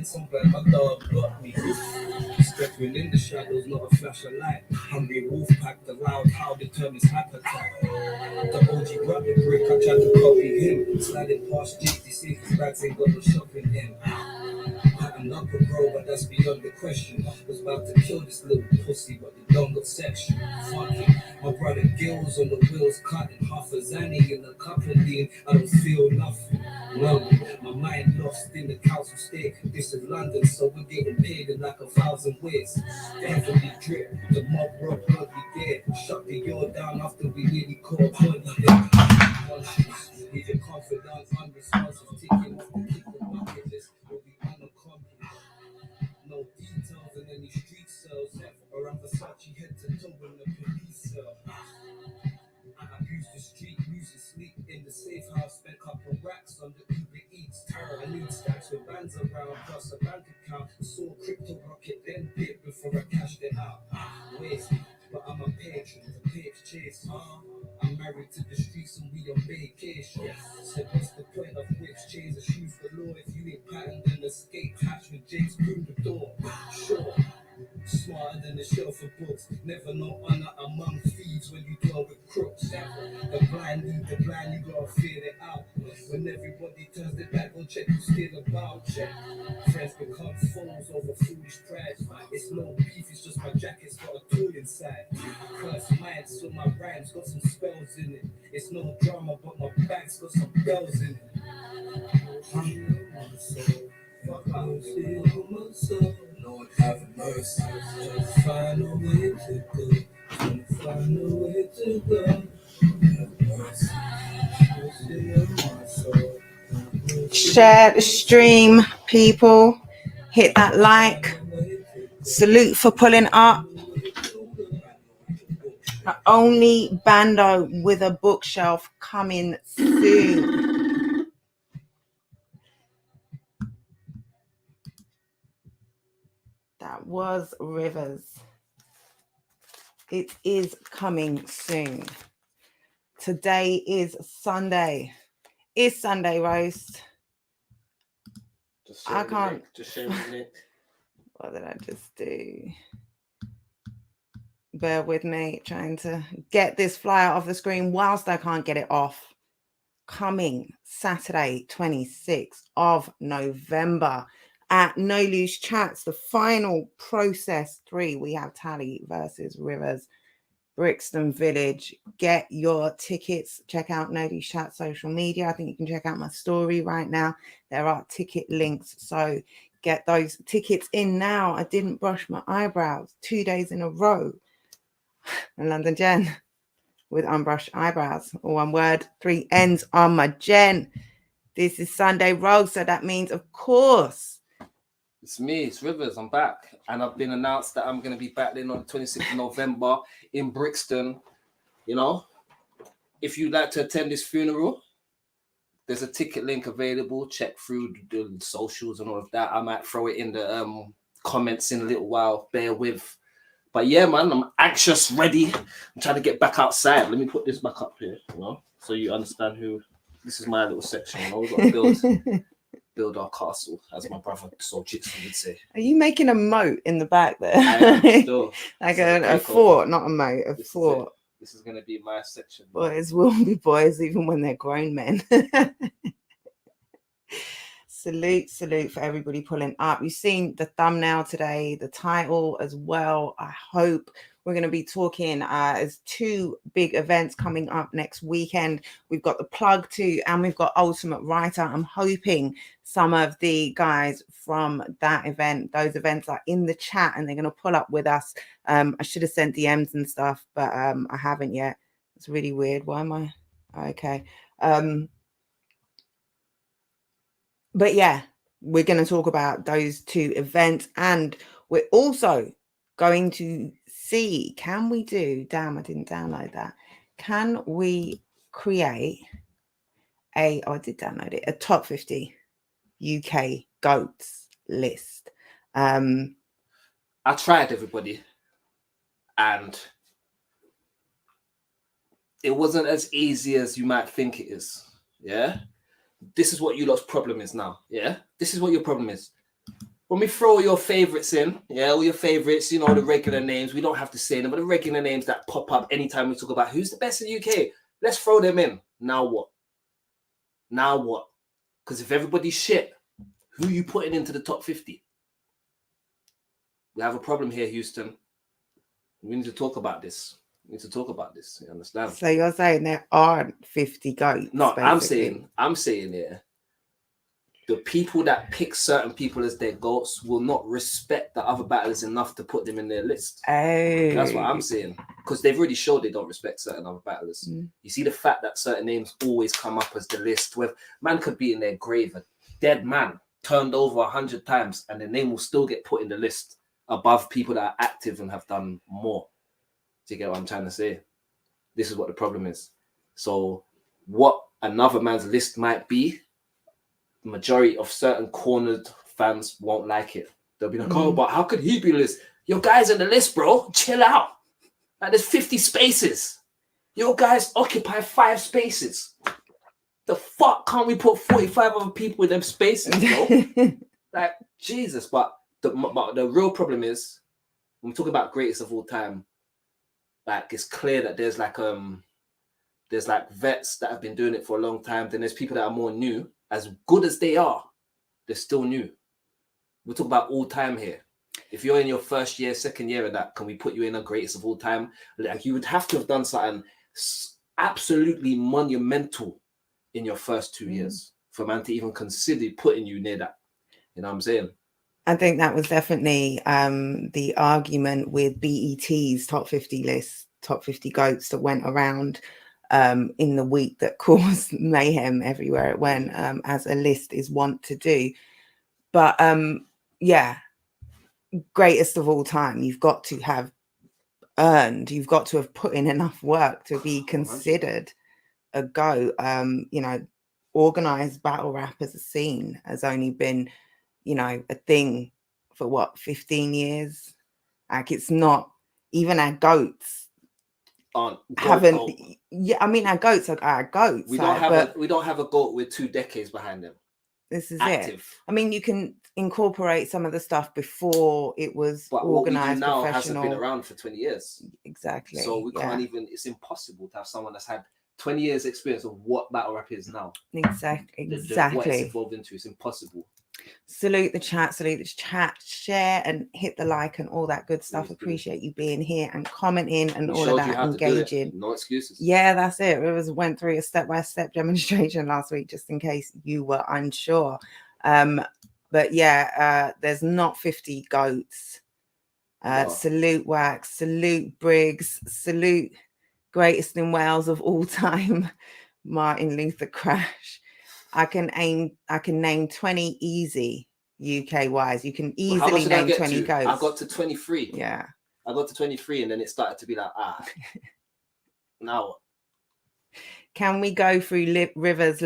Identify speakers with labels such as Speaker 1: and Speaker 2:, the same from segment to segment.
Speaker 1: sense, I'm glad my dog got me. Stepping in the shadows, not a flash of light. Hungry wolf pack, the loud how determines appetite. The OG grabbed the brick, I tried to copy him. Sliding past Jake, see if his bags ain't got no shopping in. I'm not a bro, but that's beyond the question. I was about to kill this little pussy, but the don't got section. Fuck it. My brother Gills on the wheels cutting. Half a zanny in the cup of lean. I don't feel nothing. No, my mind lost in the council state. This is London, so we're getting paid in like 1,000 ways. The heavenly drip, the mob rock bloody dead. Shut the door down after we nearly caught bloody dead. Leave your confidence unresponsive, ticking off the kick the bucket list. Will be unaccomplished. No details in any street cells. Around Versace head to toe in the police cell. I abuse the street, music, sleep in the safe house, spent couple racks on the Uber Eats. I need stacks with bands around, plus a bank account. Saw crypto rocket, then bit before I cashed it out. Waste, but I'm a patron, the page chase. I'm married to the streets and we on vacation. Said what's the point of whips, chains and shoes galore if you ain't patterned and escape hatch with Jake's through the door. Sure. Smarter than the shelf of books. Never no honor among thieves when you dwell with crooks. The blind lead the blind, you gotta feel it out. When everybody turns their back, go check who's still about. Check. Friends become foes over foolish pride. It's no beef, it's just my jacket's got a tool inside. Curse mine, so my rhymes got some spells in it. It's no drama, but my bag's got some bells in it. Fuck, I'm still on myself. Lord have mercy. Just find a way to go. Just find a way to go. Have mercy. Still on my soul.
Speaker 2: Share the stream, people. Hit that like. Salute for pulling up. The only bando with a bookshelf coming soon. That was Rivers. It is coming soon. Today is Sunday. It's Sunday roast. I can't.
Speaker 3: Just share the link.
Speaker 2: What did I just do? Bear with me, trying to get this flyer off the screen whilst I can't get it off. Coming Saturday, 26th of November at No Loose Chats, the final process 3. We have Tally versus Rivers, Brixton Village. Get your tickets. Check out No Loose Chats social media. I think you can check out my story right now. There are ticket links, so get those tickets in now. I didn't brush my eyebrows 2 days in a row. And London Jen with unbrushed eyebrows. All one word, 3 N's on my Jen. This is Sunday Rogue, so that means, of course,
Speaker 3: it's me, it's Rivers. I'm back, and I've been announced that I'm going to be battling on the 26th of November in Brixton. You know, if you'd like to attend this funeral, there's a ticket link available. Check through the socials and all of that. I might throw it in the comments in a little while. Bear with. But yeah, man, I'm anxious, ready. I'm trying to get back outside. Let me put this back up here, you know, so you understand who. This is my little section. You know, we've got to build our castle, as my brother Jitsu would say.
Speaker 2: Are you making a moat in the back there?
Speaker 3: I am still.
Speaker 2: Like a fort, not a moat, a fort.
Speaker 3: This is going to be my section.
Speaker 2: Boys will be boys, even when they're grown men. Salute for everybody pulling up. You've seen the thumbnail today, the title as well. I hope we're going to be talking as 2 big events coming up next weekend. We've got the Plug 2 and we've got Ultimate Writer. I'm hoping some of the guys from that event, those events are in the chat and they're going to pull up with us. I should have sent DMs and stuff, but I haven't yet. It's really weird. Why am I? Okay. But yeah, we're going to talk about those 2 events, and we're also going to see, can we do, damn, I didn't download that. Can we create I did download it, a top 50 UK GOATs list.
Speaker 3: I tried, everybody, and it wasn't as easy as you might think it is. Yeah. This is what you lot's problem is now. Yeah. This is what your problem is. when we throw your favorites in, yeah, all your favorites, you know, the regular names, we don't have to say them, but the regular names that pop up anytime we talk about who's the best in the UK, let's throw them in. Now what? Now what? Because if everybody's shit, who are you putting into the top 50? We have a problem here, Houston. We need to talk about this. We need to talk about this. You understand?
Speaker 2: So you're saying there aren't 50 goats?
Speaker 3: No,
Speaker 2: basically.
Speaker 3: I'm saying yeah. The people that pick certain people as their goats will not respect the other battlers enough to put them in their list.
Speaker 2: Oh.
Speaker 3: That's what I'm saying. Because they've already showed they don't respect certain other battlers. You see the fact that certain names always come up as the list where man could be in their grave, a dead man, turned over 100 times, and the name will still get put in the list above people that are active and have done more. Do you get what I'm trying to say? This is what the problem is. So what another man's list might be, the majority of certain cornered fans won't like it. They'll be like, oh, but how could he be on the list? Your guy's on the list, bro. Chill out. Like, there's 50 spaces. Your guys occupy 5 spaces. The fuck can't we put 45 other people in them spaces, bro? Like, Jesus. But the real problem is, when we're talking about greatest of all time, like, it's clear that there's like vets that have been doing it for a long time. Then there's people that are more new. As good as they are, they're still new. We're talking about all time here. If you're in your first year, second year of that, can we put you in a greatest of all time? Like, you would have to have done something absolutely monumental in your first 2 years for man to even consider putting you near that. You know what I'm saying?
Speaker 2: I think that was definitely the argument with BET's top 50 list, top 50 goats that went around in the week that caused mayhem everywhere it went, as a list is wont to do. But yeah, greatest of all time, you've got to have put in enough work to be considered a GOAT. You know, organized battle rap as a scene has only been, you know, a thing for what, 15 years? Like, it's not even our goats haven't. Yeah, I mean, our goats are our goats.
Speaker 3: We don't have a GOAT with 2 decades behind them.
Speaker 2: This is
Speaker 3: active.
Speaker 2: it. I mean, you can incorporate some of the stuff before it was organized,
Speaker 3: now
Speaker 2: professional.
Speaker 3: Hasn't been around for 20 years.
Speaker 2: Exactly.
Speaker 3: So we can't even. It's impossible to have someone that's had 20 years experience of what battle rap is now.
Speaker 2: Exactly.
Speaker 3: What it's evolved into. It's impossible.
Speaker 2: Salute the chat, share and hit the like and all that good stuff. Appreciate you being here and commenting and all of that, engaging.
Speaker 3: No excuses.
Speaker 2: Yeah, that's it. Rivers went through a step-by-step demonstration last week, just in case you were unsure. But yeah, there's not 50 goats. Salute Wax, salute Briggs, salute greatest in Wales of all time, Martin Luther Crash. I can name 20 easy UK wise. You can easily name 20 goats.
Speaker 3: I got to 23.
Speaker 2: Yeah.
Speaker 3: I got to 23 and then it started to be like, now what?
Speaker 2: Can we go through Rivers'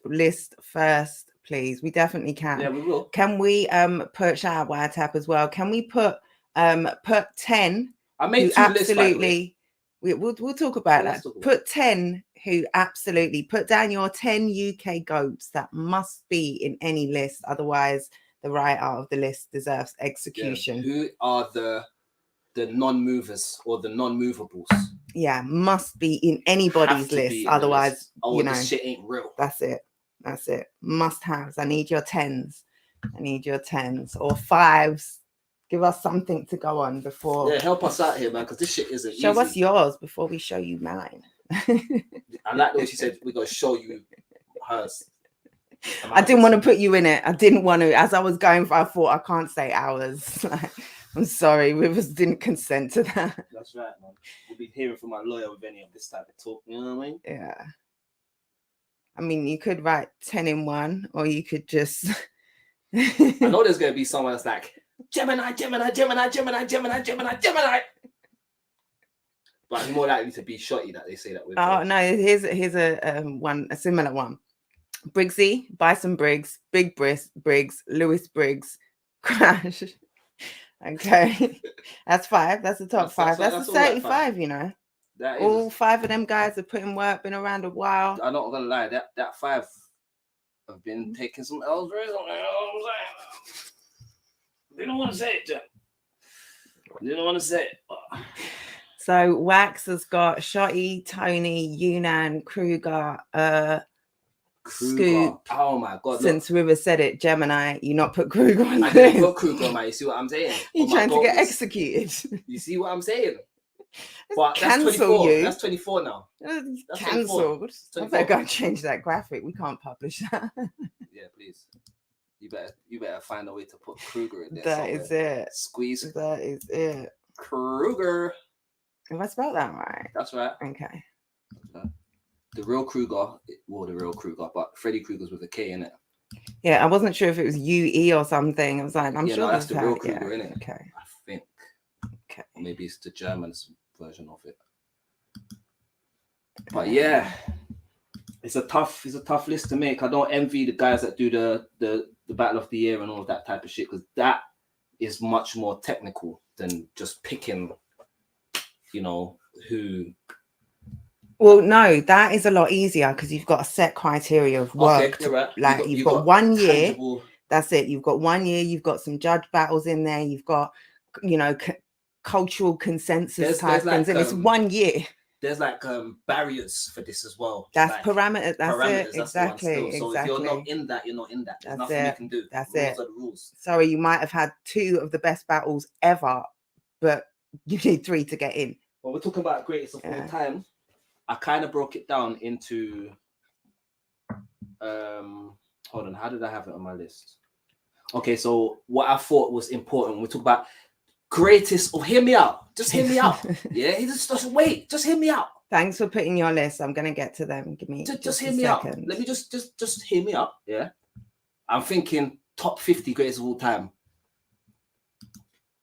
Speaker 2: list first, please? We definitely can.
Speaker 3: Yeah, we will.
Speaker 2: Can we put shout out WhatsApp as well? Can we put 10?
Speaker 3: I made 2 lists, by the way.
Speaker 2: We'll talk about that. Put 10 who absolutely put down your 10 UK goats that must be in any list. Otherwise, the writer of the list deserves execution.
Speaker 3: Yeah. Who are the non-movers or the non-movables?
Speaker 2: Yeah, must be in anybody's list. Otherwise, you know,
Speaker 3: this shit ain't real.
Speaker 2: That's it. Must haves. I need your 10s. Or 5s. Give us something to go on before.
Speaker 3: Yeah, help us out here, man, because this shit isn't easy.
Speaker 2: Show us yours before we show you mine.
Speaker 3: I like the way she said we're going to show you hers.
Speaker 2: I didn't want to put you in it. I didn't want to. As I was going, I thought I can't say ours. I'm sorry. Rivers didn't consent to that.
Speaker 3: That's right, man. We'll be hearing from my lawyer with any of this type of talk. You know what I mean?
Speaker 2: Yeah. I mean, you could write 10 in one, or you could just...
Speaker 3: I know there's going to be someone that's like, Gemini. But it's more likely to be Shotty that they say that with.
Speaker 2: Oh, no, here's a similar one. Briggsy, Bison Briggs, Big Briggs, Lewis Briggs, Crash. Okay. That's 5. That's the top 5. That's a 35, you know. All 5 of them guys have put in work, been around a while.
Speaker 3: I'm not going to lie. That 5 have been taking some L's. They don't want to say it, Jack. They don't want to say it.
Speaker 2: So Wax has got Shotty, Tony, Yunnan, Kruger, Scoop.
Speaker 3: Oh my god!
Speaker 2: Since River said it, Gemini, you not put Kruger on
Speaker 3: I
Speaker 2: this.
Speaker 3: didn't put Kruger on my. You see what I'm saying?
Speaker 2: You're trying to get executed.
Speaker 3: You see what I'm saying? But that's
Speaker 2: Cancel
Speaker 3: 24.
Speaker 2: you.
Speaker 3: That's 24 now. That's
Speaker 2: Cancelled. I better go and change that graphic. We can't publish that.
Speaker 3: Yeah, please. You better find a way to put Kruger in there.
Speaker 2: That is it.
Speaker 3: Squeeze.
Speaker 2: That is it.
Speaker 3: Kruger.
Speaker 2: Have I spelled that right?
Speaker 3: That's right.
Speaker 2: Okay.
Speaker 3: The real Kruger, but Freddy Krueger's with a K in it.
Speaker 2: Yeah, I wasn't sure if it was UE or something. I was like, I'm sure
Speaker 3: no, that's the real Kruger, in it.
Speaker 2: Okay.
Speaker 3: I think.
Speaker 2: Okay.
Speaker 3: Or maybe it's the German version of it. But yeah, it's a tough list to make. I don't envy the guys that do the Battle of the Year and all of that type of shit, because that is much more technical than just picking, who.
Speaker 2: Well, no, that is a lot easier because you've got a set criteria of work.
Speaker 3: Okay, right.
Speaker 2: Like you've got 1 year.
Speaker 3: Tangible.
Speaker 2: That's it. You've got 1 year. You've got some judge battles in there. You've got, cultural consensus type things. And it's 1 year.
Speaker 3: There's like barriers for this as well.
Speaker 2: That's
Speaker 3: like,
Speaker 2: parameters. That's it.
Speaker 3: That's
Speaker 2: Exactly.
Speaker 3: So
Speaker 2: exactly.
Speaker 3: if you're not in that, you're not in that. There's
Speaker 2: That's
Speaker 3: nothing
Speaker 2: it.
Speaker 3: you can do.
Speaker 2: That's
Speaker 3: rules
Speaker 2: it.
Speaker 3: are the rules.
Speaker 2: Sorry, you might have had 2 of the best battles ever, but you need 3 to get in.
Speaker 3: When we're talking about greatest of all time, I kind of broke it down into hold on, how did I have it on my list? Okay, so what I thought was important when we talk about greatest, hear me out. Just hear me out. Yeah, he just wait, just hear me out.
Speaker 2: Thanks for putting your list. I'm gonna get to them. Give me
Speaker 3: just hear me out. Let me just hear me out. Yeah. I'm thinking top 50 greatest of all time.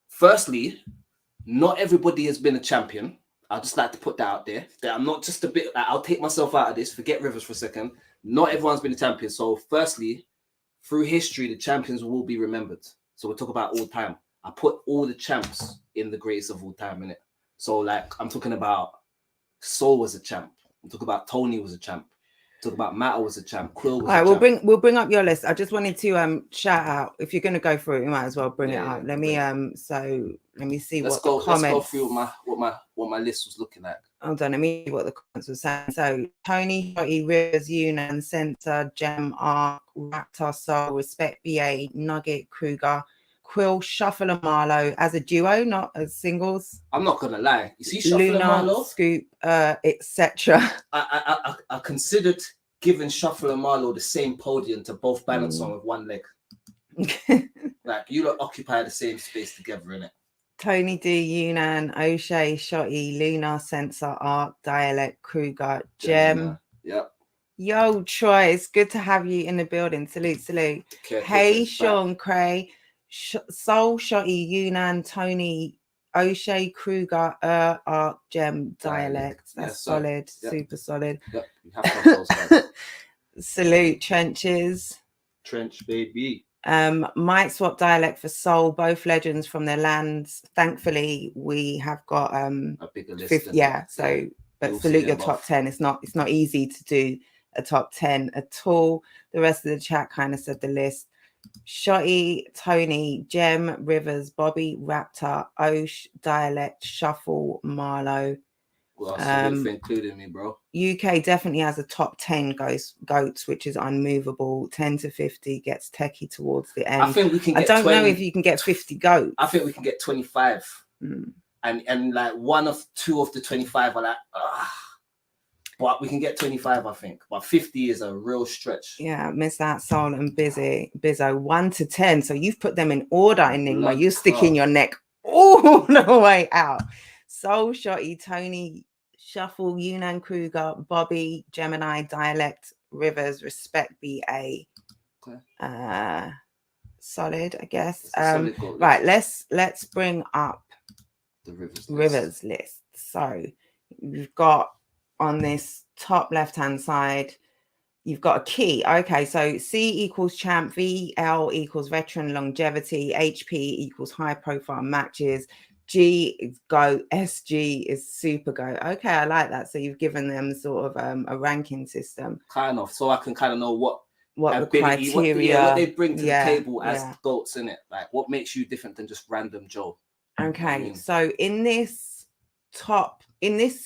Speaker 3: Firstly, not everybody has been a champion. I'd just like to put that out there. That I'm not just a bit. I'll take myself out of this. Forget Rivers for a second. Not everyone's been a champion. So, firstly, through history, the champions will be remembered. So we talk about all time. I put all the champs in the greatest of all time in it. So, like, I'm talking about Soul was a champ. I'm talking about Tony was a champ. I'm talking about Matter was a champ. Quill was a champ.
Speaker 2: We'll bring up your list. I just wanted to shout out. If you're going to go through it, you might as well bring it up. Let me see
Speaker 3: Let's
Speaker 2: the comments.
Speaker 3: Let's go through what my list was looking like.
Speaker 2: Hold on, let me see what the comments were saying. So Tony, Shotty, Rivers, Yunnan, Sensor, Gem, Arc, Raptor, Soul, Respect, BA, Nugget, Kruger, Quill, Shuffle and Marlowe as a duo, not as singles.
Speaker 3: I'm not gonna lie. You see Shuffle
Speaker 2: Luna,
Speaker 3: and Marlowe?
Speaker 2: Scoop, etc.
Speaker 3: I considered giving Shuffle and Marlowe the same podium to both balance on with one leg. Like you lot occupy the same space together, innit?
Speaker 2: Tony D, Yunnan, O'Shea, Shotty, Luna, Sensor, Arc, Dialect, Kruger, Gem.
Speaker 3: Yep.
Speaker 2: Yo, Troy, it's good to have you in the building. Salute. Hey, Sean Cray, Soul, Shotty, Yunnan, Tony, O'Shea, Kruger, Arc, Gem, Dialect. That's solid. Super solid.
Speaker 3: Yep. You have to have those guys.
Speaker 2: Salute, Trenches.
Speaker 3: Trench, baby.
Speaker 2: Might swap Dialect for Soul, both legends from their lands. Thankfully, we have got
Speaker 3: a bigger list.
Speaker 2: 50, but salute your top 10. It's not easy to do a top 10 at all. The rest of the chat kind of said the list. Shotty, Tony, Gem, Rivers, Bobby, Raptor, Osh, Dialect, Shuffle, Marlowe.
Speaker 3: Well, salute for including me, bro.
Speaker 2: UK definitely has a top 10 GOATs, which is unmovable. 10 to 50 gets techie towards the end.
Speaker 3: I think we can get
Speaker 2: I don't know if you can get 50 GOATs.
Speaker 3: I think we can get 25. And like 1 of 2 of the 25 are like, but we can get 25, I think. But 50 is a real stretch.
Speaker 2: Yeah, miss that Soul and Bizzo 1 to 10. So you've put them in order, Enigma. You're sticking your neck all the way out. Soul, Shotty, Tony, Shuffle, Yunnan, Kruger, Bobby, Gemini, Dialect, Rivers, Respect, BA. Okay. Solid, I guess. Right, let's bring up
Speaker 3: the
Speaker 2: Rivers list. So we've got on this top left-hand side, you've got a key. Okay, so C equals champ, VL equals veteran longevity, HP equals high profile matches, G is GO, SG is super GO. Okay, I like that. So you've given them sort of a ranking system.
Speaker 3: Kind of, so I can kind of know what
Speaker 2: what the
Speaker 3: ability,
Speaker 2: criteria,
Speaker 3: what they bring to the
Speaker 2: yeah,
Speaker 3: table as
Speaker 2: yeah.
Speaker 3: GOATs, innit? Like, what makes you different than just random Joe? You know what I
Speaker 2: Okay,
Speaker 3: mean?
Speaker 2: so in this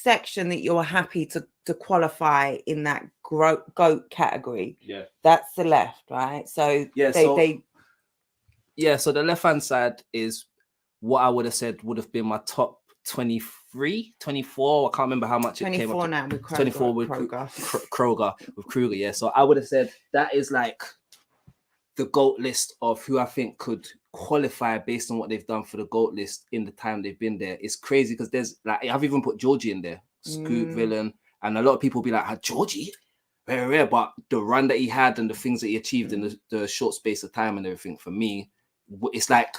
Speaker 2: section that you're happy to qualify in that GOAT category,
Speaker 3: Yeah.
Speaker 2: that's the left, right? So
Speaker 3: Yeah,
Speaker 2: they
Speaker 3: so the left hand side is what I would have said would have been my top 23, 24. I can't remember how much it came up
Speaker 2: 24
Speaker 3: to.
Speaker 2: now with
Speaker 3: 24 with
Speaker 2: Kroger.
Speaker 3: Kroger with Kruger. Yeah, so I would have said that is like the GOAT list of who I think could qualify based on what they've done for the GOAT list in the time they've been there. It's crazy because there's like, I've even put Georgie in there, Scoot Villain, and a lot of people be like, Georgie? Rare, but the run that he had and the things that he achieved in the short space of time and everything, for me, it's like,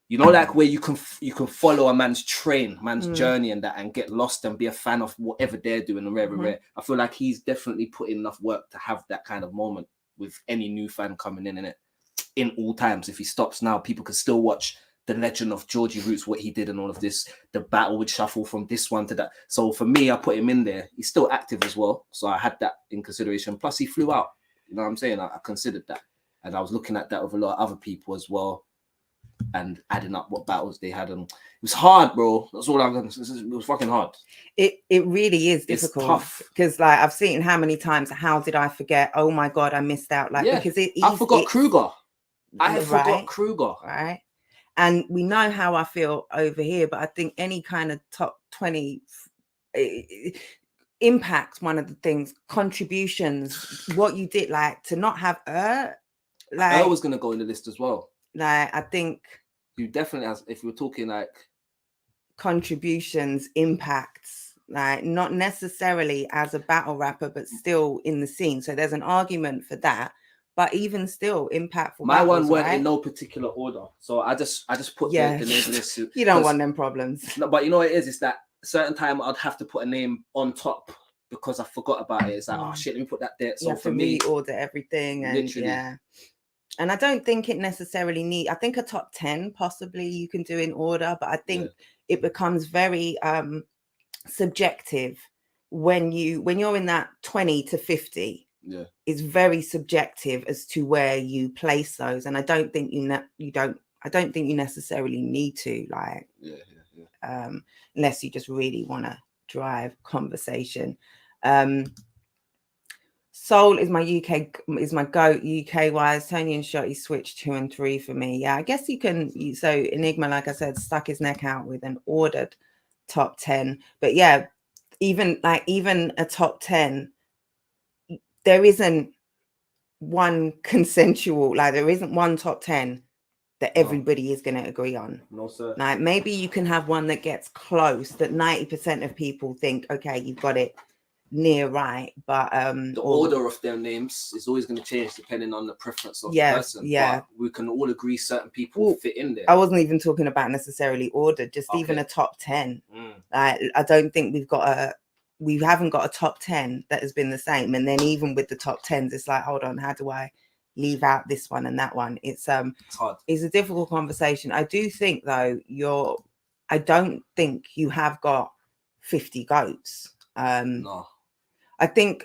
Speaker 3: you know, like where you can follow a man's journey and that, and get lost and be a fan of whatever they're doing and rare. I feel like he's definitely put in enough work to have that kind of moment with any new fan coming in it. In all times, if he stops now, people can still watch the legend of Georgie Roots, what he did and all of this, the battle with Shuffle from this one to that. So for me, I put him in there. He's still active as well, so I had that in consideration. Plus, he flew out. You know what I'm saying? I considered that, and I was looking at that with a lot of other people as well, and adding up what battles they had, and it was hard, bro. That's all I'm gonna say. It was fucking hard.
Speaker 2: It really is difficult.
Speaker 3: It's tough
Speaker 2: because like I've seen how many times. How did I forget? Oh my god, I missed out. Like because
Speaker 3: I forgot Kruger. I had
Speaker 2: right,
Speaker 3: forgot Kruger.
Speaker 2: Right. And we know how I feel over here, but I think any kind of top 20 impact, one of the things, contributions, what you did, like to not have
Speaker 3: like was gonna go in the list as well.
Speaker 2: Like I think
Speaker 3: you definitely have, if we're talking like
Speaker 2: contributions, impacts, like not necessarily as a battle rapper, but still in the scene. So there's an argument for that. But even still, impactful.
Speaker 3: My
Speaker 2: battles,
Speaker 3: one went
Speaker 2: right?
Speaker 3: in no particular order, so I just put the name list.
Speaker 2: You don't want them problems.
Speaker 3: No, but you know what it is? It's that certain time I'd have to put a name on top because I forgot about it. It's like, oh shit, let me put that there. So
Speaker 2: you have to reorder everything, and literally. Yeah. And I don't think it necessarily need. I think a top 10 possibly you can do in order, but I think it becomes very subjective when you're in that 20 to 50.
Speaker 3: Yeah,
Speaker 2: it's very subjective as to where you place those, and I don't think I don't think you necessarily need to, like, unless you just really want to drive conversation. Soul is my GOAT UK wise. Tony and Shotty switched 2 and 3 for me. Yeah, I guess you can. So Enigma, like I said, stuck his neck out with an ordered top 10. But yeah, even a top 10, there isn't one consensual, like there isn't one top 10 that everybody is going to agree on.
Speaker 3: No, sir.
Speaker 2: Like maybe you can have one that gets close, that 90% of people think, okay, you've got it near right, but
Speaker 3: the order of their names is always going to change depending on the preference of the person. But we can all agree certain people fit in there.
Speaker 2: I wasn't even talking about necessarily order, just even a top 10. Like I don't think we haven't got a top 10 that has been the same. And then even with the top 10s, it's like, hold on, how do I leave out this one and that one? It's
Speaker 3: hard.
Speaker 2: It's a difficult conversation. I do think though, I don't think you have got 50 GOATs.
Speaker 3: No.
Speaker 2: I think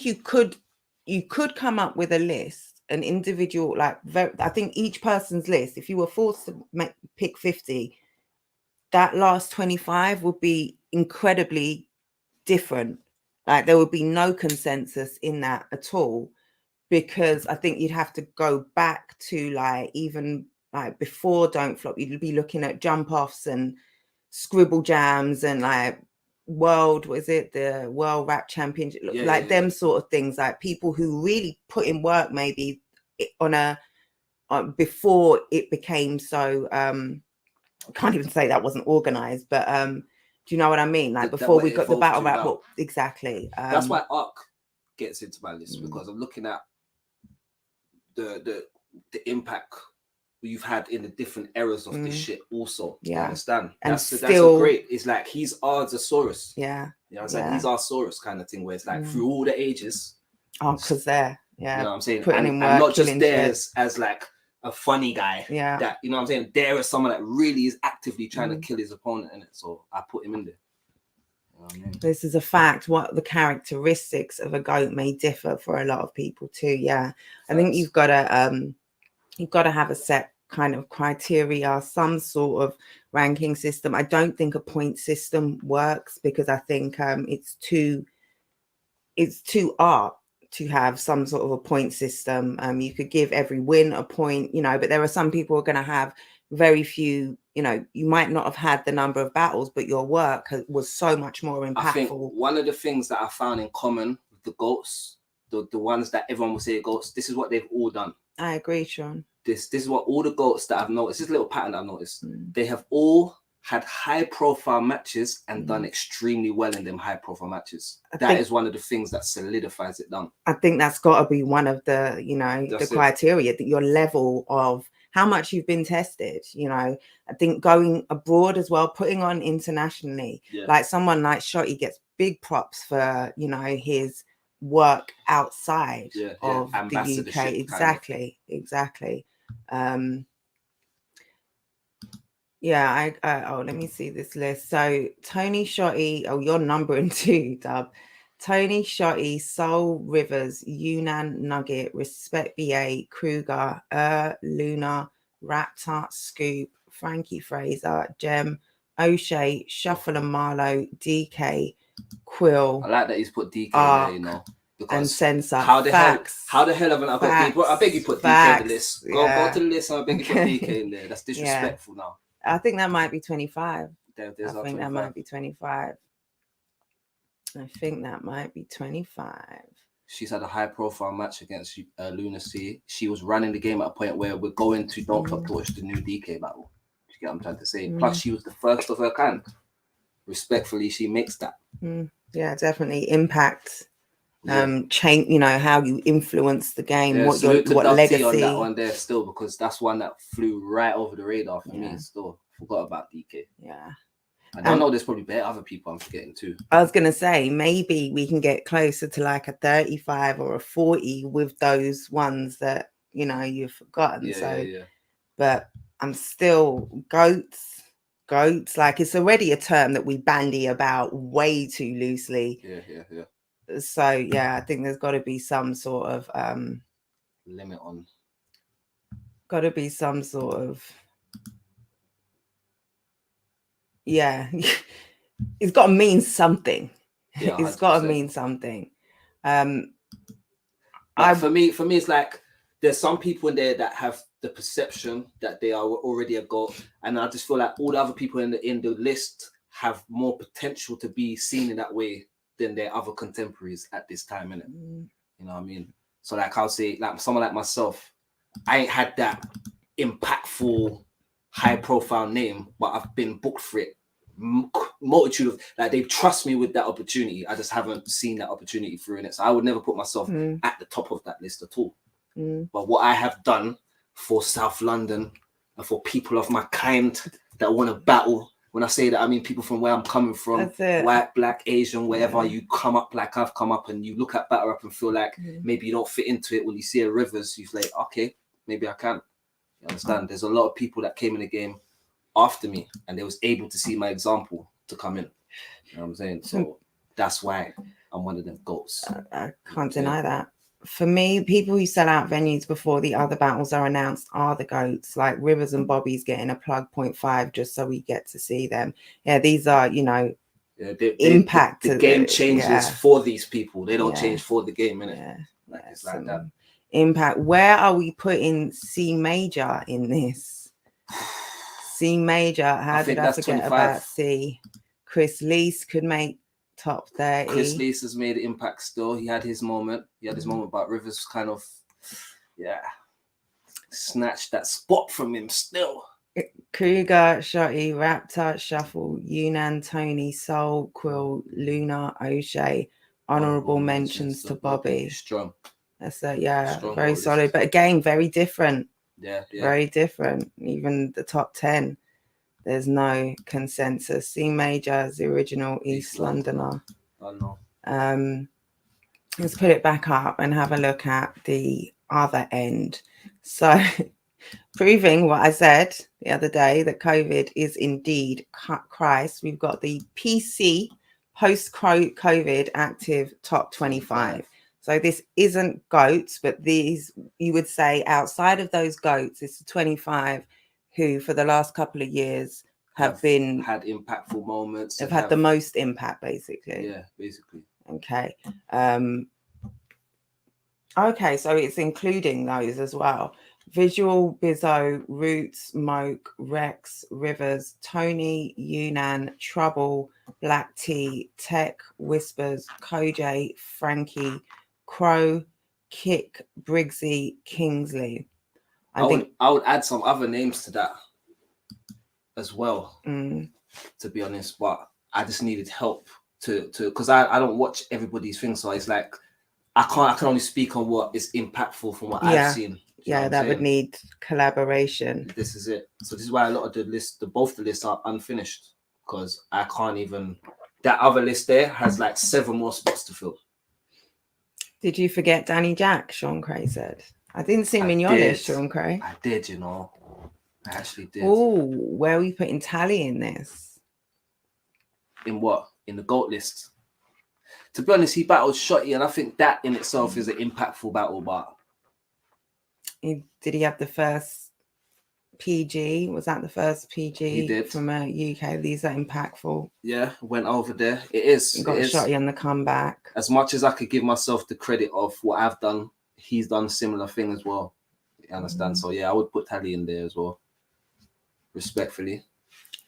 Speaker 2: you could come up with a list, an individual, like I think each person's list, if you were forced to pick 50, that last 25 would be incredibly different. Like there would be no consensus in that at all, because I think you'd have to go back to like even like before Don't Flop. You'd be looking at jump offs and scribble jams and like the World Rap Championship, them sort of things, like people who really put in work maybe on before it became so I can't even say that wasn't organized, but do you know what I mean? Like before we got the battle rap, exactly.
Speaker 3: That's why ARC gets into my list, because I'm looking at the impact you've had in the different eras of this shit also. Yeah. You understand? That's a great, it's like he's our thesaurus.
Speaker 2: Yeah.
Speaker 3: You know what I'm saying? He's our Saurus kind of thing, where it's like through all the ages.
Speaker 2: Oh, because they're
Speaker 3: you know what I'm saying?
Speaker 2: Putting in work,
Speaker 3: and not just there as like a funny guy.
Speaker 2: Yeah.
Speaker 3: That, you know what I'm saying? There is someone that really is actively trying to kill his opponent in it. So I put him in there.
Speaker 2: This is a fact. What the characteristics of a goat may differ for a lot of people too. Yeah, I think you've got to have a set kind of criteria, some sort of ranking system. I don't think a point system works because I think it's too art to have some sort of a point system. You could give every win a point, but there are some people who are going to have very few, you might not have had the number of battles, but your work was so much more impactful.
Speaker 3: I think one of the things that I found in common with the GOATs, the ones that everyone will say GOATs, this is what they've all done.
Speaker 2: I agree, Sean.
Speaker 3: This is what all the GOATs that I've noticed, this little pattern I've noticed, they have all had high profile matches and done extremely well in them high profile matches. That is one of the things that solidifies it down.
Speaker 2: I think that's got to be one of the, the criteria, that your level of how much you've been tested. I think going abroad as well, putting on internationally, like someone like G.O.A.T gets big props for, his work outside of the UK. Exactly. Yeah, let me see this list. So Tony G.O.A.T, you're numbering 2, Dub. Tony G.O.A.T, Soul, Rivers, Yunnan, Nugget, Respect BA, Kruger, Luna, Raptor, Scoop, Frankie Fraser, Gem, O'Shea, Shuffle and Marlowe, DK, Quill.
Speaker 3: I like that he's put DK there,
Speaker 2: and Sensor.
Speaker 3: How the hell haven't I got DK? I beg you put DK in the list. Go to the list and I beg you put DK in there. That's disrespectful now.
Speaker 2: I think that might be 25.
Speaker 3: I think
Speaker 2: that might be 25. I think that might be 25.
Speaker 3: She's had a high profile match against Lunacy. She was running the game at a point where we're going to Don't Clock to watch the new DK battle. You get what I'm trying to say? Plus, she was the first of her kind. Respectfully, she makes that.
Speaker 2: Yeah, definitely. Impact. Change, how you influence the game, what legacy
Speaker 3: on that one there still, because that's one that flew right over the radar for me. Still forgot about DK. And I know there's probably better other people I'm forgetting too.
Speaker 2: I was gonna say maybe we can get closer to like a 35 or a 40 with those ones that you've forgotten. But I'm still goats. Like, it's already a term that we bandy about way too loosely. So I think there's got to be some sort of
Speaker 3: limit on.
Speaker 2: Got to be some sort of it's got to mean something. It's got to mean something.
Speaker 3: For me, it's like there's some people in there that have the perception that they are already a GOAT, and I just feel like all the other people in the list have more potential to be seen in that way than their other contemporaries at this time, innit? You know what I mean? So like I'll say, like someone like myself, I ain't had that impactful, high profile name, but I've been booked for it. Multitude of, like, they trust me with that opportunity. I just haven't seen that opportunity through in it. So I would never put myself at the top of that list at all. But what I have done for South London and for people of my kind that want to battle, when I say that, I mean people from where I'm coming from, white, black, Asian, wherever you come up like I've come up, and you look at Battle Rap and feel like maybe you don't fit into it. When you see a Rivers, you're like, okay, maybe I can. You understand? There's a lot of people that came in the game after me and they was able to see my example to come in. You know what I'm saying? So that's why I'm one of them GOATs.
Speaker 2: I can't deny that. For me, people who sell out venues before the other battles are announced are the GOATs. Like Rivers and Bobby's getting a plug 0.5 just so we get to see them. Yeah, these are, impact.
Speaker 3: The game changes for these people. They don't change for the game, innit? It's like that.
Speaker 2: Impact. Where are we putting C Major in this? C Major. How did I forget 25. About C? Chris Lees could make top 30.
Speaker 3: Chris Lees has made an impact still. He had his moment. But Rivers kind of, snatched that spot from him still.
Speaker 2: Kruger, G.O.A.T, Raptor, Shuffle, Yunnan, Tony, Soul, Quill, Luna, O'Shea. Honourable mentions to Bobby.
Speaker 3: Strong.
Speaker 2: That's very solid. But again, very different. Very different. Even the top 10. There's no consensus. C Major is the original East Londoner.
Speaker 3: I know.
Speaker 2: Let's put it back up and have a look at the other end. So, proving what I said the other day, that COVID is indeed Christ. We've got the PC post-COVID active top 25. So this isn't GOATs, but these, you would say, outside of those GOATs, it's the 25 who for the last couple of years have been
Speaker 3: had impactful moments.
Speaker 2: Have had the most impact, basically.
Speaker 3: Yeah, basically.
Speaker 2: Okay. Okay, so it's including those as well. Visual, Bizzo, Roots, Moke, Rex, Rivers, Tony, Yunnan, Trouble, Black T, Tech, Whispers, Koj, Frankie, Crow, Kick, Briggsy, Kingsley.
Speaker 3: I would add some other names to that as well, to be honest, but I just needed help to because I don't watch everybody's thing, so it's like I can only speak on what is impactful from what I've seen.
Speaker 2: Yeah, that would need collaboration.
Speaker 3: This is it. So this is why a lot of the lists, both the lists are unfinished, because I can't even. That other list there has like 7 more spots to fill.
Speaker 2: Did you forget Danny Jack? Sean Cray said. I didn't see him in your list, Sean Cray.
Speaker 3: I did, you know. I actually did.
Speaker 2: Oh, where are we putting Tally in this?
Speaker 3: In what? In the GOAT list. To be honest, he battled Shotty, and I think that in itself is an impactful battle. But
Speaker 2: did he have the first PG? Was that the first PG?
Speaker 3: He did.
Speaker 2: From UK. These are impactful.
Speaker 3: Yeah, went over there. It is.
Speaker 2: He got Shotty on the comeback.
Speaker 3: As much as I could give myself the credit of what I've done, he's done a similar thing as well. You understand? So yeah, I would put Tally in there as well. Respectfully.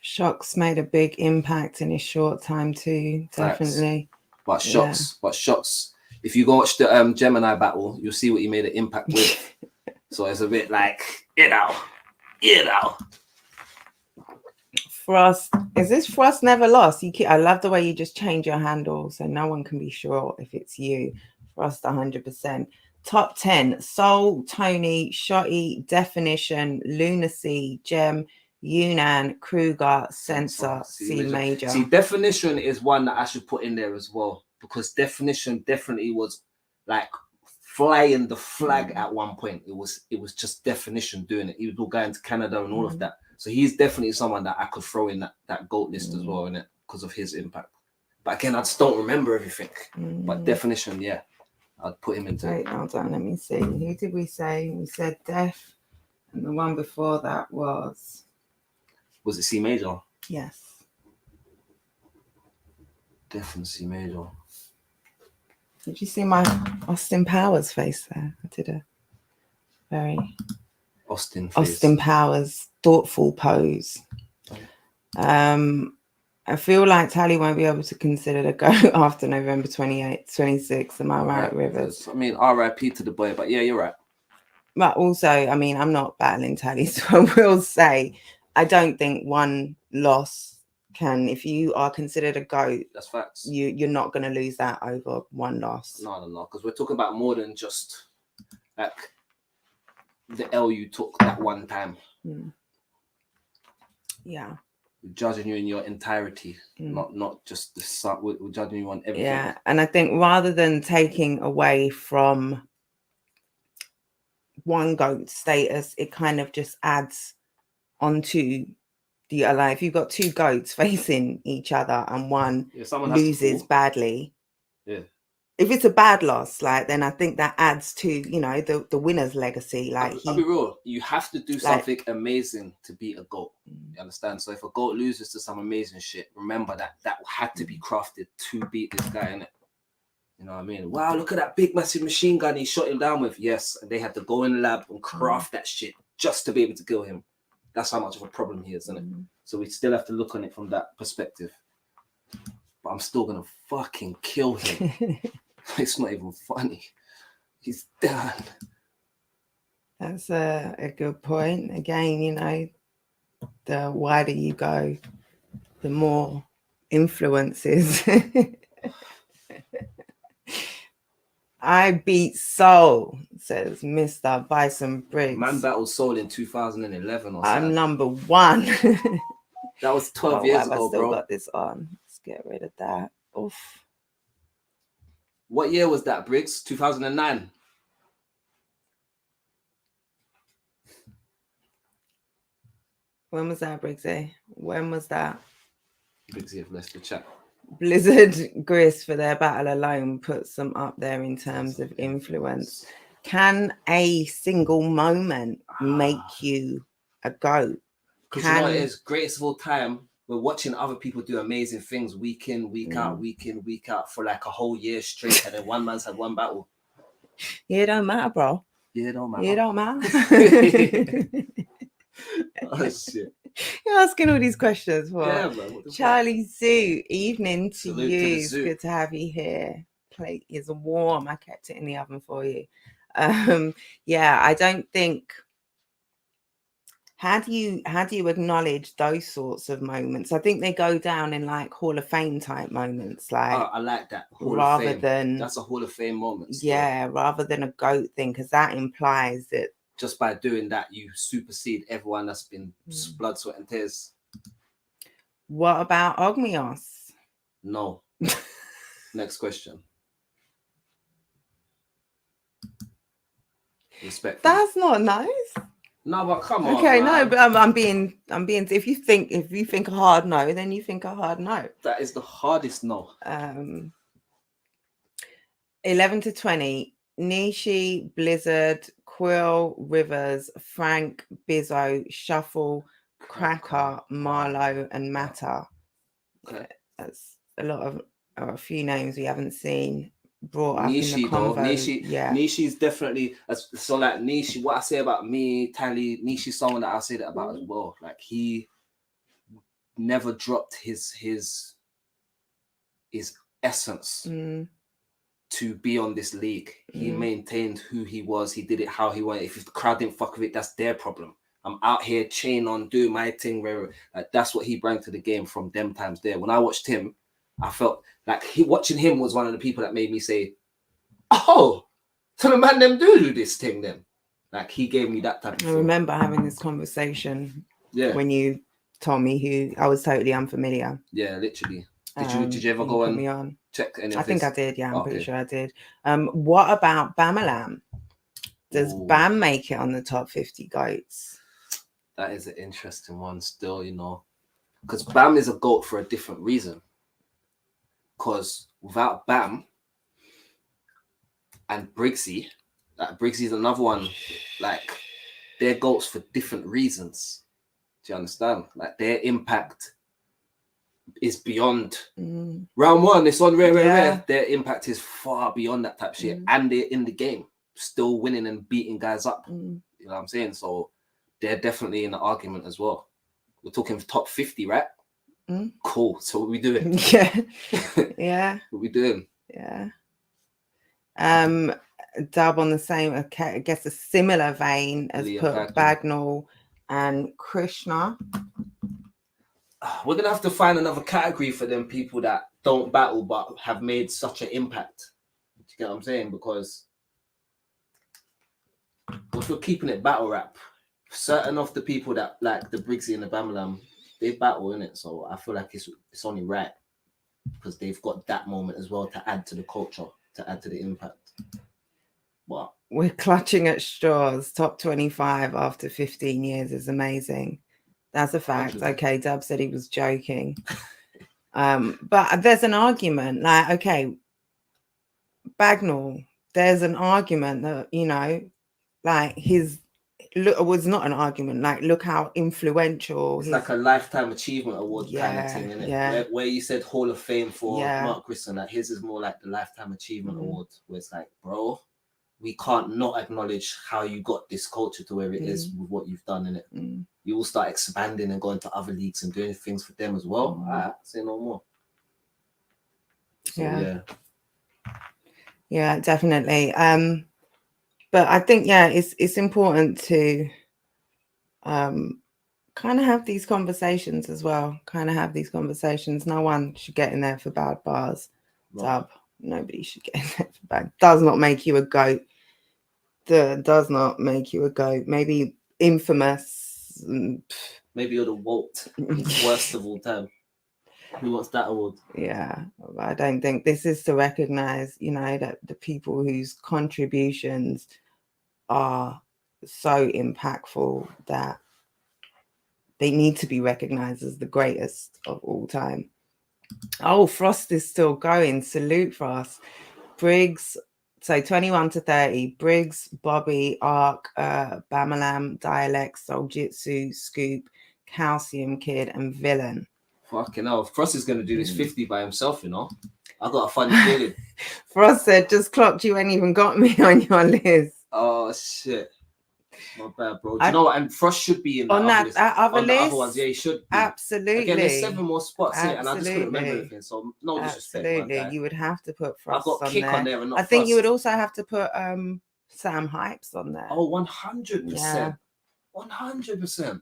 Speaker 2: Shocks made a big impact in his short time too. Definitely.
Speaker 3: But Shocks. If you go watch the Gemini battle, you'll see what he made an impact with. So it's a bit like,
Speaker 2: Frost, is this Frost never lost? I love the way you just change your handle so no one can be sure if it's you. Frost 100%. Top 10: Soul, Tony, Shotty, Definition, Lunacy, Gem, Yunnan, Kruger, Sensor, C Major.
Speaker 3: See, Definition is one that I should put in there as well, because Definition definitely was like flying the flag at one point. It was just Definition doing it. He was all going to Canada and all of that. So he's definitely someone that I could throw in that GOAT list as well, innit? Because of his impact. But again, I just don't remember everything. But Definition, yeah, I'd put him into.
Speaker 2: Wait, hold on, let me see. Who did we say? We said Def, and the one before that was
Speaker 3: it C Major?
Speaker 2: Yes.
Speaker 3: Definitely C Major.
Speaker 2: Did you see my Austin Powers face there? I did a very
Speaker 3: Austin
Speaker 2: Powers thoughtful pose. I feel like Tally won't be able to consider the go after November 28th, 26th. Am I right, Rivers?
Speaker 3: I mean, RIP to the boy, but yeah, you're right.
Speaker 2: But also, I mean, I'm not battling Tally, so I will say I don't think one loss can, if you are considered a GOAT,
Speaker 3: that's facts.
Speaker 2: You're not going to lose that over one loss.
Speaker 3: No, because we're talking about more than just like the L you took that one time.
Speaker 2: Yeah.
Speaker 3: We're judging you in your entirety, not just the sub. We're judging you on everything.
Speaker 2: Yeah, and I think rather than taking away from one GOAT status, it kind of just adds onto the like if you've got 2 GOATs facing each other and one loses badly.
Speaker 3: Yeah.
Speaker 2: If it's a bad loss, like then I think that adds to, you know, the winner's legacy. Like
Speaker 3: I'll be real, you have to do something amazing to beat a GOAT. You understand? So if a GOAT loses to some amazing shit, remember that had to be crafted to beat this guy, innit? You know what I mean? Wow, look at that big massive machine gun he shot him down with. Yes, and they had to go in the lab and craft that shit just to be able to kill him. That's how much of a problem he is, isn't it? So we still have to look on it from that perspective. But I'm still gonna fucking kill him. It's not even funny. He's done.
Speaker 2: That's a good point. Again, you know, the wider you go, the more influences. I beat Soul, says Mr. Bison Briggs.
Speaker 3: Man battled Soul in 2011 or something.
Speaker 2: I'm number 1.
Speaker 3: That was 12 years ago,
Speaker 2: I still
Speaker 3: bro.
Speaker 2: got this on. Let's get rid of that. Oof.
Speaker 3: What year was that, Briggs? 2009.
Speaker 2: When was that, Briggsy? When was that?
Speaker 3: Briggsy have left the chat.
Speaker 2: Blizzard Gris for their battle alone puts them up there in terms of influence. Can a single moment make you a GOAT?
Speaker 3: Because you know what it is, greatest of all time, we're watching other people do amazing things week in, week out, week in, week out for like a whole year straight, and then one man's had one battle.
Speaker 2: Yeah, it don't matter, bro.
Speaker 3: Yeah, it don't matter.
Speaker 2: It don't matter.
Speaker 3: Oh shit.
Speaker 2: You're asking all these questions for
Speaker 3: Yeah, man. What the
Speaker 2: Charlie Zoo. Evening to
Speaker 3: Salute
Speaker 2: you.
Speaker 3: to the
Speaker 2: It's
Speaker 3: zoo.
Speaker 2: good to have you here. Plate is warm. I kept it in the oven for you. Yeah, I don't think. How do you acknowledge those sorts of moments? I think they go down in like Hall of Fame type moments, like
Speaker 3: I like that. Hall
Speaker 2: rather
Speaker 3: of Fame.
Speaker 2: than
Speaker 3: That's a Hall of Fame moment. Still.
Speaker 2: yeah, rather than a GOAT thing, because that implies that
Speaker 3: just by doing that you supersede everyone that's been blood, sweat, and tears.
Speaker 2: What about Ogmios?
Speaker 3: No. Next question. Respect.
Speaker 2: That's not nice.
Speaker 3: No, but come on.
Speaker 2: Okay,
Speaker 3: man.
Speaker 2: no, but I'm being. If you think a hard no, then you think a hard no.
Speaker 3: That is the hardest no.
Speaker 2: 11 to 20. Nishi, Blizzard, Quill, Rivers, Frank, Bizzo, Shuffle, Cracker, Marlowe, and Matter.
Speaker 3: Okay.
Speaker 2: That's a few names we haven't seen brought up
Speaker 3: Nishi,
Speaker 2: in the convo.
Speaker 3: Nishi,
Speaker 2: yeah.
Speaker 3: Nishi's definitely so like Nishi. What I say about me, Tally, Nishi's someone that I say that about as well. Like he never dropped his essence to be on this league. He maintained who he was. He did it how he wanted. If the crowd didn't fuck with it, that's their problem. I'm out here chain on, doing my thing. Where like that's what he brought to the game from them times there. When I watched him, I felt like watching him was one of the people that made me say, "Oh, so the man them do this thing then." Like he gave me that type of.
Speaker 2: I remember having this conversation.
Speaker 3: Yeah.
Speaker 2: When you told me who I was totally unfamiliar.
Speaker 3: Yeah, literally. Did you ever go and check any of
Speaker 2: I think I did. Yeah, I'm pretty sure I did. What about Bamalam? Does Bam make it on the top 50 GOATs?
Speaker 3: That is an interesting one still, you know. Because Bam is a GOAT for a different reason. Because without Bam and Briggsy, like Briggsy's another one, like they're GOATs for different reasons. Do you understand? Like their impact is beyond round one. It's on rare. Their impact is far beyond that type of shit, and they're in the game, still winning and beating guys up. You know what I'm saying? So they're definitely in the argument as well. We're talking top 50, right? Cool. So what we doing?
Speaker 2: Yeah.
Speaker 3: What we doing?
Speaker 2: Yeah. Dub on the same, I guess, a similar vein as put Bagnall and Krishna.
Speaker 3: We're gonna have to find another category for them people that don't battle but have made such an impact. Do you get what I'm saying? Because if we're keeping it battle rap, certain of the people that like the Briggsy and the Bamalam, they battle in it. So I feel like it's only right because they've got that moment as well to add to the culture, to add to the impact. But
Speaker 2: we're clutching at straws. Top 25 after 15 years is amazing. That's a fact. 100%. Okay, Dub said he was joking. But there's an argument. Like, okay, Bagnall, there's an argument that, you know, like his look was not an argument. Like, look how influential.
Speaker 3: It's like a lifetime achievement award kind of thing, isn't it?
Speaker 2: Yeah.
Speaker 3: Where you said Hall of Fame for Mark Grissom, like his is more like the lifetime achievement award, where it's like, bro, we can't not acknowledge how you got this culture to where it is with what you've done in it. You will start expanding and going to other leagues and doing things for them as well. All right, say no more. So,
Speaker 2: yeah, definitely. But I think it's important to kind of have these conversations as well. No one should get in there for bad bars. Dub. Nobody should get in there for bad. Does not make you a GOAT. Does not make you a GOAT. Maybe infamous.
Speaker 3: Maybe you're the Walt, worst of all time. Who wants that award?
Speaker 2: Yeah, I don't think this is to recognize, you know, that the people whose contributions are so impactful that they need to be recognized as the greatest of all time. Oh, Frost is still going. Salute, Frost. Briggs, so 21 to 30. Briggs, Bobby, Ark, Bamalam, Dialect, Soljitsu, Scoop, Calcium Kid, and Villain.
Speaker 3: Fucking hell. Frost is going to do this 50 by himself, you know. I got a funny feeling.
Speaker 2: Frost said, just clocked you ain't even got me on your list.
Speaker 3: Oh, shit. My bad, bro. Do you know what? And Frost should be in
Speaker 2: on
Speaker 3: that
Speaker 2: other
Speaker 3: on
Speaker 2: list.
Speaker 3: The other ones, yeah, he should be.
Speaker 2: Absolutely.
Speaker 3: Again, there's 7 more spots in it, and I just couldn't remember everything. So no disrespect, my guy.
Speaker 2: You would have to put Frost
Speaker 3: I've got Kick on there, and not
Speaker 2: I think
Speaker 3: Frost.
Speaker 2: you would also have to put Sam Hypes on there.
Speaker 3: Oh, 100%. 100%.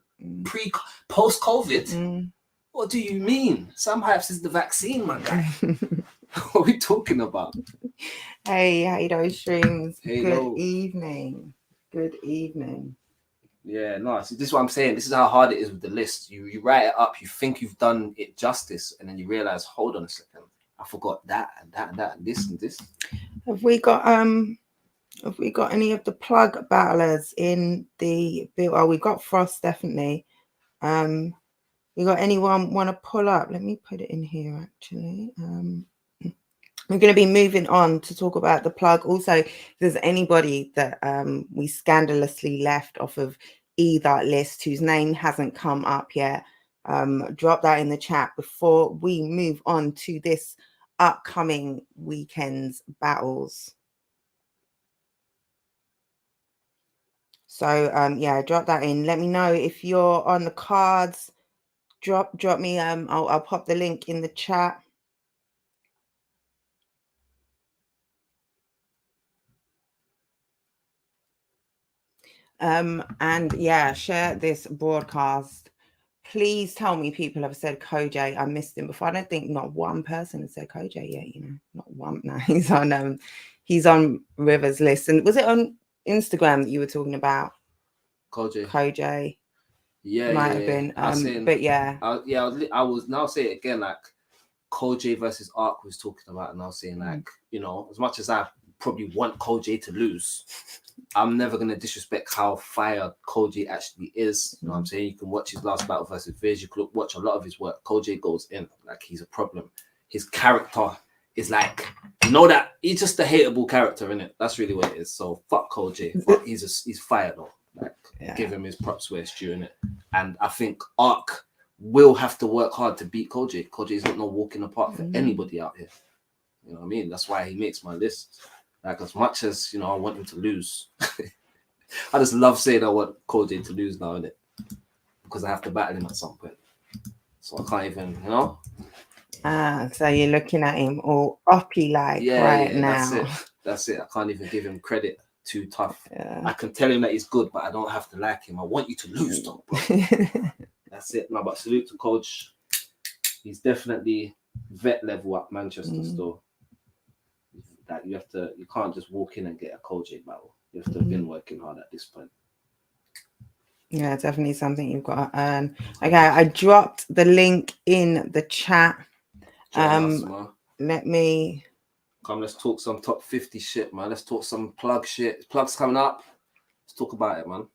Speaker 3: Post COVID. What do you mean? Sam Hypes is the vaccine, my guy. What are we talking about?
Speaker 2: Hey, Hado Streams.
Speaker 3: Halo.
Speaker 2: Good evening. Good evening.
Speaker 3: Yeah, no, see, this is what I'm saying. This is how hard it is with the list. You write it up, you think you've done it justice, and then you realize, hold on a second, I forgot that and that and that and this and this.
Speaker 2: Have we got any of the plug battlers in the bill? Oh, we got Frost definitely. You got anyone want to pull up? Let me put it in here actually. We're going to be moving on to talk about the plug. Also, if there's anybody that we scandalously left off of either list whose name hasn't come up yet, drop that in the chat before we move on to this upcoming weekend's battles. So yeah, drop that in. Let me know if you're on the cards. Drop me. I'll pop the link in the chat. And yeah, share this broadcast. Please tell me people have said Ko-J. I missed him before. I don't think not one person has said Ko-J yet, you know. Not one. No, he's on River's list. And was it on Instagram that you were talking about? Ko-J.
Speaker 3: Yeah,
Speaker 2: might have been. But yeah.
Speaker 3: I was now say it again, like Ko-J versus Ark was talking about, and I was saying, like, you know, as much as I probably want Ko-J to lose, I'm never gonna disrespect how fire Ko-J actually is. You know what I'm saying? You can watch his last battle versus Viz, you could watch a lot of his work. Ko-J goes in, like, he's a problem. His character is like, you know, that he's just a hateable character, innit? That's really what it is. So fuck Ko-J, but he's fire though. Like, give him his props where it's due, innit? And I think Ark will have to work hard to beat Ko-J. Ko-J is not no walking apart for anybody out here. You know what I mean? That's why he makes my list. Like, as much as, you know, I want him to lose, I just love saying I want Ko-J to lose now, innit? Because I have to battle him at some point. So I can't even, you know?
Speaker 2: So you're looking at him all uppy like now.
Speaker 3: That's it. I can't even give him credit. Too tough. I can tell him that he's good, but I don't have to like him. I want you to lose, though, bro. That's it. No, but salute to Coach. He's definitely vet level at Manchester still. That you can't just walk in and get a Ko-J battle. You have to have been working hard at this point.
Speaker 2: Yeah, definitely something you've got to earn. Okay, I dropped the link in the chat. Let me
Speaker 3: come. Let's talk some top 50 shit, man. Let's talk some plug shit. Plugs coming up. Let's talk about it, man.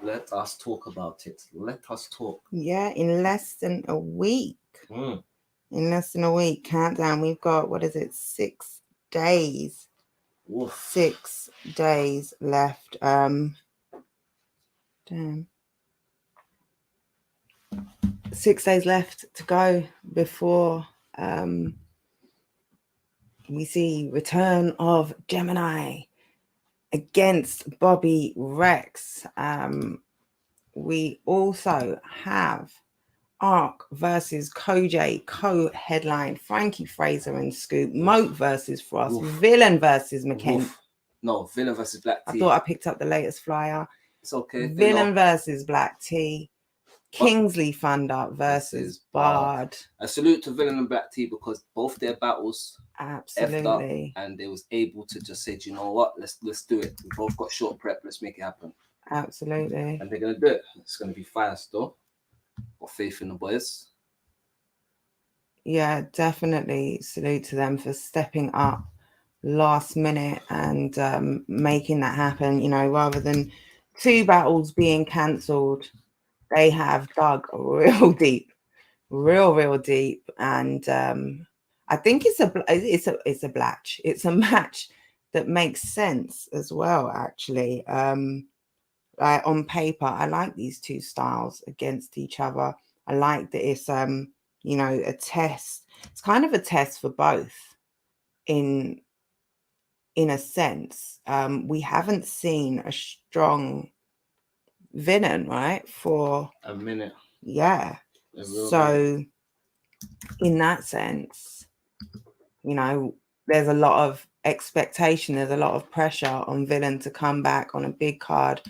Speaker 3: Let us talk about it. Let us talk.
Speaker 2: Yeah, in less than a week. In less than a week, countdown. We've got, what is it, 6 days.
Speaker 3: Oof.
Speaker 2: 6 days left. Damn. 6 days left to go before we see return of Gemini against Bobby Rex. We also have Ark versus Ko-J co-headline, Frankie Fraser and Scoop. Moat versus Frost. Villain versus McKenzie.
Speaker 3: No, Villain versus Black T.
Speaker 2: I thought I picked up the latest flyer.
Speaker 3: It's okay.
Speaker 2: Villain versus Black T. Kingsley Thunder versus Bard.
Speaker 3: A salute to Villain and Black T, because both their battles
Speaker 2: absolutely,
Speaker 3: and they was able to just say, do you know what, let's do it. We both got short prep, let's make it happen.
Speaker 2: Absolutely.
Speaker 3: And they're gonna do it. It's gonna be fire still. Got faith in the boys.
Speaker 2: Yeah, definitely salute to them for stepping up last minute and making that happen. You know, rather than 2 battles being cancelled, they have dug real deep real deep. And I think it's a match. It's a match that makes sense as well, actually. Like on paper, I like these two styles against each other. I like that it's a test. It's kind of a test for both in a sense. We haven't seen a strong villain, right? For
Speaker 3: a minute.
Speaker 2: Yeah. So in that sense, there's a lot of expectation, there's a lot of pressure on villain to come back on a big card,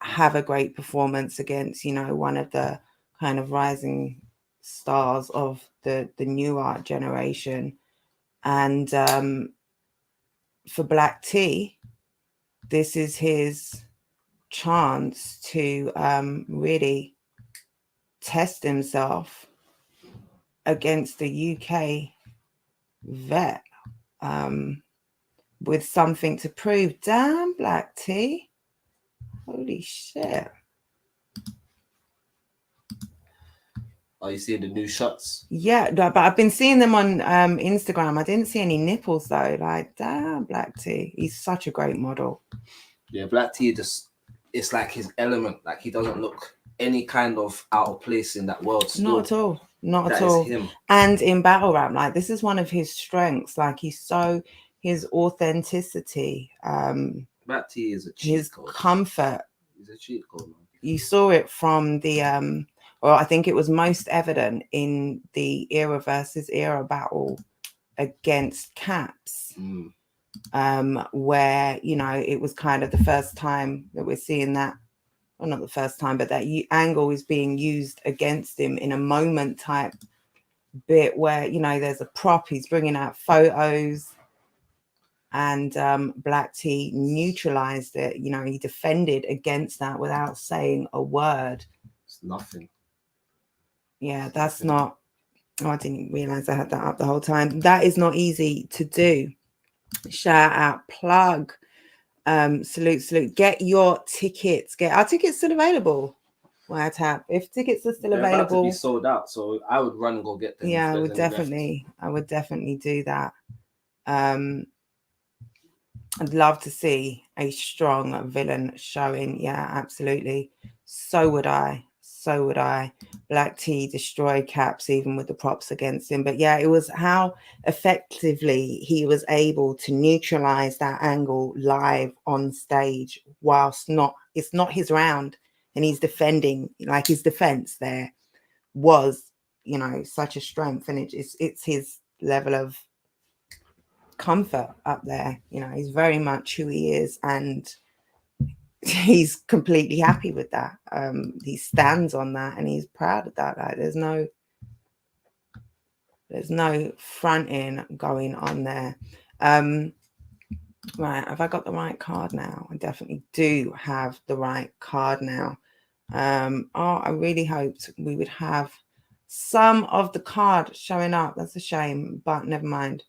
Speaker 2: have a great performance against, one of the kind of rising stars of the new art generation. And for Black T, this is his chance to really test himself against the UK vet with something to prove. Damn, Black T. Holy shit.
Speaker 3: Are you seeing the new shots?
Speaker 2: Yeah, but I've been seeing them on Instagram. I didn't see any nipples though. Like, damn, Black T. He's such a great model.
Speaker 3: Yeah, Black T it's like his element. Like he doesn't look any kind of out of place in that world. Still.
Speaker 2: Not at all. Not
Speaker 3: That
Speaker 2: at all.
Speaker 3: is him.
Speaker 2: And in battle rap, like this is one of his strengths. Like his authenticity.
Speaker 3: Black T is a cheat code.
Speaker 2: His comfort.
Speaker 3: He's a cheat code, man.
Speaker 2: You saw it from the or I think it was most evident in the era versus era battle against Caps. Where it was kind of the first time that we're seeing that, well, not the first time, but that angle is being used against him in a moment type bit where there's a prop, he's bringing out photos, and Black T neutralized it. He defended against that without saying a word.
Speaker 3: It's nothing.
Speaker 2: Yeah, that's not. Oh, I didn't realize I had that up the whole time. That is not easy to do. Shout out, plug, salute. Get your tickets. Get our tickets still available. Wiretap. If tickets are still available,
Speaker 3: about to be sold out. So I would run and go get them.
Speaker 2: Yeah, I would definitely do that. I'd love to see a strong villain showing. Yeah, absolutely. So would I. Black T destroyed Caps even with the props against him. But yeah, it was how effectively he was able to neutralize that angle live on stage whilst it's not his round and he's defending. Like his defense there was, such a strength, and it's his level of comfort up there. He's very much who he is, and he's completely happy with that. He stands on that and he's proud of that. Like there's no fronting going on there. Right, have I got the right card now? I definitely do have the right card now. I really hoped we would have some of the card showing up. That's a shame, but never mind.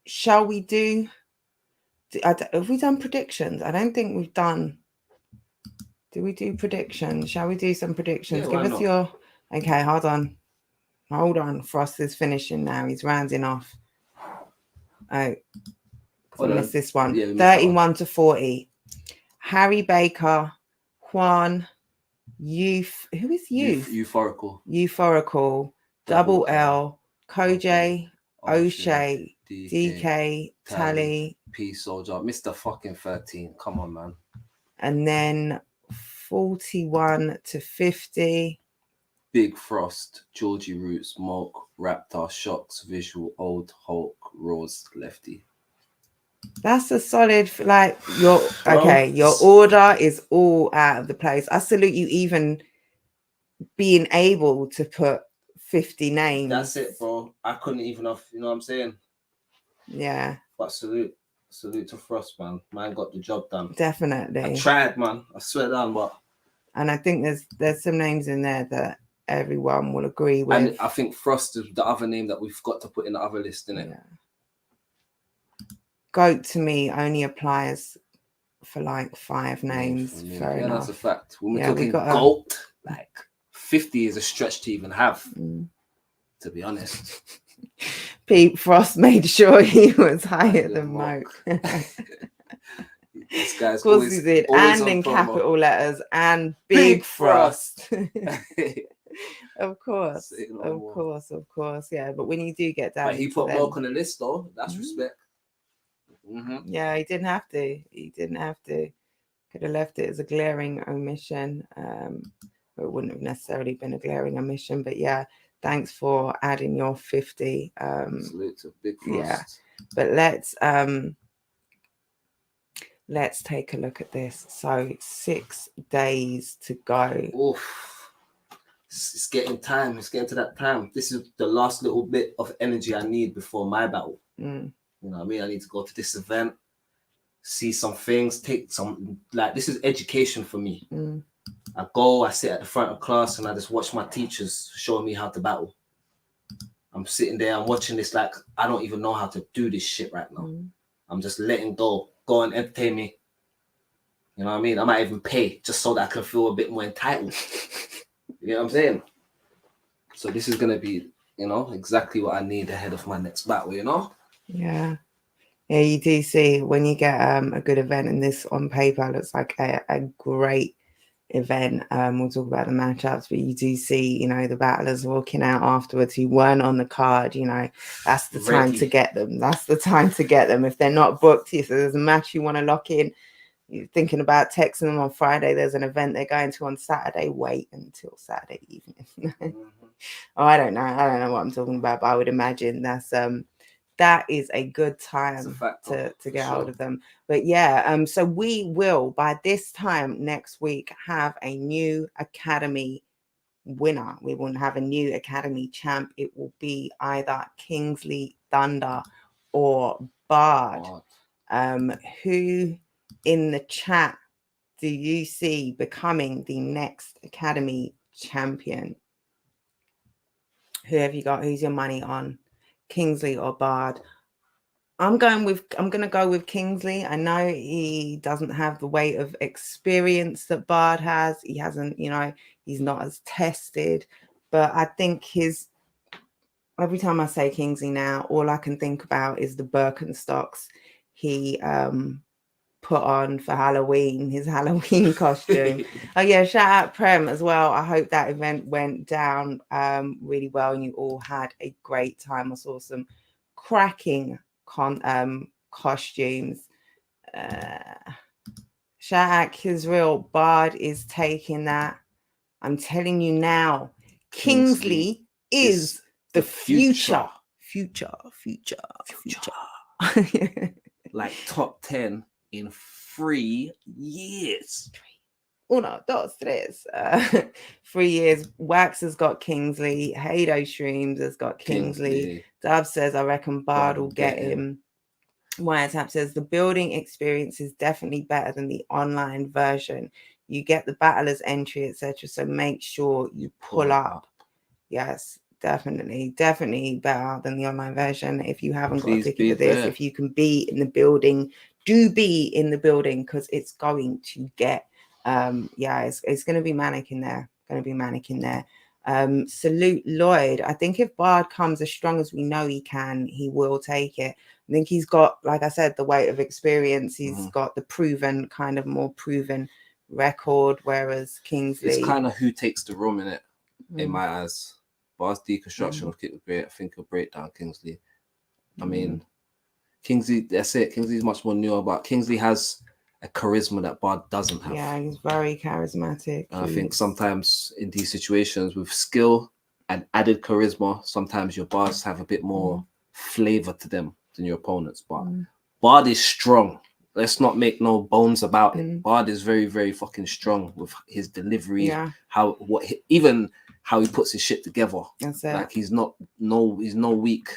Speaker 2: Shall we do? Have we done predictions? I don't think we've done. Do we do predictions? Shall we do some predictions?
Speaker 3: Yeah,
Speaker 2: Give us your. Okay, hold on. Frost is finishing now. He's rounding off. Oh, I missed this one. Yeah, 31 to 40. Harry Baker, Juan, Youth. Who is Youth? Euphorical. Double L. Koj, O'Shea, DK, Tally,
Speaker 3: P Soldier, Mr. fucking 13. Come on, man.
Speaker 2: And then 41 to 50.
Speaker 3: Big Frost, Georgie Roots, Mulk, Raptor, Shocks, Visual, Old Hulk, Rose, Lefty.
Speaker 2: That's a solid, like, your order is all out of the place. I salute you even being able to put 50 names.
Speaker 3: That's it, bro. I couldn't even have, you know what I'm saying?
Speaker 2: Yeah.
Speaker 3: But salute to Frost, man. Man got the job done.
Speaker 2: Definitely.
Speaker 3: I tried, man. I swear down, but.
Speaker 2: And I think there's some names in there that everyone will agree with.
Speaker 3: And I think Frost is the other name that we've got to put in the other list, innit?
Speaker 2: Yeah. GOAT to me only applies for like 5 names. Fair enough.
Speaker 3: That's a fact. When we're talking GOAT, like 50 is a stretch to even have,
Speaker 2: Mm.
Speaker 3: to be honest.
Speaker 2: Pete Frost made sure he was higher
Speaker 3: than
Speaker 2: than
Speaker 3: Mock.
Speaker 2: Moke.
Speaker 3: This
Speaker 2: Of
Speaker 3: guy's
Speaker 2: course he did,
Speaker 3: always
Speaker 2: and
Speaker 3: on
Speaker 2: in
Speaker 3: promo.
Speaker 2: capital letters and Big Frost.
Speaker 3: Say
Speaker 2: Of course,
Speaker 3: no
Speaker 2: of
Speaker 3: more.
Speaker 2: course, of course. Yeah, but when you do get down
Speaker 3: But he
Speaker 2: into
Speaker 3: put
Speaker 2: them,
Speaker 3: Mock on the list though. That's
Speaker 2: Mhm.
Speaker 3: respect.
Speaker 2: Yeah, he didn't have to. He didn't have to. Could have left it as a glaring omission. It wouldn't have necessarily been a glaring omission, but yeah, thanks for adding your 50.
Speaker 3: Salute to Big Frost.
Speaker 2: Yeah, but let's take a look at this. So 6 days to go.
Speaker 3: Oof. It's getting time. It's getting to that time. This is the last little bit of energy I need before my battle.
Speaker 2: Mm.
Speaker 3: You know what I mean? I need to go to this event, see some things, take some, like, this is education for me.
Speaker 2: Mm.
Speaker 3: I sit at the front of class and I just watch my teachers showing me how to battle. I'm sitting there, I'm watching this like I don't even know how to do this shit right now.
Speaker 2: Mm.
Speaker 3: I'm just letting go and entertain me. You know what I mean? I might even pay just so that I can feel a bit more entitled. You know what I'm saying? So this is going to be, you know, exactly what I need ahead of my next battle, you know?
Speaker 2: Yeah. Yeah, you do see when you get a good event, and this on paper looks like a great event. We'll talk about the matchups, but you do see, you know, the battlers walking out afterwards who weren't on the card. You know, that's the time to get them. That's the time to get them. If they're not booked, if there's a match you want to lock in, you're thinking about texting them on Friday, there's an event they're going to on Saturday, wait until Saturday evening. Oh, I don't know what I'm talking about, but I would imagine that is a good time to get hold of them. But yeah, so we will by this time next week have a new academy winner. We will have a new academy champ. It will be either Kingsley Thunder or Bard. Who in the chat do you see becoming the next academy champion? Who have you got? Who's your money on? Kingsley or Bard? I'm going to go with Kingsley. I know he doesn't have the weight of experience that Bard has. He hasn't, you know, he's not as tested, but I think every time I say Kingsley now, all I can think about is the Birkenstocks he put on for Halloween, his Halloween costume. Oh yeah, shout out Prem as well. I hope that event went down really well and you all had a great time. I saw some cracking costumes. Shout out Kisrael, Bard is taking that. I'm telling you now, Kingsley is the future. Future.
Speaker 3: Like top 10 in 3 years.
Speaker 2: 1, 2, 3. 3 years. Wax has got Kingsley. Hado Streams has got Kingsley. Dub says, I reckon Bard will get him. Wiretap says, the building experience is definitely better than the online version. You get the battlers entry, etc. So make sure you pull up. Yes, definitely better than the online version. If you haven't got a ticket for this, if you can be in the building, do be in the building because it's going to get it's going to be manic in there. Salute Lloyd. I think if Bard comes as strong as we know he can, he will take it. I think he's got, like I said, the weight of experience. He's got the more proven record, whereas Kingsley,
Speaker 3: it's kind of who takes the room in it. In my eyes, Bard's deconstruction of Kick the Great, I think he'll break down Kingsley. I mean, Kingsley, that's it. Kingsley's much more newer, but Kingsley has a charisma that Bard doesn't have.
Speaker 2: Yeah, he's very charismatic.
Speaker 3: And I think sometimes in these situations with skill and added charisma, sometimes your Bards have a bit more flavor to them than your opponents. But Bard is strong. Let's not make no bones about it. Bard is very, very fucking strong with his delivery, even how he puts his shit together.
Speaker 2: That's it.
Speaker 3: Like he's no weak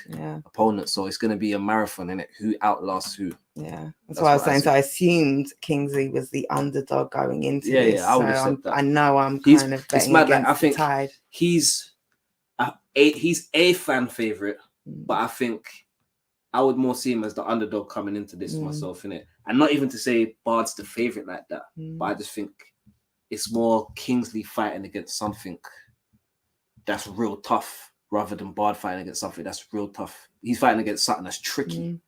Speaker 3: opponent. So it's gonna be a marathon in it. Who outlasts who?
Speaker 2: Yeah, that's what I was saying. So I assumed Kingsley was the underdog going into this.
Speaker 3: Yeah, I would have said that.
Speaker 2: I know I'm kind of betting against the tide.
Speaker 3: He's a fan favorite, but I think I would more see him as the underdog coming into this myself, innit? And not even to say Bard's the favorite like that, but I just think it's more Kingsley fighting against something that's real tough, rather than Bard fighting against something that's real tough. He's fighting against something that's tricky.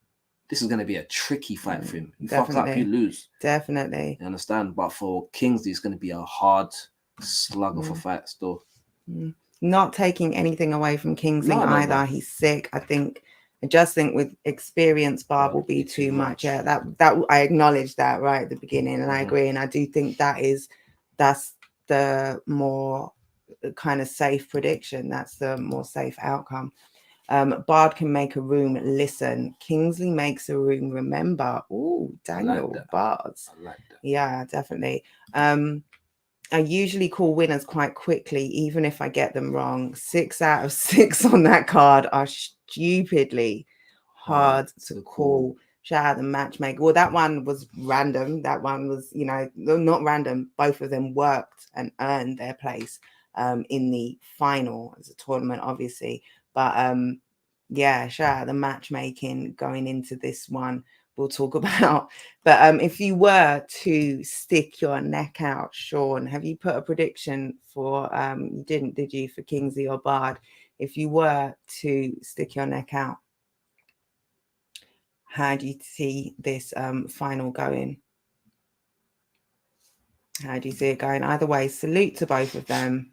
Speaker 3: This is going to be a tricky fight for him. You fuck up, you lose.
Speaker 2: Definitely.
Speaker 3: You understand? But for Kingsley, it's going to be a hard slug of a fight still.
Speaker 2: Not taking anything away from Kingsley either. He's sick. I just think with experience, Bard will be too much. Yeah, that I acknowledge that right at the beginning, and I agree. And I do think that's the more kind of safe prediction. That's the more safe outcome. Bard can make a room listen. Kingsley makes a room remember. Oh, Daniel Bards.
Speaker 3: I like that.
Speaker 2: Yeah, definitely. I usually call winners quite quickly, even if I get them wrong. 6 out of 6 on that card are stupidly hard to call. Shout out the matchmaker. Well, that one was random. That one was, not random. Both of them worked and earned their place in the final as a tournament, obviously. But yeah, shout out the matchmaking going into this one. We'll talk about. But if you were to stick your neck out, Sean, have you put a prediction for you didn't, did you, for Kingsley or Bard? If you were to stick your neck out, how do you see this final going? How do you see it going? Either way, salute to both of them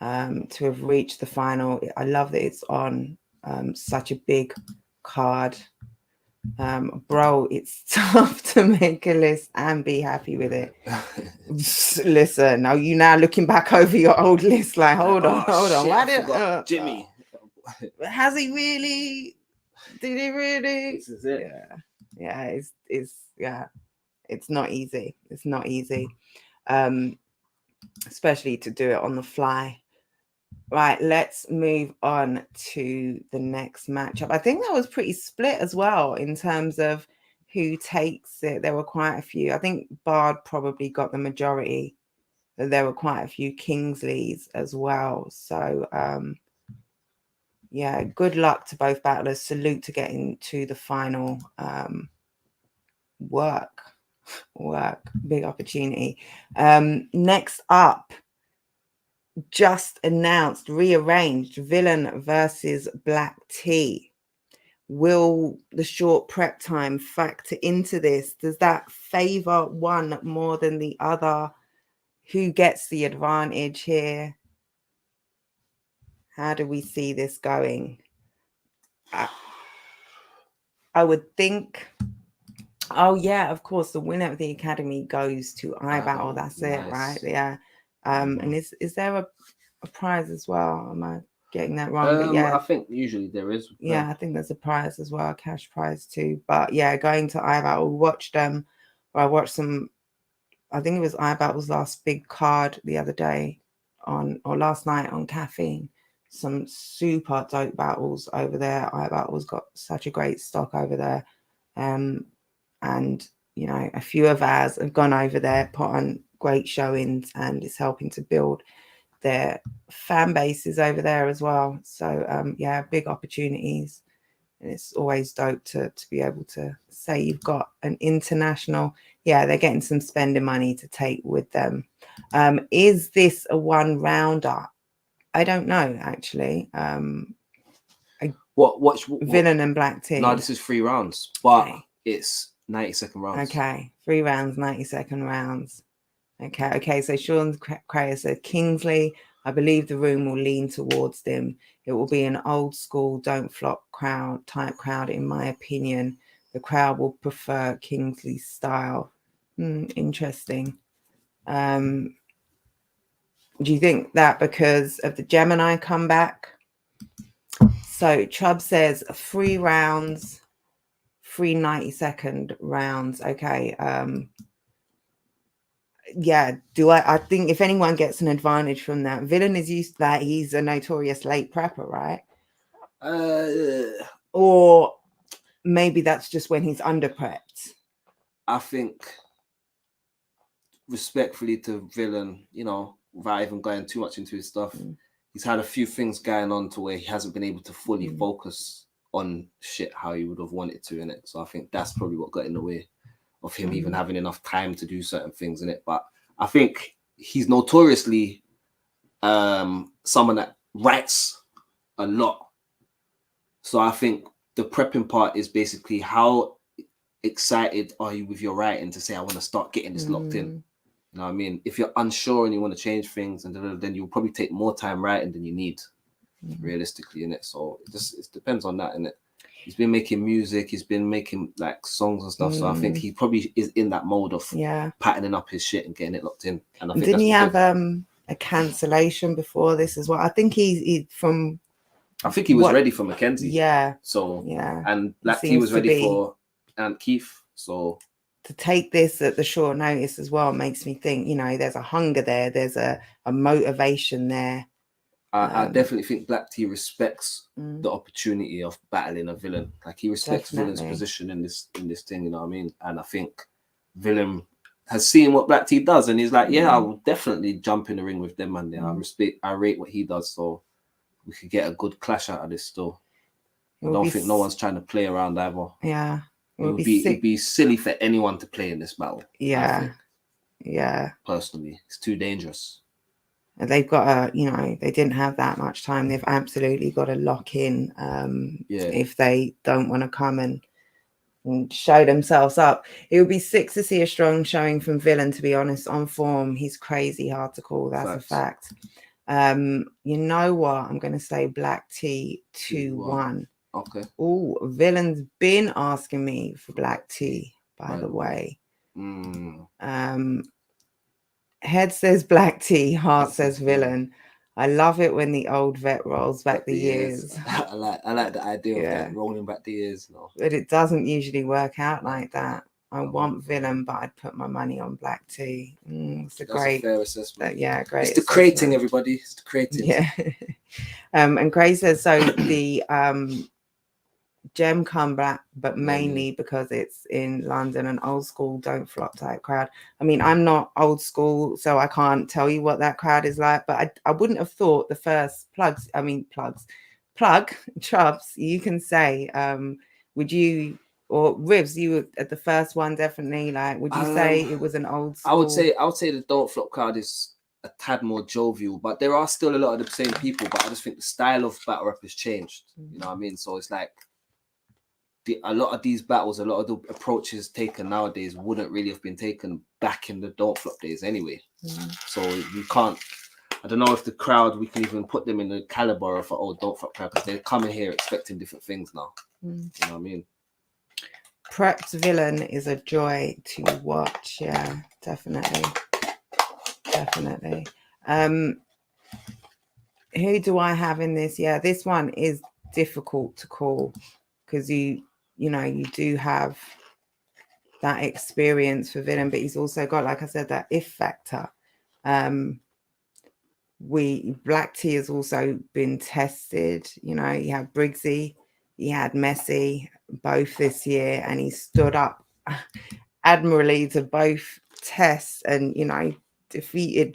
Speaker 2: to have reached the final. I love that it's on such a big card. Bro, it's tough to make a list and be happy with it. Listen, are you now looking back over your old list like, hold on, why did
Speaker 3: Jimmy
Speaker 2: has he really, did he really?
Speaker 3: This is it.
Speaker 2: It's not easy. It's not easy, especially to do it on the fly. Right, let's move on to the next matchup. I think that was pretty split as well in terms of who takes it. There were quite a few. I think Bard probably got the majority. There were quite a few Kingsleys as well. So, yeah, good luck to both battlers. Salute to getting to the final. Work. Big opportunity. Next up, just announced, rearranged, Villain versus Black T. Will the short prep time factor into this? Does that favor one more than the other? Who gets the advantage here? How do we see this going? I would think, oh yeah, of course, the winner of the academy goes to iBattle. That's nice. It, right? Yeah. And is there a prize as well? Am I getting that wrong? But yeah,
Speaker 3: I think usually there is.
Speaker 2: Yeah, I think there's a prize as well, a cash prize too. But yeah, going to iBattle, I watched some. I think it was iBattle's last big card the other day or last night on Caffeine. Some super dope battles over there. iBattle's got such a great stock over there, and a few of ours have gone over there, put on great showings, and it's helping to build their fan bases over there as well. So yeah, big opportunities, and it's always dope to be able to say you've got an international. Yeah, they're getting some spending money to take with them. Is this a one rounder? I don't know actually.
Speaker 3: What
Speaker 2: Villain and Black T?
Speaker 3: No, this is 3 rounds, but it's 90-second rounds.
Speaker 2: Okay, 3 rounds, 90-second rounds. Okay. So Sean Crayer said Kingsley. I believe the room will lean towards them. It will be an old school, don't flop type crowd, in my opinion. The crowd will prefer Kingsley's style. Interesting. Do you think that because of the Gemini comeback? So Chubb says 3 rounds, 3 90-second rounds. Okay. Yeah, I think if anyone gets an advantage from that, Villain is used to that. He's a notorious late prepper, right? Or maybe that's just when he's under prepped.
Speaker 3: I think, respectfully to Villain, without even going too much into his stuff, he's had a few things going on to where he hasn't been able to fully focus on shit how he would have wanted to in it. So I think that's probably what got in the way of him even having enough time to do certain things in it. But I think he's notoriously someone that writes a lot. So I think the prepping part is basically how excited are you with your writing to say, I want to start getting this locked in. You know what I mean? If you're unsure and you want to change things, and then you'll probably take more time writing than you need, realistically, in it. So it depends on that, innit? He's been making music, he's been making like songs and stuff. So I think he probably is in that mode of patterning up his shit and getting it locked in. And I think
Speaker 2: didn't he have
Speaker 3: good.
Speaker 2: A cancellation before this as well? I think he from.
Speaker 3: I think he was ready for Mackenzie.
Speaker 2: Yeah.
Speaker 3: So
Speaker 2: yeah,
Speaker 3: and Black T was ready for Aunt Keith. So
Speaker 2: to take this at the short notice as well makes me think, you know, there's a hunger there, there's a motivation there.
Speaker 3: I definitely think Black T respects the opportunity of battling a villain. Like he respects Villain's position in this thing, you know what I mean? And I think Villain has seen what Black T does, and he's like, yeah, I will definitely jump in the ring with them, man. I rate what he does, so we could get a good clash out of this still. I don't think no one's trying to play around either.
Speaker 2: Yeah.
Speaker 3: It would be silly for anyone to play in this battle.
Speaker 2: Yeah.
Speaker 3: I think.
Speaker 2: Yeah.
Speaker 3: Personally, it's too dangerous.
Speaker 2: They've got to, you know, they didn't have that much time. They've absolutely got to lock in if they don't want to come and show themselves up. It would be sick to see a strong showing from Villain, to be honest. On form, he's crazy hard to call. That's a fact. You know what? I'm going to say Black T 2-1.
Speaker 3: Okay.
Speaker 2: Oh, Villain's been asking me for Black T, by the way. Head says Black T, heart says Villain. I love it when the old vet rolls back the years.
Speaker 3: I like the idea of that, rolling back the years. No.
Speaker 2: But it doesn't usually work out like that. I want Villain, but I'd put my money on Black T. That's a fair assessment. Great.
Speaker 3: It's the creating, everybody. It's the creating.
Speaker 2: Yeah. And Craig says, so the Gem comeback, but mainly because it's in London, an old school don't flop type crowd. I mean, I'm not old school, so I can't tell you what that crowd is like, but I wouldn't have thought the first plug Chubbs, you can say, would you, or Rivs, you were at the first one, definitely, like, would you say it was an old school?
Speaker 3: I would say the don't flop crowd is a tad more jovial, but there are still a lot of the same people, but I just think the style of battle rap has changed. You know what I mean? So it's like a lot of these battles, a lot of the approaches taken nowadays wouldn't really have been taken back in the don't flop days anyway. So you can't, I don't know if the crowd, we can even put them in the caliber of an old don't flop crowd, because they're coming here expecting different things now. You know what I mean?
Speaker 2: Prepped Villain is a joy to watch. Yeah, definitely. Who do I have in this? Yeah, this one is difficult to call, because you do have that experience for Villain, but he's also got, like I said, that if factor. Black T has also been tested. You know, you had Briggsy, he had Messi, both this year, and he stood up admirably to both tests, and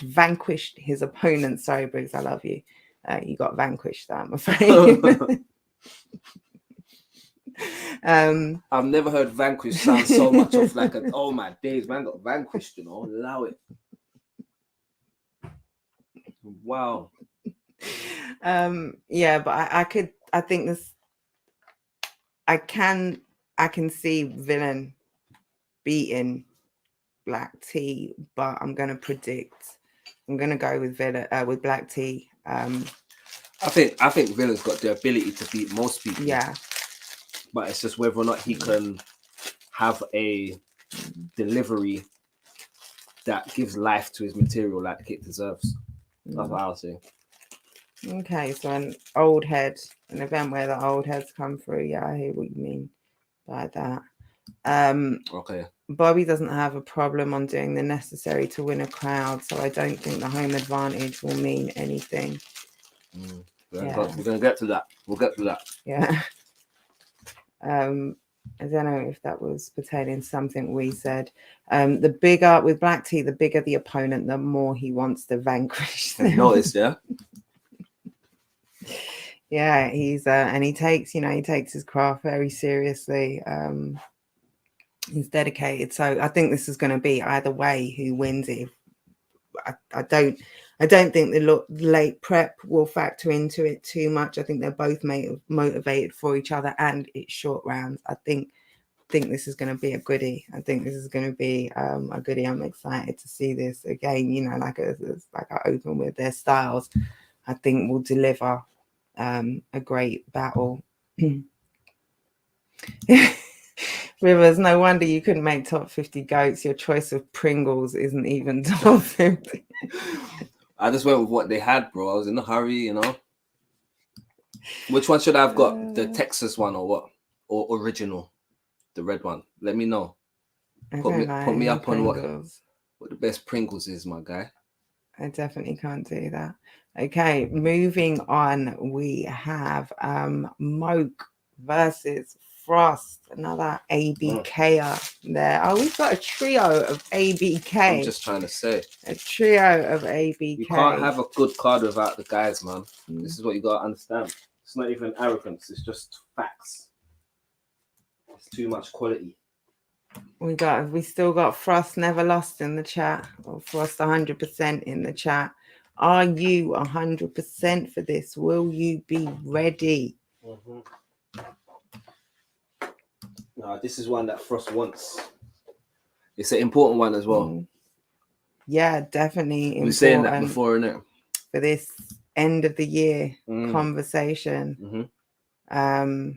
Speaker 2: vanquished his opponent. Sorry, Briggs, I love you. You got vanquished, I'm afraid.
Speaker 3: I've never heard vanquished sound so much of like oh my days, man got vanquished, you know, allow it. Wow.
Speaker 2: Yeah, but I think this, I can see Villain beating Black T, but I'm going to go with Villain, with Black T.
Speaker 3: I think Villain's got the ability to beat most people.
Speaker 2: Yeah.
Speaker 3: But it's just whether or not he can have a delivery that gives life to his material like it deserves. That's what I'll say.
Speaker 2: Okay, so an event where the old heads come through. Yeah, I hear what you mean by that.
Speaker 3: Okay.
Speaker 2: Bobby doesn't have a problem on doing the necessary to win a crowd, so I don't think the home advantage will mean anything.
Speaker 3: We're gonna get to that. We'll get to that.
Speaker 2: Yeah. I don't know if that was pertaining to something we said. The bigger with Black T, the bigger the opponent, the more he wants to vanquish them.
Speaker 3: Notice, yeah.
Speaker 2: Yeah, he's and he takes his craft very seriously. He's dedicated. So I think this is going to be either way who wins it. I don't think the late prep will factor into it too much. I think they're both motivated for each other, and it's short rounds. I think this is going to be a goodie. I think this is going to be a goodie. I'm excited to see this again. You know, like I open with their styles. I think will deliver a great battle. Rivers, no wonder you couldn't make top 50 goats. Your choice of Pringles isn't even top 50.
Speaker 3: I just went with what they had, bro. I was in a hurry, you know. Which one should I have got? The Texas one or what? Or original? The red one. Let me know. Put me up on what the best Pringles is, my guy.
Speaker 2: I definitely can't do that. Okay, moving on. We have Moke versus Frost, another ABKer there. Oh, we've got a trio of ABK.
Speaker 3: I'm just trying to say.
Speaker 2: A trio of ABK.
Speaker 3: You can't have a good card without the guys, man. This is what you got to understand. It's not even arrogance. It's just facts. It's too much quality.
Speaker 2: We still got Frost never lost in the chat, or Frost 100% in the chat. Are you 100% for this? Will you be ready?
Speaker 3: Mm-hmm. No, this is one that Frost wants. It's an important one as well.
Speaker 2: Yeah, definitely.
Speaker 3: We were saying that before, innit?
Speaker 2: For this end of the year conversation.
Speaker 3: Mm-hmm.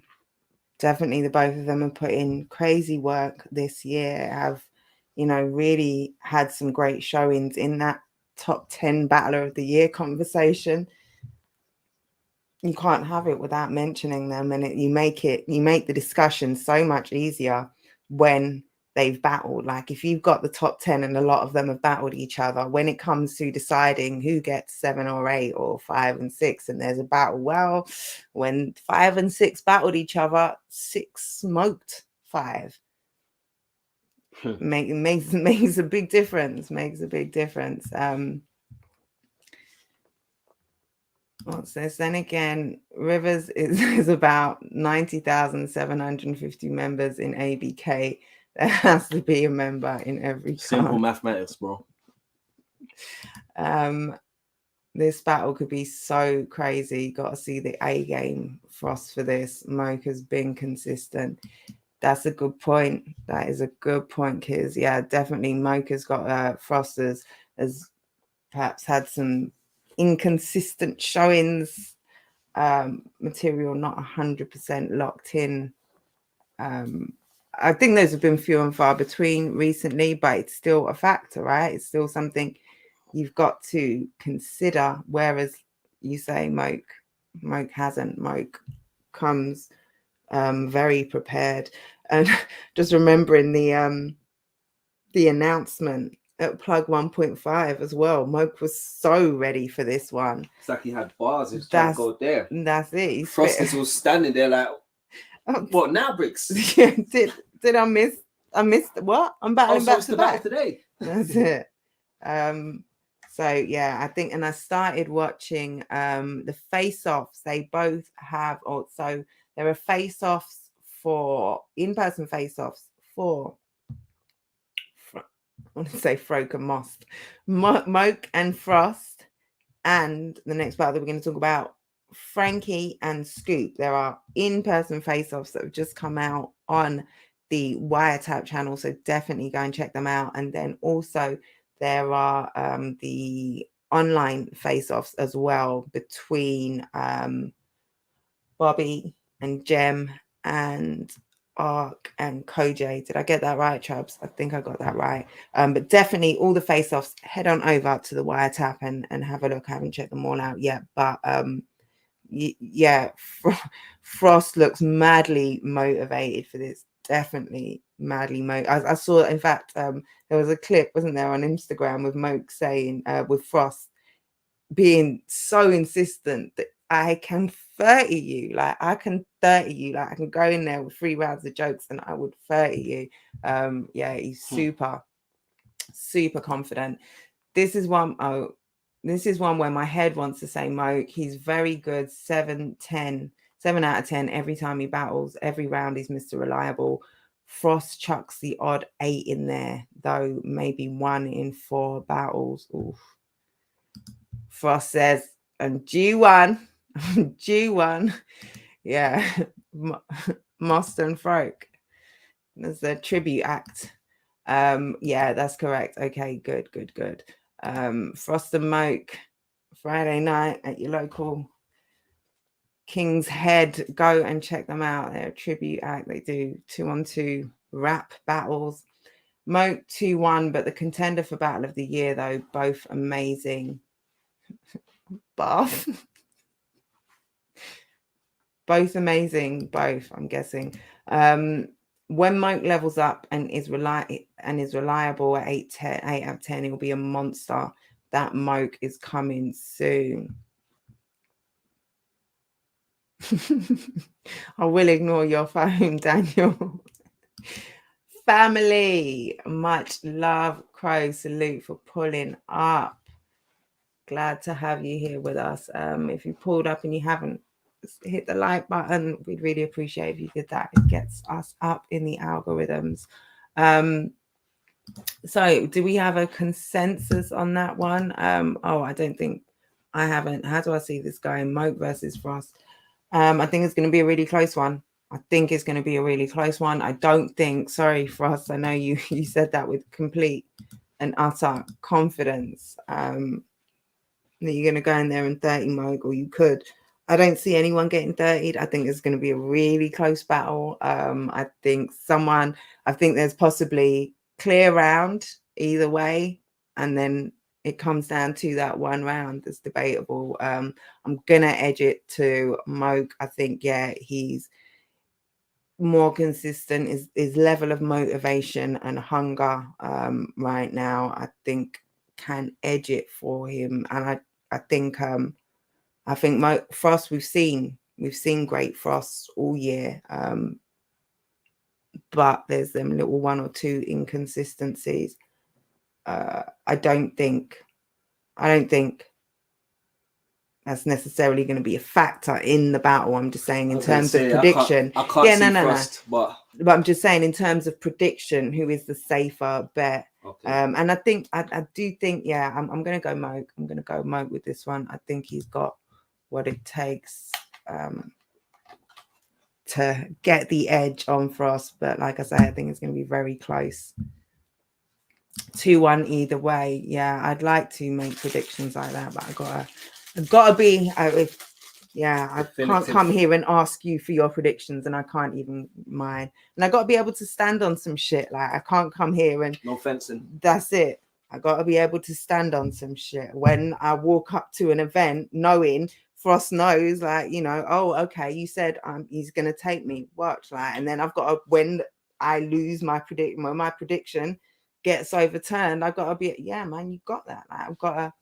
Speaker 2: Definitely the both of them have put in crazy work this year, have, you know, really had some great showings in that top 10 battler of the year conversation. You can't have it without mentioning them, and you make the discussion so much easier when they've battled. Like if you've got the top 10 and a lot of them have battled each other, when it comes to deciding who gets 7 or 8 or 5 and 6 and there's a battle, well, when 5 and 6 battled each other, 6 smoked 5. Makes a big difference. What's this? Then again, Rivers is about 90,750 members in ABK. There has to be a member in every card.
Speaker 3: Simple mathematics, bro.
Speaker 2: This battle could be so crazy. Got to see the A game, Frost, for this. Moke has been consistent. That's a good point. That is a good point, kids. Yeah, definitely. Moke has got Frost has perhaps had some inconsistent showings. Material not 100% locked in. I think those have been few and far between recently, but it's still a factor, right? It's still something you've got to consider. Whereas you say Moke hasn't. Moke comes very prepared, and just remembering the announcement at Plug 1.5 as well. Moke was so ready for this one.
Speaker 3: It's like he had bars. He was trying to go there.
Speaker 2: That's it.
Speaker 3: Frost is all standing there like, what now, Bricks?
Speaker 2: Did I miss? I missed what? I'm battling back to back
Speaker 3: today.
Speaker 2: That's it. So yeah, I think, and I started watching the face-offs. They both have also, there are face-offs for in-person face-offs for I want to say Froke and Most, Moke and Frost, and the next battle that we're going to talk about, Frankie and Scoop. There are in-person face-offs that have just come out on the Wiretap channel, so definitely go and check them out. And then also there are the online face-offs as well between Bobby and Jem and Ark and Koj. Did I get that right, Chubbs? I think I got that right. But definitely all the face-offs, head on over to the Wiretap and have a look. I haven't checked them all out yet, but yeah, Frost looks madly motivated for this. Definitely madly motivated. I saw, in fact, there was a clip, wasn't there, on Instagram with Moke saying, with Frost being so insistent that I can 30 you, like I can 30 you, like I can go in there with 3 rounds of jokes and I would 30 you. Yeah, he's super confident. This is one where my head wants to say Moke. He's very good. 7 out of 10 every time he battles. Every round he's Mr. Reliable. Frost chucks the odd 8 in there, though maybe 1 in 4 battles. Oof. Frost says, and G1, G1, yeah, Most and Folk. There's the tribute act. Yeah, that's correct. Okay, good. Frost and Moke, Friday night at your local King's Head. Go and check them out. They're a tribute act. They do 2-on-2 rap battles. Moke 2-1, but the contender for Battle of the Year, though, both amazing. Bath. Both amazing, both, I'm guessing. When Moke levels up and is reliable at 8 out of 10, he'll be a monster. That Moke is coming soon. I will ignore your phone, Daniel. Family, much love. Crow, salute for pulling up. Glad to have you here with us. If you pulled up and you haven't, hit the like button. We'd really appreciate if you did that. It gets us up in the algorithms. So do we have a consensus on that one? I don't think I haven't. How do I see this going? Moke versus Frost. I think it's going to be a really close one. I don't think, sorry, Frost, I know you said that with complete and utter confidence, that you're going to go in there and 30 Moke, or you could. I don't see anyone getting 30'd. I think it's going to be a really close battle. I think there's possibly clear round either way, and then it comes down to that one round that's debatable. I'm gonna edge it to Moke. I think, yeah, he's more consistent. His level of motivation and hunger right now, I think, can edge it for him. And I think Frost, we've seen great Frosts all year, but there's them little one or two inconsistencies. I don't think that's necessarily going to be a factor in the battle. I'm just saying in terms of prediction.
Speaker 3: I can't see Frost,
Speaker 2: but I'm just saying in terms of prediction, who is the safer bet? Okay. And I think I do think, yeah, I'm going to go Moke. I'm going to go Moke with this one. I think he's got what it takes to get the edge on Frost. But like I say, I think it's going to be very close. 2-1 either way. Yeah, I'd like to make predictions like that, but I've got to be. I can't come here and ask you for your predictions, and I can't even mine. And I got to be able to stand on some shit. Like, I can't come here and
Speaker 3: no fencing.
Speaker 2: That's it. I got to be able to stand on some shit when I walk up to an event, knowing Frost knows, like, oh, okay, you said he's gonna take me. Watch, like, and then I've got to, when I lose my prediction gets overturned, I've got to be, yeah, man, you got that. Like, I've got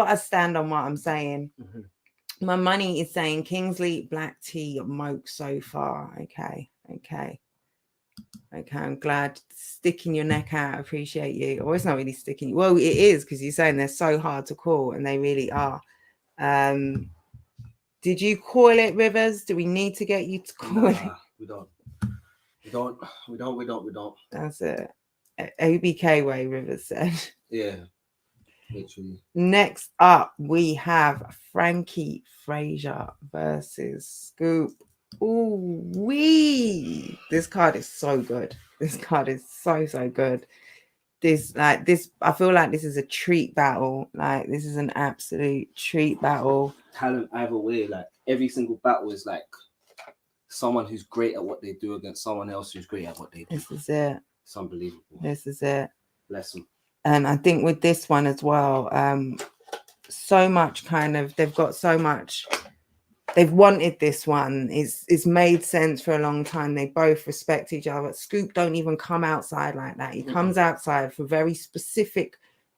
Speaker 2: to stand on what I'm saying. Mm-hmm. My money is saying Kingsley, Black Tea, Moke so far. Okay, I'm glad. Sticking your neck out. I appreciate you. Or it's not really sticking. Well, it is, because you're saying they're so hard to call, and they really are. Did you call it, Rivers? Do we need to get you to call it?
Speaker 3: We don't.
Speaker 2: That's it. ABK way, Rivers said.
Speaker 3: Yeah. Literally.
Speaker 2: Next up, we have Frankie Fraser versus Scoop. Ooh, this card is so good. This card is so good. This, I feel like this is a treat battle. Like, this is an absolute treat battle.
Speaker 3: Talent either way. Like, every single battle is like someone who's great at what they do against someone else who's great at what they do.
Speaker 2: This is it.
Speaker 3: It's unbelievable.
Speaker 2: This is it.
Speaker 3: Bless them.
Speaker 2: And I think with this one as well, so much they've got so much. They've wanted this one. It's made sense for a long time. They both respect each other. Scoop don't even come outside like that. He comes outside for very specific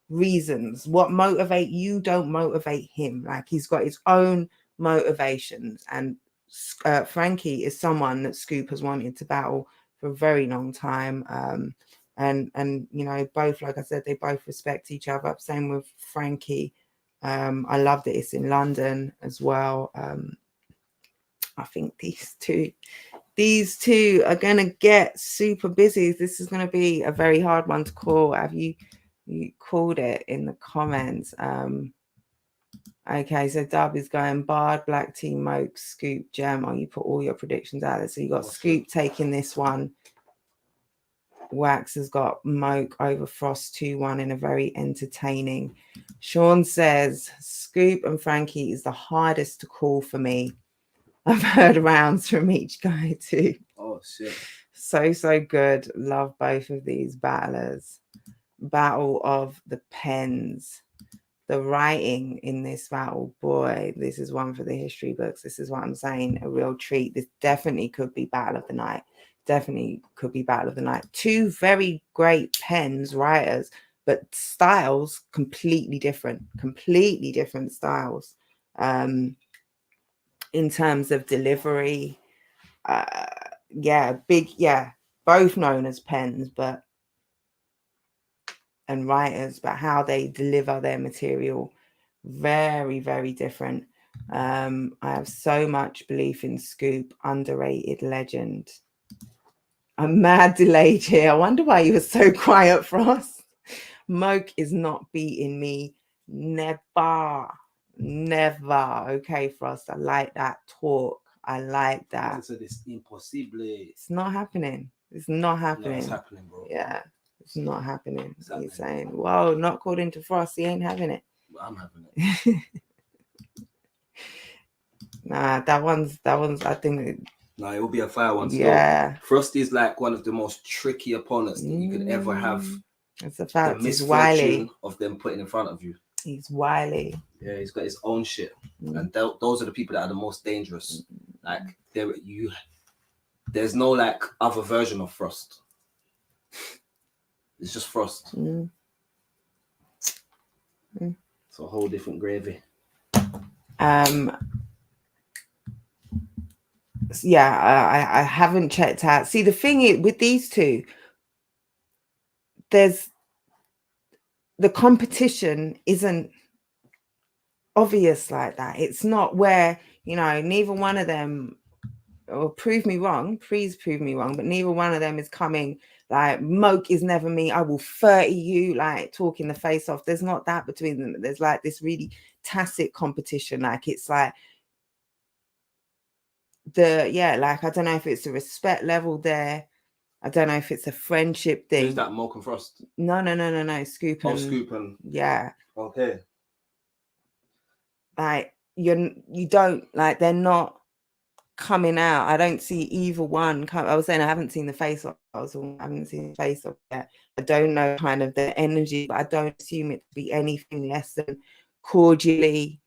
Speaker 2: reasons. What motivate you don't motivate him. Like, he's got his own motivations. And Frankie is someone that Scoop has wanted to battle for a very long time. And both, like I said, they both respect each other. Same with Frankie. I love that it's in London as well. I think these two are gonna get super busy. This is gonna be a very hard one to call. Have you called it in the comments? Okay, so Dub is going Bard, Black Tea, Moke, Scoop, Gem. Oh, you put all your predictions out there. So you got Scoop taking this one. Wax has got Moke over Frost 2-1 in a very entertaining. Sean says Scoop and Frankie is the hardest to call for me. I've heard rounds from each guy too.
Speaker 3: Oh shit.
Speaker 2: So good. Love both of these battlers. Battle of the pens. The writing in this battle, boy, this is one for the history books. This is what I'm saying, a real treat. This definitely could be battle of the night. Definitely could be battle of the night. Two very great pens, writers, but styles completely different styles. In terms of delivery, both known as pens, and writers, but how they deliver their material, very different. I have so much belief in Scoop, underrated legend. I'm mad delayed here. I wonder why you were so quiet, Frost. Moke is not beating me. Never. Okay, Frost. I like that talk. I like that.
Speaker 3: Man said it's impossible.
Speaker 2: It's not happening. It's not happening.
Speaker 3: No, it's happening, bro.
Speaker 2: Yeah. It's not happening. He's saying, whoa, not according to Frost. He ain't having it.
Speaker 3: I'm having it.
Speaker 2: Nah, that one's I think.
Speaker 3: No, it will be a fire one still.
Speaker 2: Yeah.
Speaker 3: Frosty's like one of the most tricky opponents that you could ever have.
Speaker 2: It's a fact.
Speaker 3: The misfortune of them putting in front of you.
Speaker 2: He's wily.
Speaker 3: Yeah, he's got his own shit. And those are the people that are the most dangerous. Like there's no like other version of Frost. It's just Frost. It's a whole different gravy.
Speaker 2: Yeah, I haven't checked out. See, the thing is with these two, there's the competition isn't obvious like that. It's not where, neither one of them, or prove me wrong, please prove me wrong, but neither one of them is coming like Moke is never me, I will 30 you, like talking the face off. There's not that between them. There's like this really tacit competition. Like it's like like I don't know if it's a respect level there. I don't know if it's a friendship thing.
Speaker 3: Who's that, Moke and Frost?
Speaker 2: No. Scoop and...
Speaker 3: Oh, Scoop and...
Speaker 2: Yeah.
Speaker 3: Okay.
Speaker 2: Like, you don't... Like, they're not coming out. I don't see either one I was saying I haven't seen the face-off. I haven't seen the face-off yet. I don't know kind of the energy, but I don't assume it to be anything less than cordially...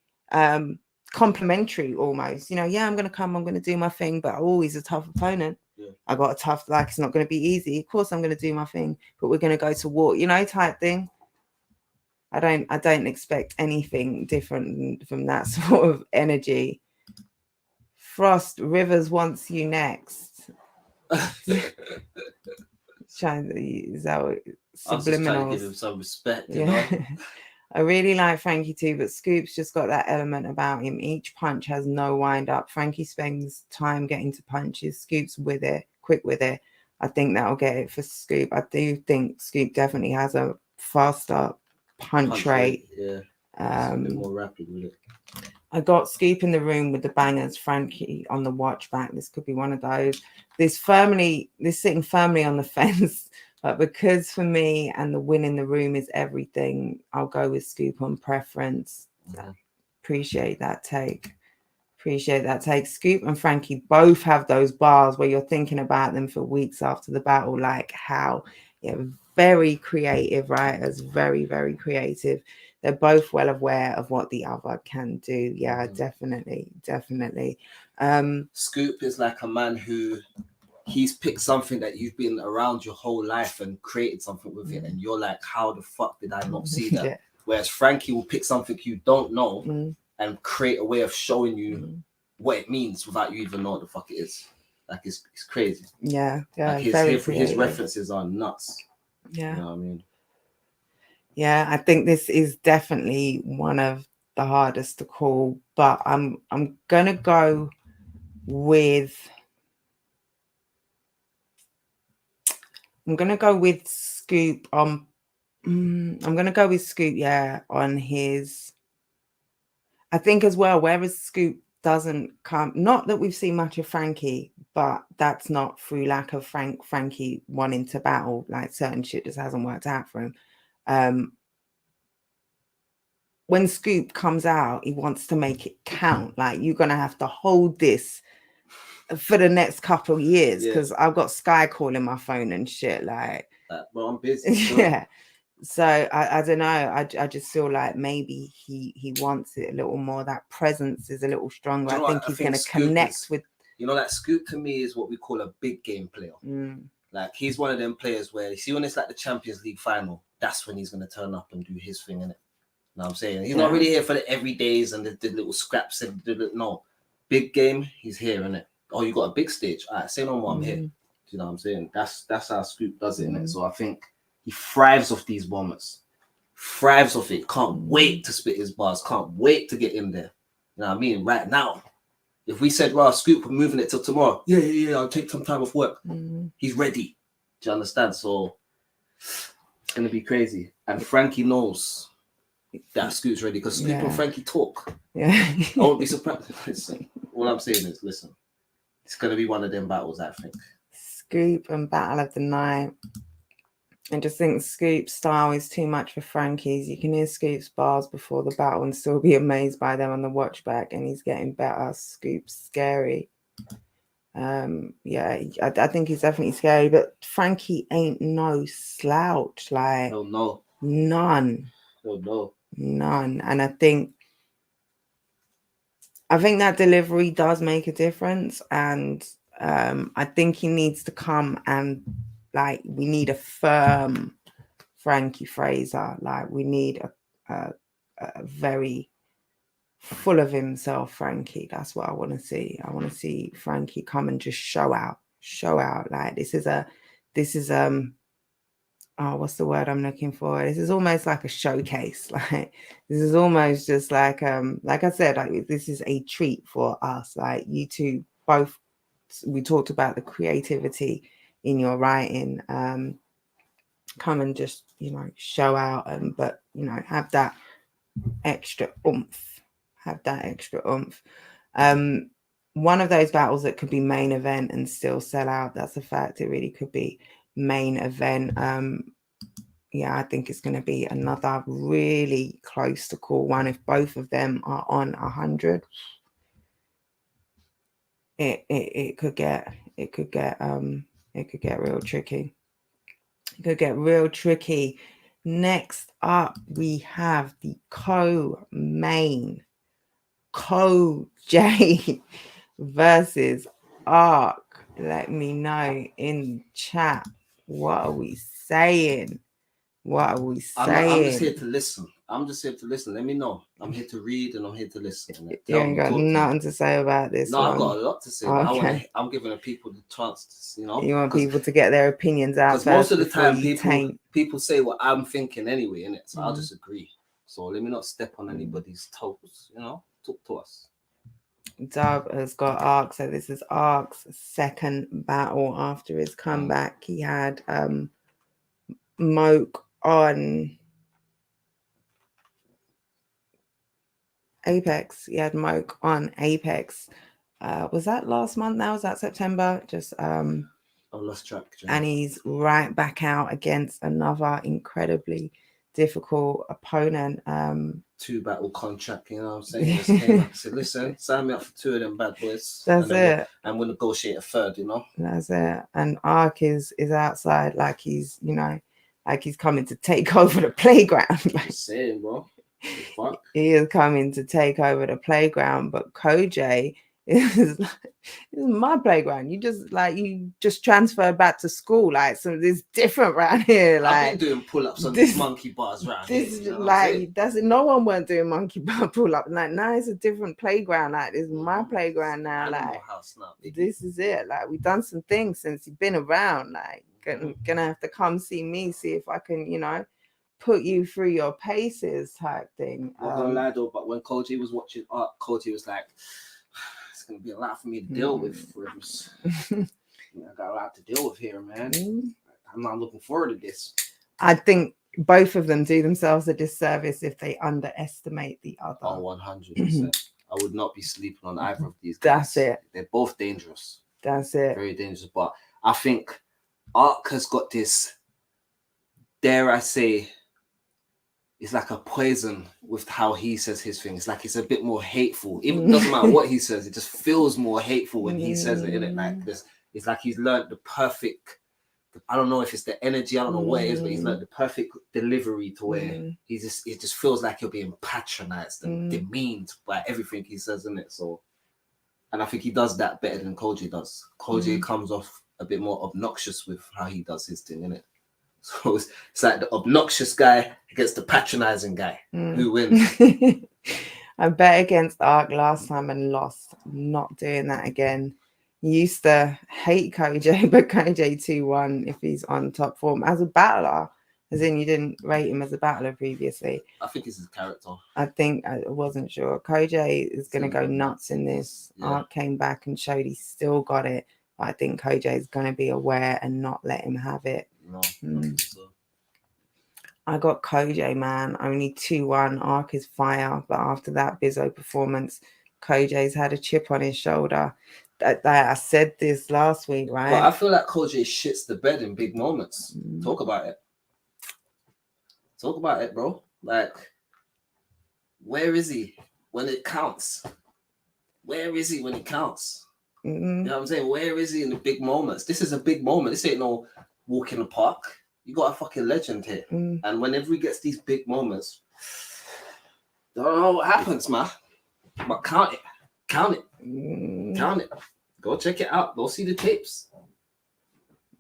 Speaker 2: complimentary almost, I'm going to do my thing, but always a tough opponent. I got a tough, like it's not going to be easy. Of course I'm going to do my thing, but we're going to go to war, type thing. I don't expect anything different from that sort of energy. Frost, Rivers wants you next. Trying to use our subliminals.
Speaker 3: I was just trying to give him some respect, you know?
Speaker 2: I really like Frankie too, but Scoop's just got that element about him. Each punch has no wind up. Frankie spends time getting to punches. Scoop's with it, quick with it. I think that'll get it for Scoop. I do think Scoop definitely has a faster punch rate.
Speaker 3: Yeah, a bit more rapid with it.
Speaker 2: I got Scoop in the room with the bangers, Frankie on the watch back. This could be one of those. This sitting firmly on the fence. But because for me and the win in the room is everything, I'll go with Scoop on preference. Appreciate that take. Scoop and Frankie both have those bars where you're thinking about them for weeks after the battle, like how, very creative writers, very, very creative. They're both well aware of what the other can do. Yeah, definitely.
Speaker 3: Scoop is like a man who he's picked something that you've been around your whole life and created something with it, and you're like, how the fuck did I not see that? Whereas Frankie will pick something you don't know and create a way of showing you what it means without you even knowing what the fuck it is. Like it's crazy.
Speaker 2: Yeah.
Speaker 3: Like his references are nuts.
Speaker 2: Yeah.
Speaker 3: You know what I mean?
Speaker 2: Yeah, I think this is definitely one of the hardest to call, but I'm gonna go with Scoop on. I'm gonna go with Scoop, on his. I think as well, whereas Scoop doesn't come, not that we've seen much of Frankie, but that's not through lack of Frankie wanting to battle. Like certain shit just hasn't worked out for him. When Scoop comes out, he wants to make it count. Like, you're gonna have to hold this for the next couple of years because I've got Sky calling my phone and shit. Like,
Speaker 3: well, I'm busy.
Speaker 2: Yeah. So I don't know. I just feel like maybe he wants it a little more. That presence is a little stronger. I think he's going to connect with.
Speaker 3: You know, like Scoop to me is what we call a big game player. Like, he's one of them players where you see when it's like the Champions League final, that's when he's going to turn up and do his thing, innit? You know what I'm saying? He's not really here for the everydays and the little scraps and no big game. He's here, innit? Oh, you got a big stage. All right, say no more. I'm here. Do you know what I'm saying? That's how Scoop does it, innit? So I think he thrives off these moments. Thrives off it. Can't wait to spit his bars. Can't wait to get in there. You know what I mean? Right now. If we said, well, Scoop, we're moving it till tomorrow. Yeah, I'll take some time off work. He's ready. Do you understand? So it's going to be crazy. And Frankie knows that Scoop's ready because Scoop and Frankie talk. I won't be surprised. Listen, all I'm saying is, listen, it's going to be one of them battles, I think.
Speaker 2: Scoop and Battle of the Night. I just think Scoop's style is too much for Frankie's. You can hear Scoop's bars before the battle and still be amazed by them on the watch back, and he's getting better. Scoop's scary. I think he's definitely scary, but Frankie ain't no slouch. Like,
Speaker 3: no.
Speaker 2: None.
Speaker 3: No.
Speaker 2: None. And I think that delivery does make a difference. And I think he needs to come and, like, we need a firm Frankie Fraser. Like, we need a very full of himself Frankie. That's what I want to see. I want to see Frankie come and just show out. Like, this is what's the word I'm looking for? This is almost like a showcase. Like, this is almost just like I said, like, this is a treat for us. Like, you two both, we talked about the creativity in your writing. Come and just, show out, but have that extra oomph. One of those battles that could be main event and still sell out. That's a fact. It really could be main event. I think it's going to be another really close to call one. If both of them are on 100, it could get real tricky. It could get real tricky. Next up, we have the co-main, J versus Arc. Let me know in chat. What are we saying? I'm
Speaker 3: just here to listen. Let me know. I'm here to read and I'm here to listen.
Speaker 2: You ain't got nothing to say about this.
Speaker 3: No, I've got a lot to say. Okay. I'm giving the people the chance to,
Speaker 2: You want people to get their opinions out.
Speaker 3: Because most of the time, people say what I'm thinking anyway, innit? So I'll just agree. So let me not step on anybody's toes. Talk to us.
Speaker 2: Dub has got Arc, so this is Arc's second battle after his comeback. He had Moke on Apex. Was that last month now? Was that September? Just
Speaker 3: I lost track.
Speaker 2: And he's right back out against another incredibly difficult opponent.
Speaker 3: 2-battle contract, you know what I'm saying? Just came up and said, listen, sign me up for 2 of them bad boys.
Speaker 2: That's it.
Speaker 3: And we'll negotiate a third,
Speaker 2: That's it. And Arc is outside like he's, like he's coming to take over the playground.
Speaker 3: I'm saying, bro. Fuck.
Speaker 2: He is coming to take over the playground, but J is my playground. You just transferred back to school. Like, so it's different around here. Like,
Speaker 3: I've been doing pull-ups on these monkey bars around here.
Speaker 2: No one weren't doing monkey bar pull-up. Like, now it's a different playground. Like, this is my playground now. Like,
Speaker 3: house now,
Speaker 2: this is it. Like, we've done some things since you've been around. Like, gonna have to come see me, see if I can, put you through your paces type thing.
Speaker 3: I'm not gonna lie though, but when Koji was watching Art, Koji was like, it's gonna be a lot for me to deal with, Rivers. I got a lot to deal with here, man. I'm not looking forward to this.
Speaker 2: I think Both of them do themselves a disservice if they underestimate the other.
Speaker 3: Oh, 100%. I would not be sleeping on either of these guys.
Speaker 2: That's it.
Speaker 3: They're both dangerous.
Speaker 2: That's it.
Speaker 3: Very dangerous. But I think Ark has got this, dare I say, it's like a poison with how he says his thing. It's like it's a bit more hateful. Even it doesn't matter what he says, it just feels more hateful when he says it, innit? Like this, it's like he's learned the perfect, I don't know if it's the energy, I don't know what it is, but he's learned the perfect delivery to where it just feels like you're being patronized and demeaned by everything he says, in it. So, and I think he does that better than Koji does. Koji comes off a bit more obnoxious with how he does his thing, innit? So it's like the obnoxious guy against the patronizing guy. Who wins?
Speaker 2: I bet against Ark last time and lost. I'm not doing that again. Used to hate Koji, but Koji 2-1 if he's on top form as a battler. As in, you didn't rate him as a battler previously.
Speaker 3: I think it's his character.
Speaker 2: I wasn't sure. Koji is going to go nuts in this.
Speaker 3: Yeah.
Speaker 2: Ark came back and showed he still got it. But I think Koji is going to be aware and not let him have it.
Speaker 3: No, I think so.
Speaker 2: I got Koji, man. Only 2-1. Ark is fire. But after that Bizzo performance, Koji's had a chip on his shoulder. I said this last week, right?
Speaker 3: But I feel like Koji shits the bed in big moments. Talk about it. Talk about it, bro. Like, where is he when it counts? Where is he when it counts? You know what I'm saying? Where is he in the big moments? This is a big moment. This ain't no walk in the park. You got a fucking legend here. And whenever he gets these big moments, I don't know what happens, man. But count it. Count it. Count it. Go check it out. Go see the tapes.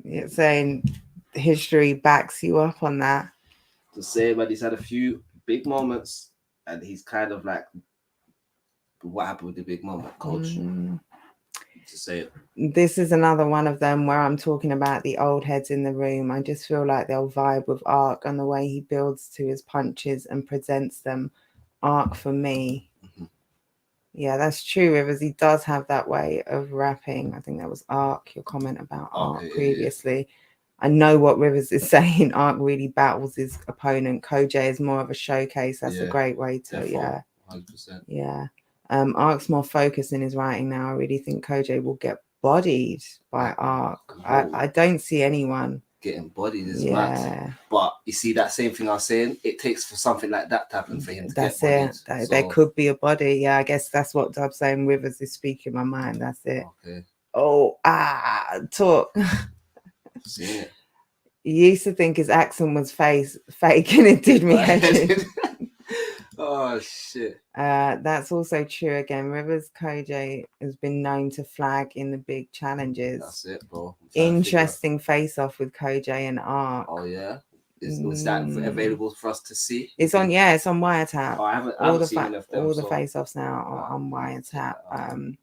Speaker 2: You're saying history backs you up on that.
Speaker 3: To say, but he's had a few big moments, and he's kind of like, what happened with the big moment, coach? To say it.
Speaker 2: This is another one of them where I'm talking about the old heads in the room. I just feel like they'll vibe with Ark and the way he builds to his punches and presents them. Ark for me. Yeah, that's true, Rivers. He does have that way of rapping. I think that was Ark, your comment about Ark previously. Yeah. I know what Rivers is saying. Ark really battles his opponent. Koji is more of a showcase. That's a great way to,
Speaker 3: definitely. 100%.
Speaker 2: Yeah. Ark's more focused in his writing now. I really think Koji will get bodied by Ark. I don't see anyone
Speaker 3: getting bodied is mad. But you see that same thing I was saying, it takes for something like that to happen for him to get bodied.
Speaker 2: That's it. There could be a body. Yeah, I guess that's what Dub's saying. Rivers is speaking my mind. That's it.
Speaker 3: Okay.
Speaker 2: Oh, talk.
Speaker 3: See it.
Speaker 2: You used to think his accent was fake and it did me head.
Speaker 3: Oh shit.
Speaker 2: That's also true again. Rivers Koji has been known to flag in the big challenges.
Speaker 3: That's it, bro.
Speaker 2: Interesting face off with Koji and Ark.
Speaker 3: Oh yeah. Is that available for us to see?
Speaker 2: It's on Wiretap.
Speaker 3: Oh, I haven't seen enough of them,
Speaker 2: all the face offs now are on Wiretap.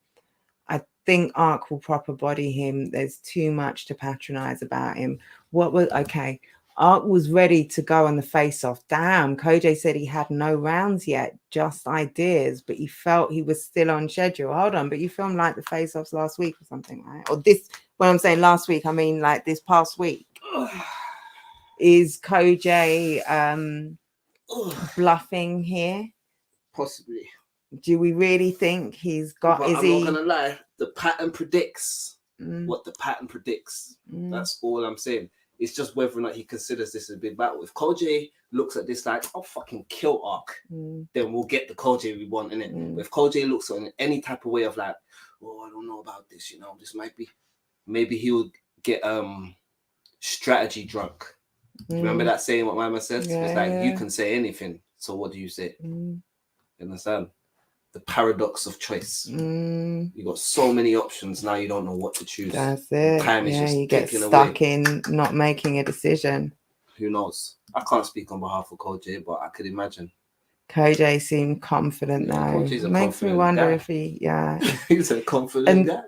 Speaker 2: I think Ark will proper body him. There's too much to patronize about him. Ark was ready to go on the face-off. Damn, Koji said he had no rounds yet, just ideas, but he felt he was still on schedule. Hold on, but you filmed like the face-offs last week or something, right? Or this, when I'm saying last week, I mean like this past week. Is Koji bluffing here?
Speaker 3: Possibly.
Speaker 2: Do we really think he's got?
Speaker 3: But I'm not gonna lie. The pattern predicts what the pattern predicts. That's all I'm saying. It's just whether or not he considers this a big battle. If Koji looks at this like, I'll fucking kill Ark, then we'll get the Koji we want, innit? But if Koji looks on any type of way of like, oh, I don't know about this, you know, this might be, maybe he'll get strategy drunk. Remember that saying what Mama said? It's like, you can say anything. So what do you say? You understand? The paradox of choice. You got so many options now. You don't know what to choose.
Speaker 2: That's it.
Speaker 3: Time is just
Speaker 2: you get stuck in not making a decision.
Speaker 3: Who knows? I can't speak on behalf of Koji, but I could imagine.
Speaker 2: Koji seemed confident now. Makes me wonder if he,
Speaker 3: he's a confident guy.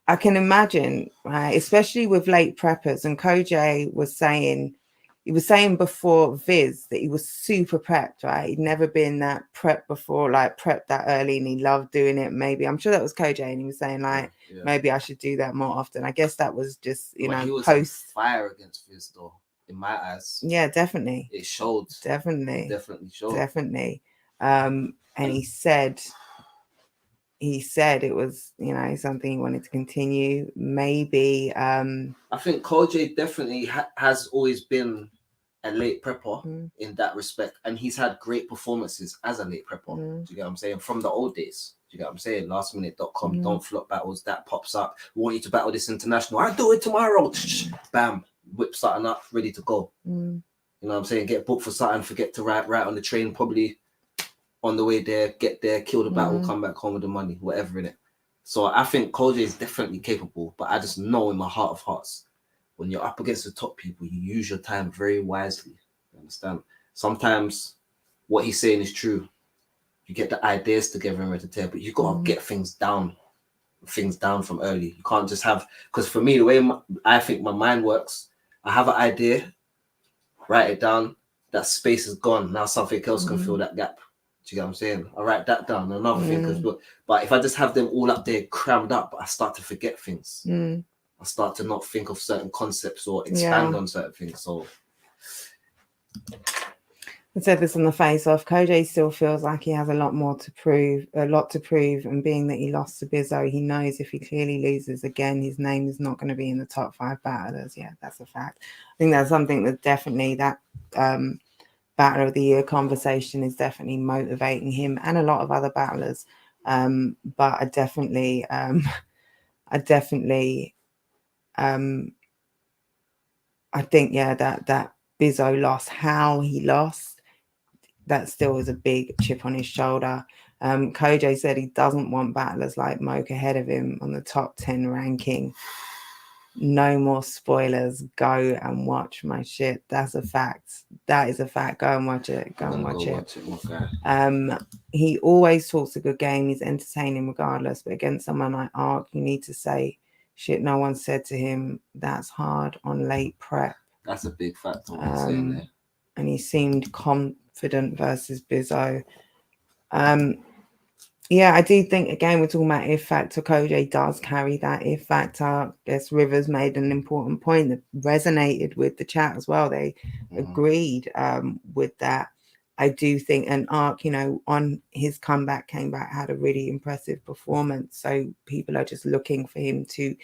Speaker 2: I can imagine, right? Especially with late preppers. And Koji was saying. He was saying before Viz that he was super prepped, right? He'd never been that prepped before, like prepped that early, and he loved doing it. Maybe I'm sure that was Koji, and he was saying like, maybe I should do that more often. I guess that was just,
Speaker 3: he was
Speaker 2: post
Speaker 3: fire against Viz though in my eyes.
Speaker 2: Yeah, definitely.
Speaker 3: It showed.
Speaker 2: Definitely.
Speaker 3: It definitely showed.
Speaker 2: Definitely. And he said it was, you know, something he wanted to continue. Maybe
Speaker 3: I think Koji definitely has always been a late prepper
Speaker 2: Mm.
Speaker 3: in that respect, and he's had great performances as a late prepper. Do you get what I'm saying? From the old days. Do you get what I'm saying? Lastminute.com, don't flop battles, that pops up. We want you to battle this international. I do it tomorrow. Bam, whip something up, ready to go. You know what I'm saying? Get booked for something, forget to write on the train, probably on the way there, get there, kill the battle, come back home with the money, whatever in it. So I think Koji is definitely capable, but I just know in my heart of hearts, when you're up against the top people, you use your time very wisely. You understand? Sometimes what he's saying is true. You get the ideas together and ready to tear, but you gotta get things down from early. You can't just have, because for me, the way I think my mind works, I have an idea, write it down, that space is gone. Now something else can fill that gap. Do you get what I'm saying? I write that down. Another thing, but if I just have them all up there crammed up, I start to forget things. I start to not think of certain concepts or expand on certain things. So
Speaker 2: I said this on the face off. Koji still feels like he has a lot to prove, and being that he lost to Bizzo, he knows if he clearly loses again, his name is not going to be in the top 5 battlers. Yeah, that's a fact. I think that's something that definitely that Battle of the Year conversation is definitely motivating him and a lot of other battlers. But I definitely I think, yeah, that Bizzo loss, how he lost, that still is a big chip on his shoulder. Koji said he doesn't want battlers like Moke ahead of him on the top 10 ranking. No more spoilers. Go and watch my shit. That's a fact. That is a fact. Go and watch it. Go and watch it.
Speaker 3: Okay.
Speaker 2: He always talks a good game. He's entertaining regardless. But against someone like Ark, you need to say shit no one said to him. That's hard on late prep.
Speaker 3: That's a big factor. What he's saying there.
Speaker 2: And he seemed confident versus Bizzo. Yeah, I do think, again, we're talking about if factor. Koji does carry that if factor. I guess Rivers made an important point that resonated with the chat as well. They agreed with that. I do think, and Ark, you know, on his comeback, came back, had a really impressive performance. So people are just looking for him to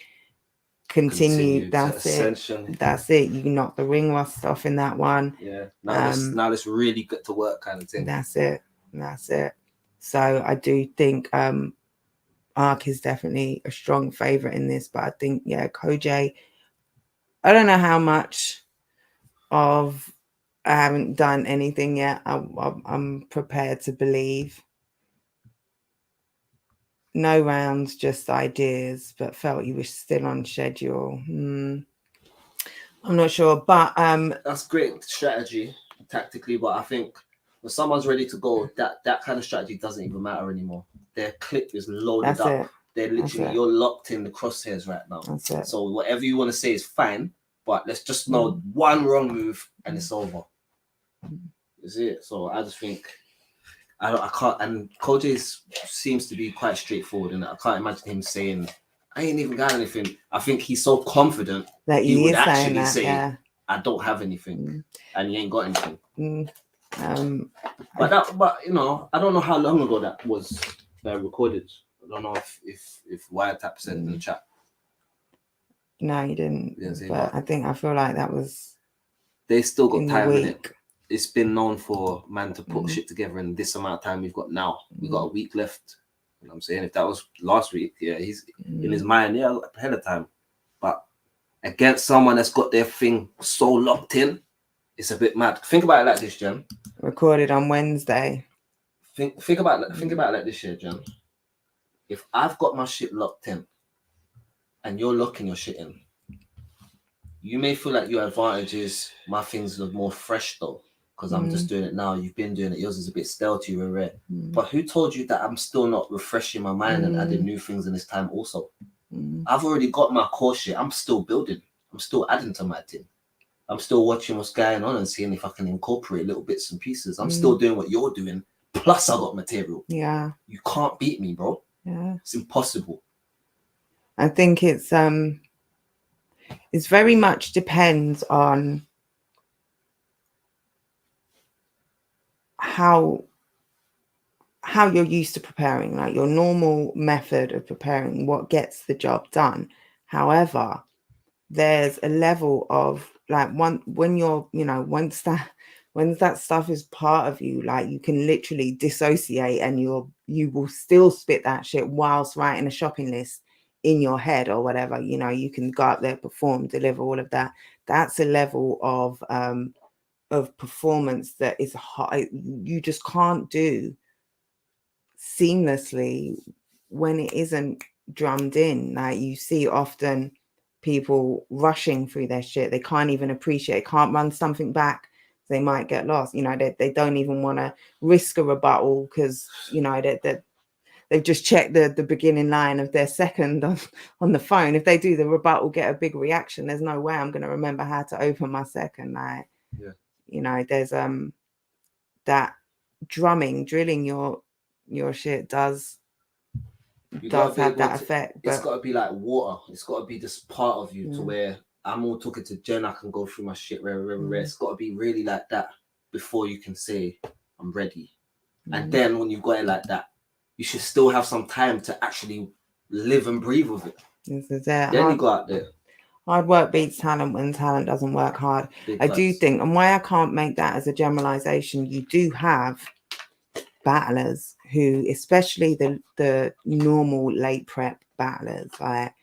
Speaker 2: continue. That's it. That's it. You knock the ring rust off in that one.
Speaker 3: Yeah. Now let's really get to work, kind of thing.
Speaker 2: That's it. So I do think Ark is definitely a strong favorite in this, but I think, yeah, Koji, I don't know how much of, I haven't done anything yet. I'm prepared to believe. No rounds, just ideas, but felt he was still on schedule. I'm not sure, but
Speaker 3: that's great strategy tactically, but I think when someone's ready to go, that kind of strategy doesn't even matter anymore. Their clip is loaded up. They're literally, you're locked in the crosshairs right now.
Speaker 2: That's it.
Speaker 3: So whatever you want to say is fine, but let's just know one wrong move and it's over. Is it? So I just think I can't. And Koji seems to be quite straightforward, and I can't imagine him saying, "I ain't even got anything." I think he's so confident
Speaker 2: that
Speaker 3: he would actually say, "I don't have anything," and he ain't got anything. But you know, I don't know how long ago that was recorded. I don't know if Wiretap said in the chat.
Speaker 2: No, he didn't. But I feel like that was.
Speaker 3: They still got time in it. It's been known for man to put shit together in this amount of time we've got now. We've got a week left. You know what I'm saying? If that was last week, yeah, he's in his mind, ahead of time. But against someone that's got their thing so locked in, it's a bit mad. Think about it like this, Jen.
Speaker 2: Recorded on Wednesday.
Speaker 3: Think about it like this, Jen. If I've got my shit locked in, and you're locking your shit in, you may feel like your advantage is my things are more fresh though, because I'm just doing it now. You've been doing it. Yours is a bit stale to you and rare. But who told you that I'm still not refreshing my mind and adding new things in this time also? I've already got my core shit. I'm still building. I'm still adding to my team. I'm still watching what's going on and seeing if I can incorporate little bits and pieces. I'm still doing what you're doing. Plus I got material.
Speaker 2: Yeah.
Speaker 3: You can't beat me, bro.
Speaker 2: Yeah.
Speaker 3: It's impossible.
Speaker 2: I think it's very much depends on how you're used to preparing, like your normal method of preparing, what gets the job done. However, there's a level of like when you're, you know, once that stuff is part of you, like you can literally dissociate and you will still spit that shit whilst writing a shopping list in your head or whatever. You know, you can go up there, perform, deliver, all of that. That's a level of performance that is high, you just can't do seamlessly when it isn't drummed in. Like you see often people rushing through their shit, they can't even appreciate, can't run something back, they might get lost. You know, they don't even want to risk a rebuttal because, you know, they've just checked the beginning line of their second on the phone. If they do the rebuttal, get a big reaction, there's no way I'm going to remember how to open my second. Like,
Speaker 3: Yeah.
Speaker 2: you know, there's that drilling your shit does have that effect. But
Speaker 3: it's got to be like water. It's got to be just part of you to where I'm all talking to Jen, I can go through my shit rare. It's got to be really like that before you can say I'm ready. And then when you've got it like that, you should still have some time to actually live and breathe with it.
Speaker 2: This is it.
Speaker 3: Then you go out there.
Speaker 2: Hard work beats talent when talent doesn't work hard. I do think, and why I can't make that as a generalization, you do have battlers who, especially the normal late prep battlers, like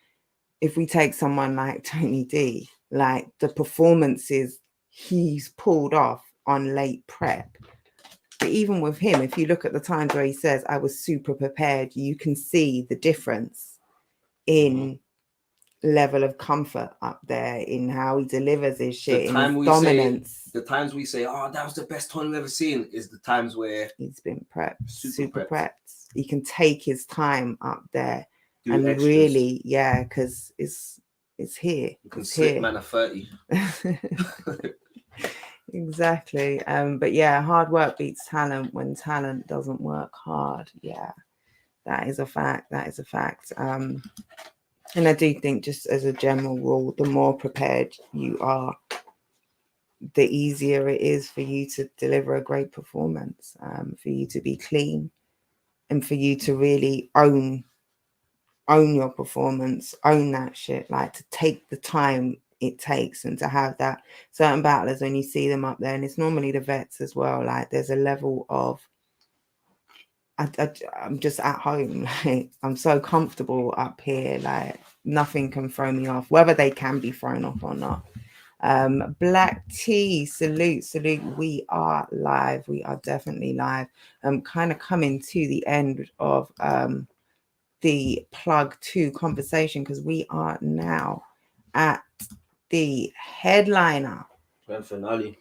Speaker 2: if we take someone like Tony D, like the performances he's pulled off on late prep. But even with him, if you look at the times where he says, I was super prepared, you can see the difference in level of comfort up there, in how he delivers his shit, in his dominance.
Speaker 3: The times we say, oh, that was the best Tony we've ever seen, is the times where
Speaker 2: he's been prepped, super prepped. He can take his time up there and extras. Really, yeah, because it's here.
Speaker 3: You can slip man a 30.
Speaker 2: Exactly. But yeah, hard work beats talent when talent doesn't work hard. Yeah, that is a fact. And I do think, just as a general rule, the more prepared you are, the easier it is for you to deliver a great performance, for you to be clean, and for you to really own your performance, own that shit, like to take the time it takes, and to have that. Certain battlers, when you see them up there, and it's normally the vets as well, like there's a level of I'm just at home, like I'm so comfortable up here, like nothing can throw me off, whether they can be thrown off or not. Black T, salute. We are live. We are definitely live. Kind of coming to the end of the plug 2 conversation, because we are now at the headliner.
Speaker 3: Grand finale.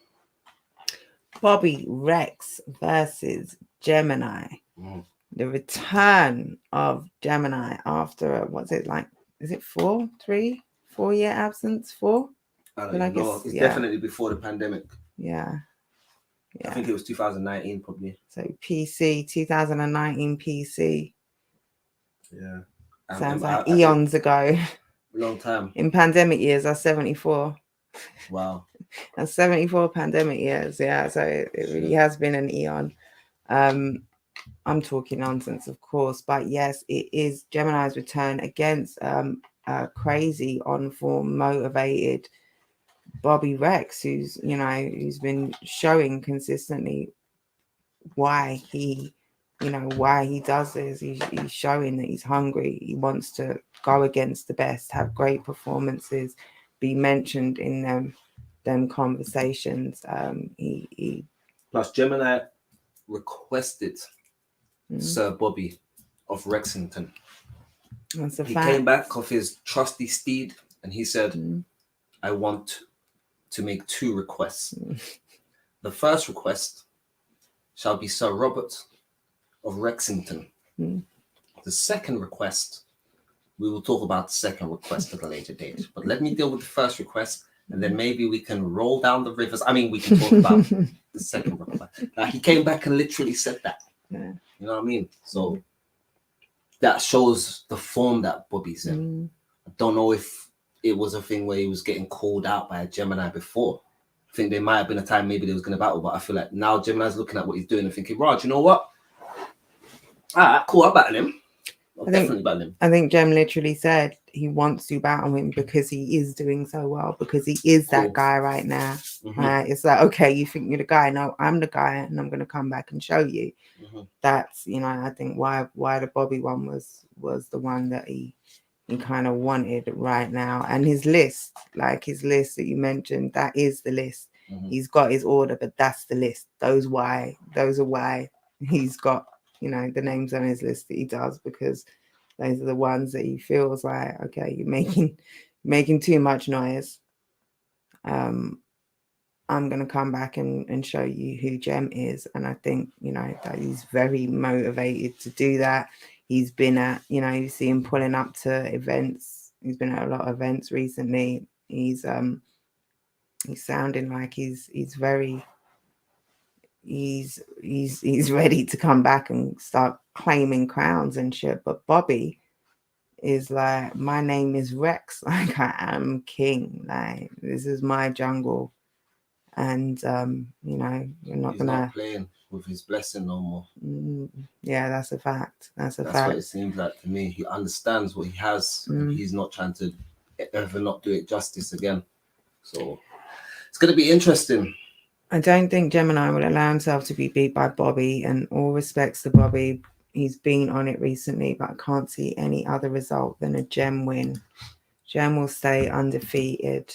Speaker 2: Bobby Rex versus Gemini. The return of Gemini after, what's it like? Is it 4 year absence? 4?
Speaker 3: I don't know. It's definitely before the pandemic.
Speaker 2: Yeah.
Speaker 3: I think it was 2019 probably.
Speaker 2: So PC, 2019 PC.
Speaker 3: Yeah.
Speaker 2: Sounds like eons ago.
Speaker 3: Long time.
Speaker 2: In pandemic years, that's 74.
Speaker 3: Wow.
Speaker 2: That's 74 pandemic years. Yeah. So it really has been an eon. I'm talking nonsense, of course, but yes, it is Gemini's return against crazy, on form, motivated Bobby Rex, who's been showing consistently why he does this. He's showing that he's hungry. He wants to go against the best, have great performances, be mentioned in them conversations.
Speaker 3: Plus Gemini requested Sir Bobby of Rexington. He came back off his trusty steed and he said, I want to make 2 requests. The first request shall be Sir Robert of Rexington. The second request, we will talk about the second request at a later date. But let me deal with the first request, and then maybe we can roll down the rivers. I mean, we can talk about the second request. Like, he came back and literally said that.
Speaker 2: Yeah.
Speaker 3: You know what I mean? So that shows the form that Bobby's in. I don't know if it was a thing where he was getting called out by a Gemini before. think there might have been a time maybe they was going to battle, but I feel like now Gemini's looking at what he's doing and thinking, Raj, you know what? All right, cool, I'll battle him. I'll definitely battle him.
Speaker 2: I think Jem literally said he wants to battle him because he is doing so well, because he is that guy right now. It's like, okay, you think you're the guy? No, I'm the guy, and I'm going to come back and show you. That's, you know, I think why the Bobby one was the one that he kind of wanted right now. And his list that you mentioned, that is the list. He's got his order, but that's the list. Those are why he's got, you know, the names on his list that he does, because those are the ones that he feels like, okay, you're making too much noise. I'm going to come back and show you who Jem is. And I think, you know, that he's very motivated to do that. He's been at, you know, you see him pulling up to events. He's been at a lot of events recently. He's sounding like he's ready to come back and start claiming crowns and shit. But Bobby is like, my name is Rex, like I am king, like this is my jungle. And you know, you're not
Speaker 3: not playing with his blessing no more.
Speaker 2: Yeah, that's a fact. That's
Speaker 3: what it seems like to me. He understands what he has, and he's not trying to ever not do it justice again. So it's going to be interesting.
Speaker 2: I don't think Gemini will allow himself to be beat by Bobby, and all respects to Bobby. He's been on it recently, but I can't see any other result than a Gem win. Gem will stay undefeated.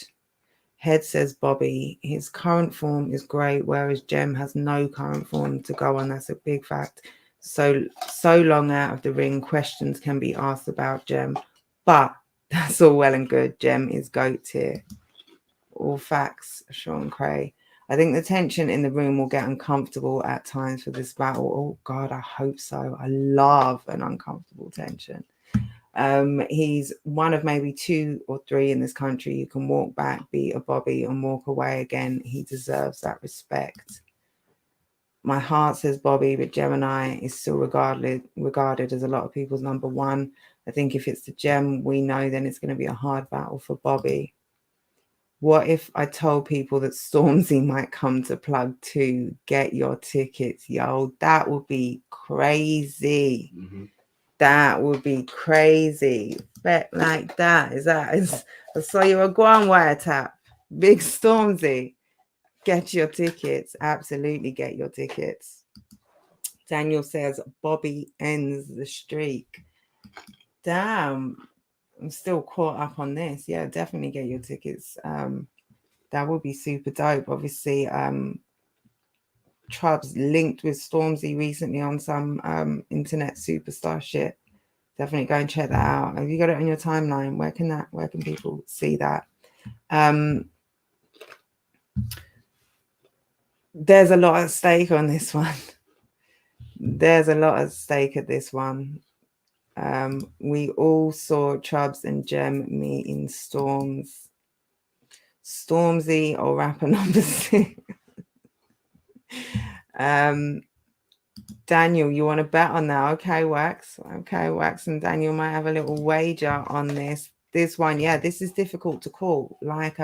Speaker 2: Head says Bobby, his current form is great, whereas Gem has no current form to go on. That's a big fact. So long out of the ring, questions can be asked about Gem, but that's all well and good. Gem is GOAT tier. All facts, Sean Cray. I think the tension in the room will get uncomfortable at times for this battle. Oh God, I hope so. I love an uncomfortable tension. He's one of maybe 2 or 3 in this country who can walk back, beat a Bobby, and walk away again. He deserves that respect. My heart says Bobby, but Gemini is still regarded as a lot of people's number 1. I think if it's the Gem we know, then it's going to be a hard battle for Bobby. What if I told people that Stormzy might come to Plug 2? Get your tickets, yo. That would be crazy. That would be crazy. Bet like that. I saw you a Guan wiretap. Big Stormzy. Get your tickets. Absolutely get your tickets. Daniel says Bobby ends the streak. Damn. I'm still caught up on this. Yeah, definitely get your tickets. That would be super dope. Obviously, Chubbs linked with Stormzy recently on some internet superstar shit. Definitely go and check that out. Have you got it on your timeline? Where can people see that? There's a lot at stake on this one. There's a lot at stake at this one. We all saw Chubbs and Gem meet in Stormzy or rapper number 6. Daniel, you want to bet on that? Okay, Wax. And Daniel might have a little wager on this. This one, yeah, this is difficult to call. Like,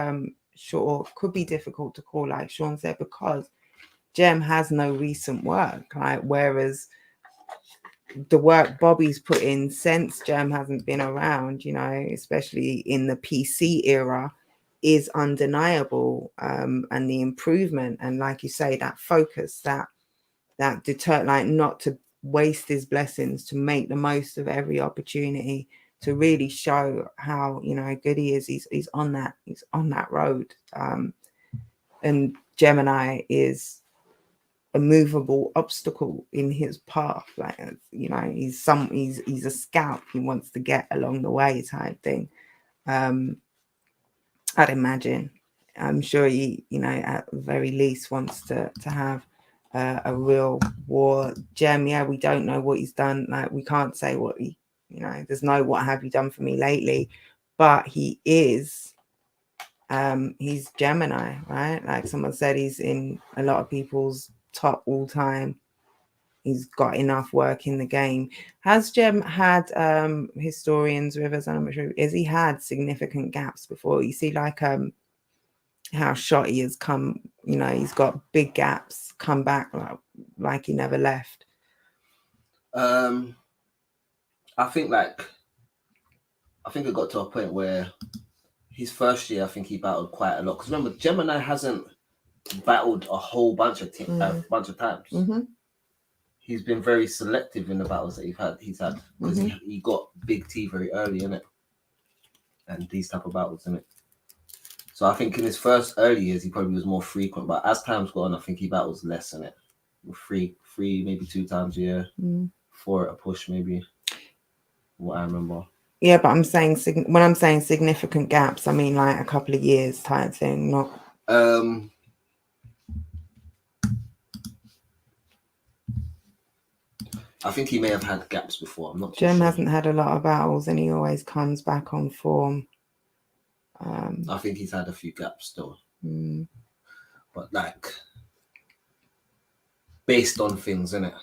Speaker 2: sure, could be difficult to call, like Sean said, because Gem has no recent work. Like, whereas the work Bobby's put in since Gem hasn't been around, you know, especially in the PC era, is undeniable. And the improvement, and like you say, that focus, that deter, like not to waste his blessings, to make the most of every opportunity, to really show how, you know, good he is. He's on that road. And Gemini is a movable obstacle in his path. Like, you know, he's a scout. He wants to get along the way type thing. I'd imagine. I'm sure he, you know, at the very least wants to have a real war. Gem, yeah, we don't know what he's done. Like, we can't say what he, you know, there's no what have you done for me lately, but he is, he's Gemini, right? Like someone said, he's in a lot of people's top all time. He's got enough work in the game. Has Gem had historians, Rivers, I'm not sure, has he had significant gaps before? You see, like how Shotty has come, he's got big gaps, come back like he never left.
Speaker 3: I think it got to a point where his first year, I think he battled quite a lot. Because remember, Gemini hasn't battled a whole bunch of times.
Speaker 2: Mm-hmm.
Speaker 3: He's been very selective in the battles that he's had because he got big T very early in it, and these type of battles in it. So I think in his first early years, he probably was more frequent. But as time's gone, I think he battles less in it. Three, maybe 2 times a year. 4 at a push, maybe. What I remember.
Speaker 2: Yeah, but I'm saying when I'm saying significant gaps, I mean like a couple of years type thing, not.
Speaker 3: I think he may have had gaps before. I'm not too
Speaker 2: Jem
Speaker 3: sure.
Speaker 2: hasn't had a lot of battles, and he always comes back on form.
Speaker 3: I think he's had a few gaps still, but like based on things, innit?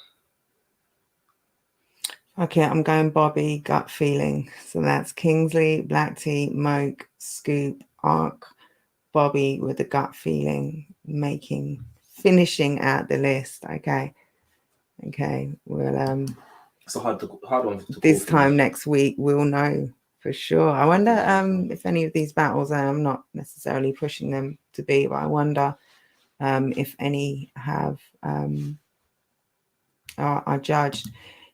Speaker 2: Okay, I'm going Bobby, gut feeling. So that's Kingsley, Black Tea, Moke, Scoop, Arc, Bobby with the gut feeling, finishing out the list. Okay. Well,
Speaker 3: it's a hard one to
Speaker 2: this time next week we'll know for sure. I wonder if any of these battles, I'm not necessarily pushing them to be, but I wonder if any have are judged.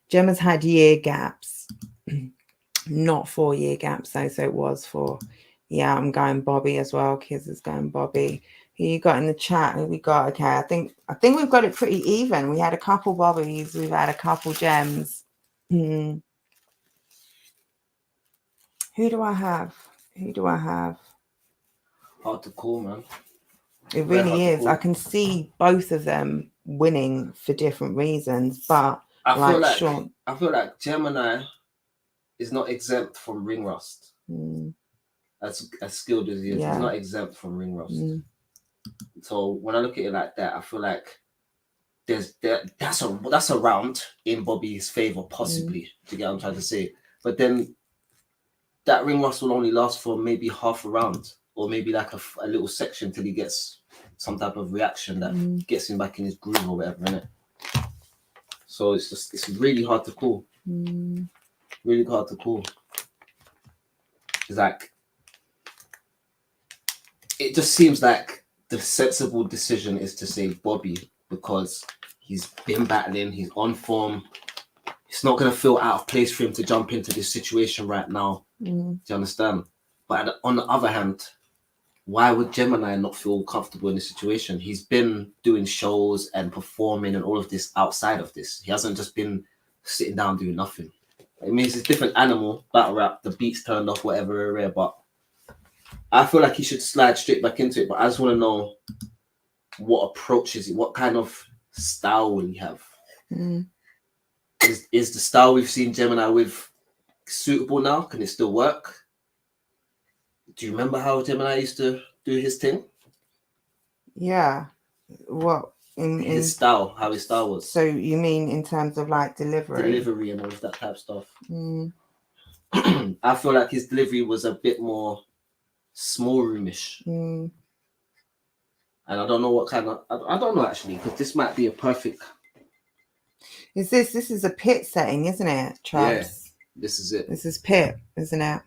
Speaker 2: Gemma's had year gaps, not 4-year gaps though, so it was 4. Yeah, I'm going Bobby as well. Kids is going Bobby. Who you got in the chat? Who we got? Okay, I think we've got it pretty even. We had a couple Bobbies, we've had a couple Gems. Who do I have?
Speaker 3: Hard to call, man.
Speaker 2: It really is. I can see both of them winning for different reasons, but
Speaker 3: I feel like Gemini is not exempt from ring rust. As skilled as he is, he's not exempt from ring rust. So when I look at it like that, I feel like that's a round in Bobby's favor, possibly. Do you get what I'm trying to say? But then that ring rust will only last for maybe half a round, or maybe like a little section till he gets some type of reaction that gets him back in his groove or whatever, innit? So it's really hard to call. Really hard to call. It's like, it just seems like the sensible decision is to say Bobby, because he's been battling, he's on form. It's not going to feel out of place for him to jump into this situation right now. Do you understand? But on the other hand, why would Gemini not feel comfortable in this situation? He's been doing shows and performing and all of this outside of this. He hasn't just been sitting down doing nothing. It means it's a different animal, battle rap, the beats turned off, whatever, but I feel like he should slide straight back into it. But I just want to know what approach is it? What kind of style will he have? Is the style we've seen Gemini with suitable now? Can it still work? Do you remember how Gemini used to do his thing?
Speaker 2: Yeah. What?
Speaker 3: His style, how his style was.
Speaker 2: So you mean in terms of like delivery
Speaker 3: and all of that type of stuff. I feel like his delivery was a bit more small roomish. And I don't know what kind of, I don't know actually, because this might be a perfect.
Speaker 2: This is a pit setting, isn't it, Travis?
Speaker 3: Yeah, this is it.
Speaker 2: This is pit, isn't it?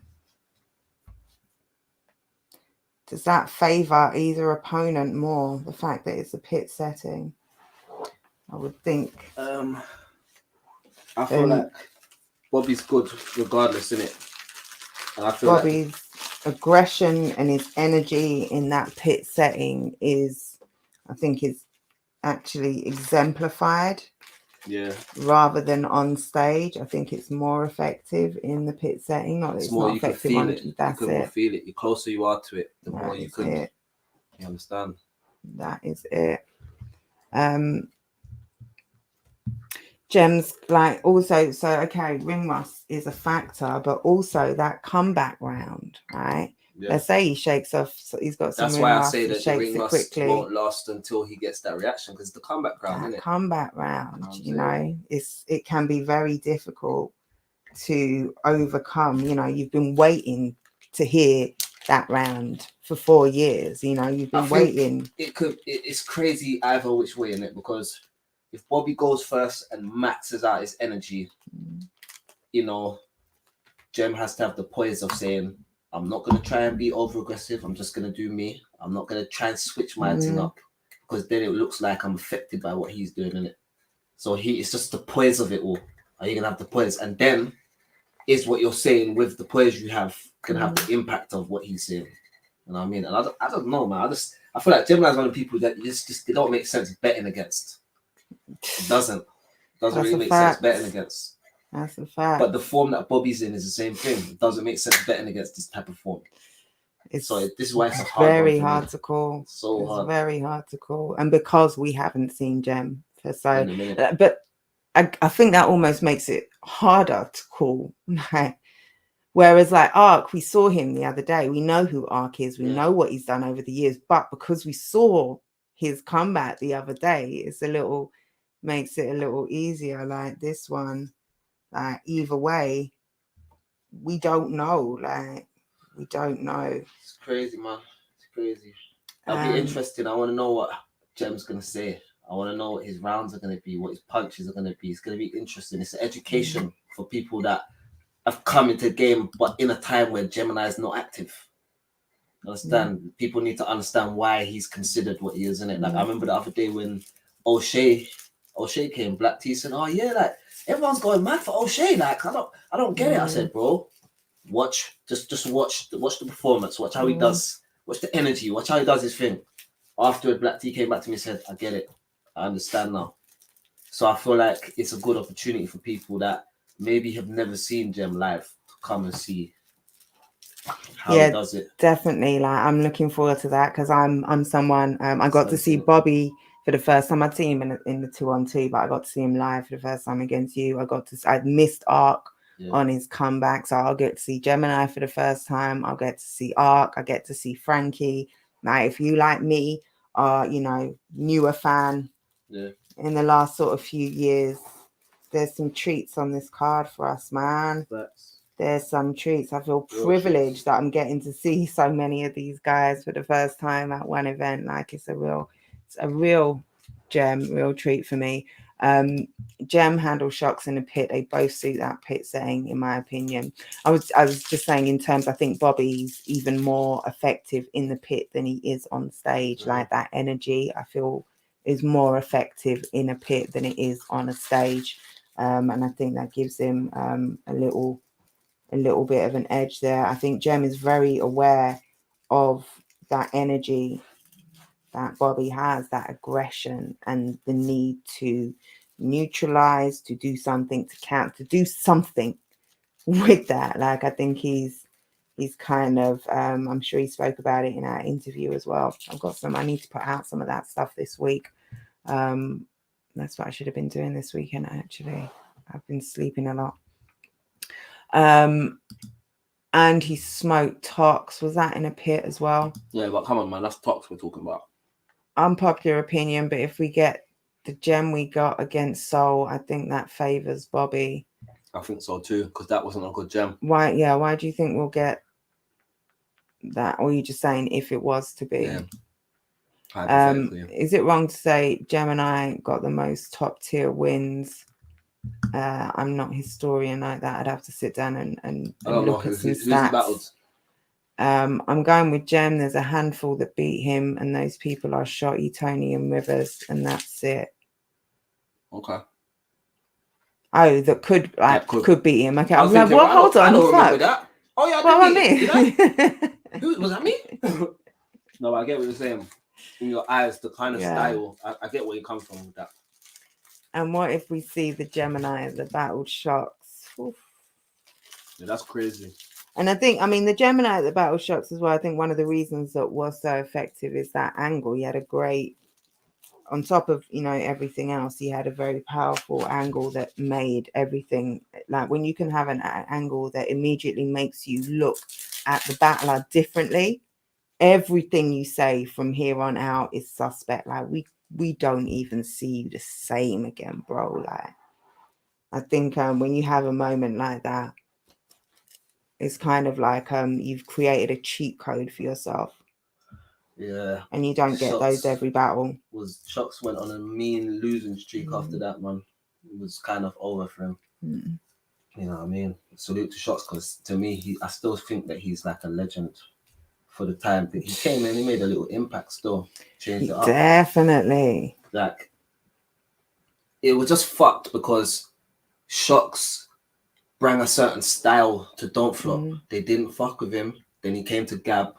Speaker 2: Does that favour either opponent more, the fact that it's a pit setting? I would think.
Speaker 3: I feel like Bobby's good regardless, innit? And I feel
Speaker 2: Bobby's aggression and his energy in that pit setting is actually exemplified.
Speaker 3: Yeah.
Speaker 2: Rather than on stage, I think it's more effective in the pit setting. Not that it's more, not effective
Speaker 3: you
Speaker 2: on.
Speaker 3: It.
Speaker 2: That's
Speaker 3: you can feel it. The closer you are to it, the more you can.
Speaker 2: It.
Speaker 3: You understand?
Speaker 2: That is it. Gems like also, so okay, ring rust is a factor, but also that comeback round, right? Yeah. Let's say he shakes off, so he's got some.
Speaker 3: That's why I say that the ring rust won't last until he gets that reaction, because the comeback round, isn't it?
Speaker 2: Comeback round, it can be very difficult to overcome. You've been waiting to hear that round for 4 years. You know, you've been waiting.
Speaker 3: It's crazy either which way in it, because if Bobby goes first and maxes out his energy, you know, Jem has to have the poise of saying, I'm not going to try and be over aggressive. I'm just going to do me. I'm not going to try and switch my thing up, because then it looks like I'm affected by what he's doing in it. So it's just the poise of it all. Are you going to have the poise? And then is what you're saying with the poise you have can have the impact of what he's saying. You know what I mean? And I don't know, man. I feel like Gemini's one of the people that just they don't make sense betting against. It doesn't really make sense betting against.
Speaker 2: That's a fact.
Speaker 3: But the form that Bobby's in is the same thing. It doesn't make sense betting against this type of form. This is why it's a hard
Speaker 2: very
Speaker 3: one
Speaker 2: hard to call.
Speaker 3: So hard.
Speaker 2: Very hard to call. And because we haven't seen Jem for so, but I think that almost makes it harder to call. Whereas like Ark, we saw him the other day. We know who Ark is. We know what he's done over the years. But because we saw his comeback the other day, makes it a little easier. Like this one, like either way, we don't know. Like we don't know.
Speaker 3: It's crazy, man. It's crazy. That'll be interesting. I want to know what Jem's gonna say. I want to know what his rounds are gonna be, what his punches are gonna be. It's gonna be interesting. It's an education for people that have come into the game, but in a time where Gemini is not active. Understand? People need to understand why he's considered what he is in it. Like I remember the other day when O'Shea came, Black T said, "Oh yeah, like everyone's going mad for O'Shea. Like I don't get it." I said, "Bro, just watch the performance. Watch how he does. Watch the energy. Watch how he does his thing." Afterward, Black T came back to me and said, "I get it. I understand now." So I feel like it's a good opportunity for people that maybe have never seen Jem live to come and see how he does it.
Speaker 2: Definitely. Like I'm looking forward to that, because I'm someone I got to see Bobby for the first time. I'd seen him in the 2-on-2, but I got to see him live for the first time against you. I'd missed Ark on his comeback, so I'll get to see Gemini for the first time. I'll get to see Ark. I get to see Frankie. Now, if you like me are, you know, newer fan in the last sort of few years, there's some treats on this card for us, man. There's some treats. I feel privileged that I'm getting to see so many of these guys for the first time at one event. Like it's a real treat for me. Jem handles shocks in the pit. They both suit that pit saying, in my opinion. I was just saying in terms, I think Bobby's even more effective in the pit than he is on stage. Like that energy, I feel, is more effective in a pit than it is on a stage. And I think that gives him a little bit of an edge there. I think Jem is very aware of that energy that Bobby has, that aggression and the need to neutralize, to do something, to do something with that. Like I think he's kind of I'm sure he spoke about it in our interview as well. I need to put out some of that stuff this week. That's what I should have been doing this weekend, actually. I've been sleeping a lot. And he smoked Tox. Was that in a pit as well?
Speaker 3: Yeah, but come on, man, that's Tox we're talking about.
Speaker 2: Unpopular opinion, but if we get the Gem we got against Soul, I think that favors Bobby.
Speaker 3: I think so too, because that wasn't a good Gem.
Speaker 2: Why do you think we'll get that? Or are you just saying if it was to be?
Speaker 3: Yeah.
Speaker 2: Is it wrong to say Gemini got the most top tier wins? I'm not a historian like that. I'd have to sit down and look at some stats. I'm going with Jem. There's a handful that beat him, and those people are Shotty, Tony, and Rivers, and that's it.
Speaker 3: Okay.
Speaker 2: Oh, that could beat him. Okay, I'm like,
Speaker 3: well,
Speaker 2: hold on.
Speaker 3: I don't remember that. Oh yeah,
Speaker 2: I mean,
Speaker 3: Who was that? Me? No, I get what you're saying. In your eyes, the kind of style. I get where you come from with that.
Speaker 2: And what if we see the Gemini at the battle shocks? Oof.
Speaker 3: Yeah, that's crazy.
Speaker 2: And I think, the Gemini at the battle shocks as well, I think one of the reasons that was so effective is that angle. He had a great, on top of, everything else, he had a very powerful angle that made everything, like when you can have an angle that immediately makes you look at the battler differently, everything you say from here on out is suspect. Like we don't even see you the same again, bro. Like I think when you have a moment like that, it's kind of like you've created a cheat code for yourself.
Speaker 3: Yeah.
Speaker 2: and you don't get those
Speaker 3: Shots
Speaker 2: every battle.
Speaker 3: Shots went on a mean losing streak after that, man. It was kind of over for him.
Speaker 2: Mm.
Speaker 3: You know what I mean? Salute to Shots, because to me, I still think that he's like a legend for the time that he came and he made a little impact. Still changed it up.
Speaker 2: Definitely.
Speaker 3: Like, it was just fucked because Shocks bring a certain style to Don't Flop. They didn't fuck with him. Then he came to Gab.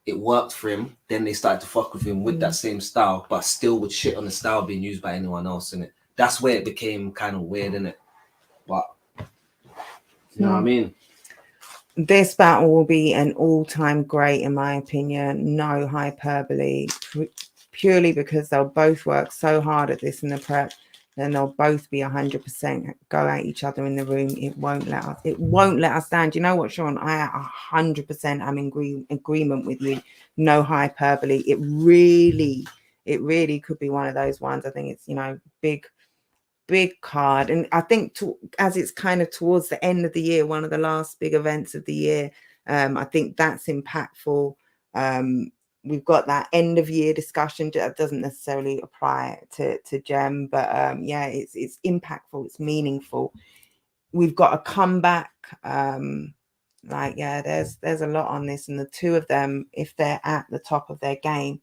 Speaker 3: It worked for him. Then they started to fuck with him with that same style, but still with shit on the style being used by anyone else in it. That's where it became kind of weird, innit? But you know what I mean?
Speaker 2: This battle will be an all-time great, in my opinion. No hyperbole. Purely because they'll both work so hard at this in the prep, then they'll both be 100% go at each other in the room. It won't let us down. Do you know what, Sean? I 100% am in agreement with you. No hyperbole. It really could be one of those ones. I think it's, you know, big card, and I think as it's kind of towards the end of the year, one of the last big events of the year, I think that's impactful. We've got that end of year discussion that doesn't necessarily apply to Gem, but yeah, it's impactful, it's meaningful. We've got a comeback. Like, yeah, there's a lot on this, and the two of them, if they're at the top of their game,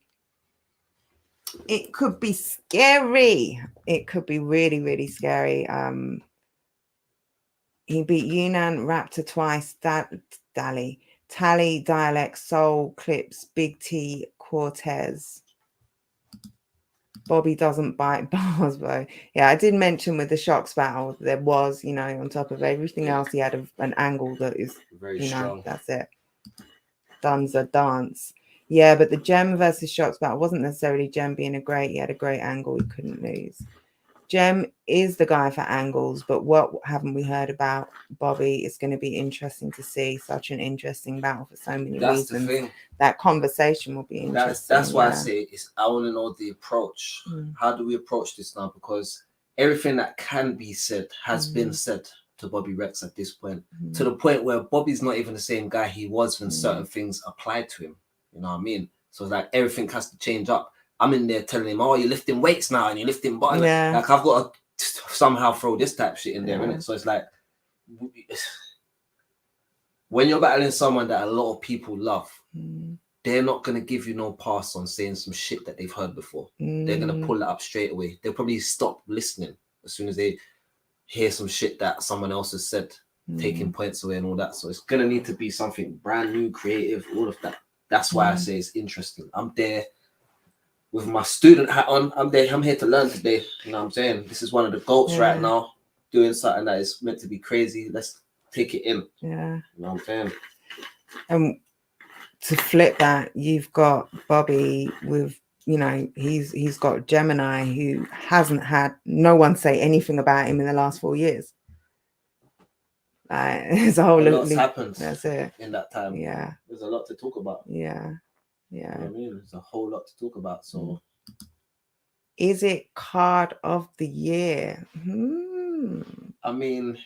Speaker 2: it could be scary. It could be really, really scary. He beat Yunnan Raptor twice, Tally, Dialect, Soul, Clips, Big T, Cortez. Bobby doesn't bite bars, bro. Yeah, I did mention with the Shocks battle, there was, you know, on top of everything else, he had an angle that is
Speaker 3: Very
Speaker 2: you know,
Speaker 3: strong.
Speaker 2: that's it. Duns a dance. Yeah, but the Gem versus Shocks battle wasn't necessarily Gem being he had a great angle, he couldn't lose. Gem is the guy for angles, but what haven't we heard about Bobby? It's going to be interesting to see. Such an interesting battle for so many reasons.
Speaker 3: The thing.
Speaker 2: That conversation will be interesting.
Speaker 3: That's why I say I want to know the approach. How do we approach this now? Because everything that can be said has been said to Bobby Rex at this point, to the point where Bobby's not even the same guy he was when certain things applied to him. You know what I mean? So it's like everything has to change up. I'm in there telling him, oh, you're lifting weights now and you're lifting bars.
Speaker 2: Yeah.
Speaker 3: Like, I've got to somehow throw this type of shit in there, innit? So it's like, when you're battling someone that a lot of people love, they're not going to give you no pass on saying some shit that they've heard before. They're going to pull it up straight away. They'll probably stop listening as soon as they hear some shit that someone else has said, taking points away and all that. So it's going to need to be something brand new, creative, all of that. That's why I say it's interesting. I'm there with my student hat on. I'm here to learn today. You know what I'm saying? This is one of the GOATs right now, doing something that is meant to be crazy. Let's take it in.
Speaker 2: Yeah.
Speaker 3: You know what I'm saying?
Speaker 2: And to flip that, you've got Bobby with, you know, he's got Gemini, who hasn't had no one say anything about him in the last 4 years. There's a whole
Speaker 3: lot's happened.
Speaker 2: That's it.
Speaker 3: In that time.
Speaker 2: Yeah.
Speaker 3: There's a lot to talk about.
Speaker 2: Yeah. Yeah.
Speaker 3: You know what I mean? There's a whole lot to talk about. So
Speaker 2: is it card of the year?
Speaker 3: I mean,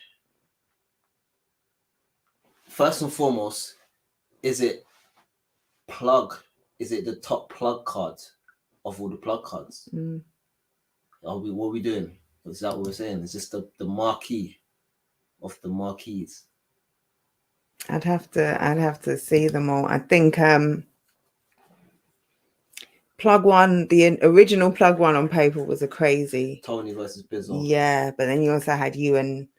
Speaker 3: first and foremost, is it plug? Is it the top plug card of all the plug cards? What are we doing? Is that what we're saying? Is this the marquee of the marquees?
Speaker 2: I'd have to see them all. I think plug one, the original plug one on paper was a crazy
Speaker 3: Tony versus Bizzle.
Speaker 2: Yeah, but then you also had you and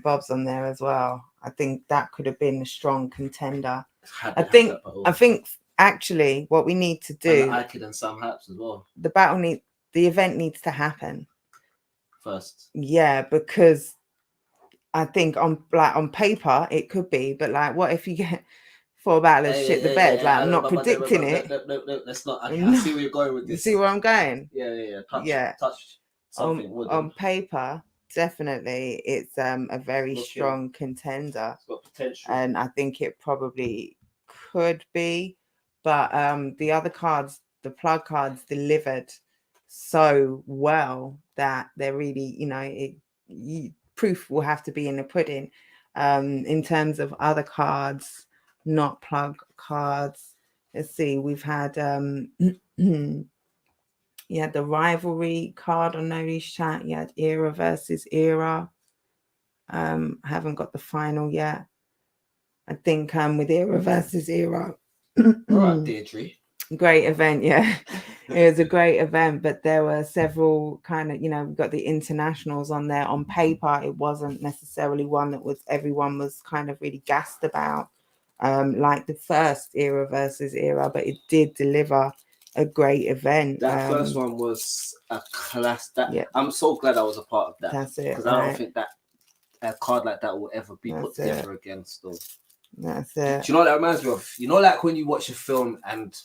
Speaker 2: Bob's on there as well. I think that could have been a strong contender. I think actually what we need to do,
Speaker 3: and Iked and Sam Haps as well.
Speaker 2: The event needs to happen
Speaker 3: first.
Speaker 2: Yeah, because I think on paper it could be, but like, what if you get 4 battlers shit the bed? Like, I'm not predicting it.
Speaker 3: No, let's not. I see where you're going with this.
Speaker 2: You see where I'm going?
Speaker 3: Yeah. Touch something.
Speaker 2: On paper, definitely, it's a very strong contender.
Speaker 3: It's got potential,
Speaker 2: and I think it probably could be, but the other cards, the plug cards, delivered so well that they're really, you know, proof will have to be in the pudding. In terms of other cards, not plug cards, let's see, we've had you had the rivalry card on Nobody's Chat. You had Era versus Era. I haven't got the final yet. I think with Era versus Era.
Speaker 3: All right, Deirdre.
Speaker 2: Great event, yeah. It was a great event, but there were several kind of, we've got the internationals on there. On paper, it wasn't necessarily one that was everyone was kind of really gassed about, like the first Era versus Era, but it did deliver a great event.
Speaker 3: That first one was a class.
Speaker 2: Yeah.
Speaker 3: I'm so glad I was a part of that.
Speaker 2: That's it.
Speaker 3: Because I don't think that a card like that will ever be put
Speaker 2: That's
Speaker 3: together again. Still,
Speaker 2: that's
Speaker 3: do
Speaker 2: it.
Speaker 3: you know what that reminds me of? You know, like when you watch a film and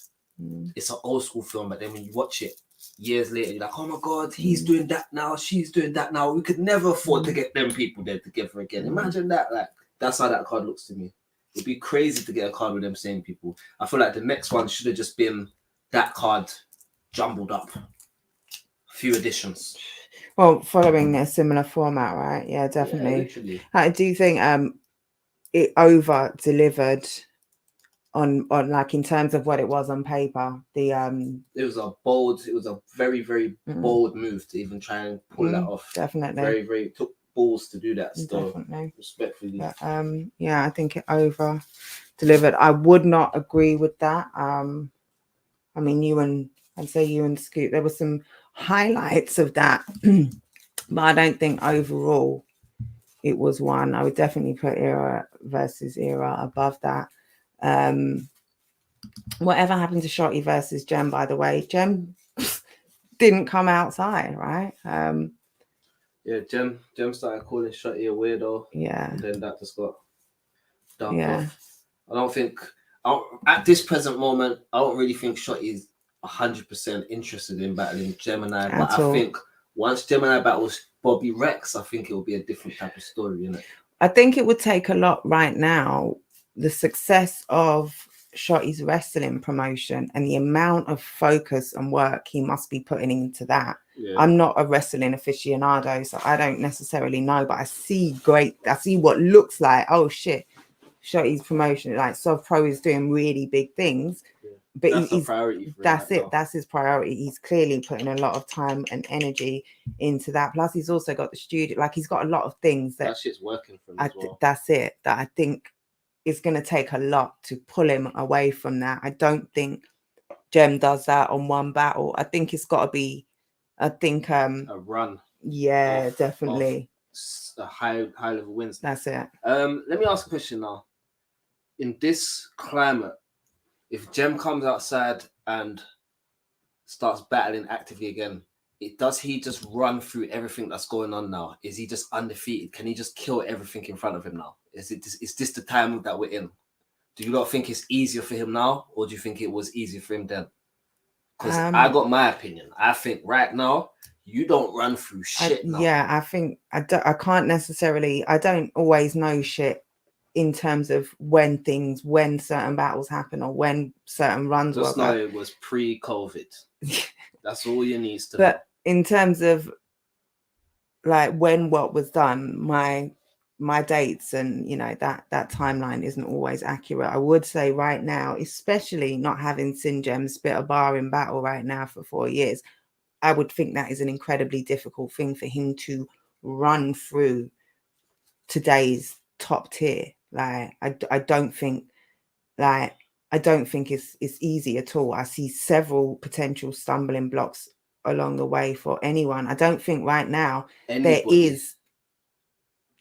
Speaker 3: it's an old school film, but then when you watch it years later, you're like, oh my god, he's doing that now, she's doing that now. We could never afford to get them people there together again. Imagine that. Like, that's how that card looks to me. It'd be crazy to get a card with them same people. I feel like the next one should have just been that card jumbled up. A few additions.
Speaker 2: Well, following a similar format, right? Yeah, definitely.
Speaker 3: Yeah, literally.
Speaker 2: I do think it over delivered on like in terms of what it was on paper.
Speaker 3: It was a very, very bold move to even try and pull that off.
Speaker 2: Definitely.
Speaker 3: Very, very took balls to do that still.
Speaker 2: Definitely.
Speaker 3: Respectfully.
Speaker 2: But, yeah, I think it over delivered. I would not agree with that. I mean, I'd say you and Scoot, there were some highlights of that, but I don't think overall it was one. I would definitely put Era versus Era above that. Whatever happened to Shotty versus Jem, by the way? Jem didn't come outside, right?
Speaker 3: Yeah, Jem started calling Shotty a weirdo.
Speaker 2: Yeah.
Speaker 3: And then that just got dumped off. I don't think, at this present moment, I don't really think Shotty is 100% interested in battling Gemini. But I think once Gemini battles Bobby Rex, I think it will be a different type of story, isn't it?
Speaker 2: I think it would take a lot right now. The success of Shotty's wrestling promotion and the amount of focus and work he must be putting into that. Yeah. I'm not a wrestling aficionado, so I don't necessarily know, but I see what looks like, oh shit, Shotty's promotion, like Sov Pro is doing really big things. Yeah. But
Speaker 3: that's a priority for
Speaker 2: that's it. That's his priority. He's clearly putting a lot of time and energy into that. Plus, he's also got the studio. Like, he's got a lot of things that
Speaker 3: shit's working for him as well.
Speaker 2: That's it. That I think it's going to take a lot to pull him away from that. I don't think Jem does that on one battle. I think it's got to be. I think a
Speaker 3: run.
Speaker 2: Yeah, definitely.
Speaker 3: A high level wins.
Speaker 2: That's it.
Speaker 3: Let me ask a question now. In this climate, if Jem comes outside and starts battling actively again, does he just run through everything that's going on now? Is he just undefeated? Can he just kill everything in front of him now? Is this the time that we're in? Do you not think it's easier for him now, or do you think it was easier for him then? Because I got my opinion. I think right now you don't run through shit.
Speaker 2: Yeah, I think I can't necessarily. I don't always know shit in terms of when certain battles happen or when certain runs
Speaker 3: just know it was pre-COVID. That's all you need to know.
Speaker 2: But in terms of like when what was done, my dates and that timeline isn't always accurate. I would say right now, especially not having seen Jem spit a bar in battle right now for 4 years, I would think that is an incredibly difficult thing for him to run through today's top tier. Like I don't think it's easy at all. I see several potential stumbling blocks along the way for anyone. I don't think right now there is.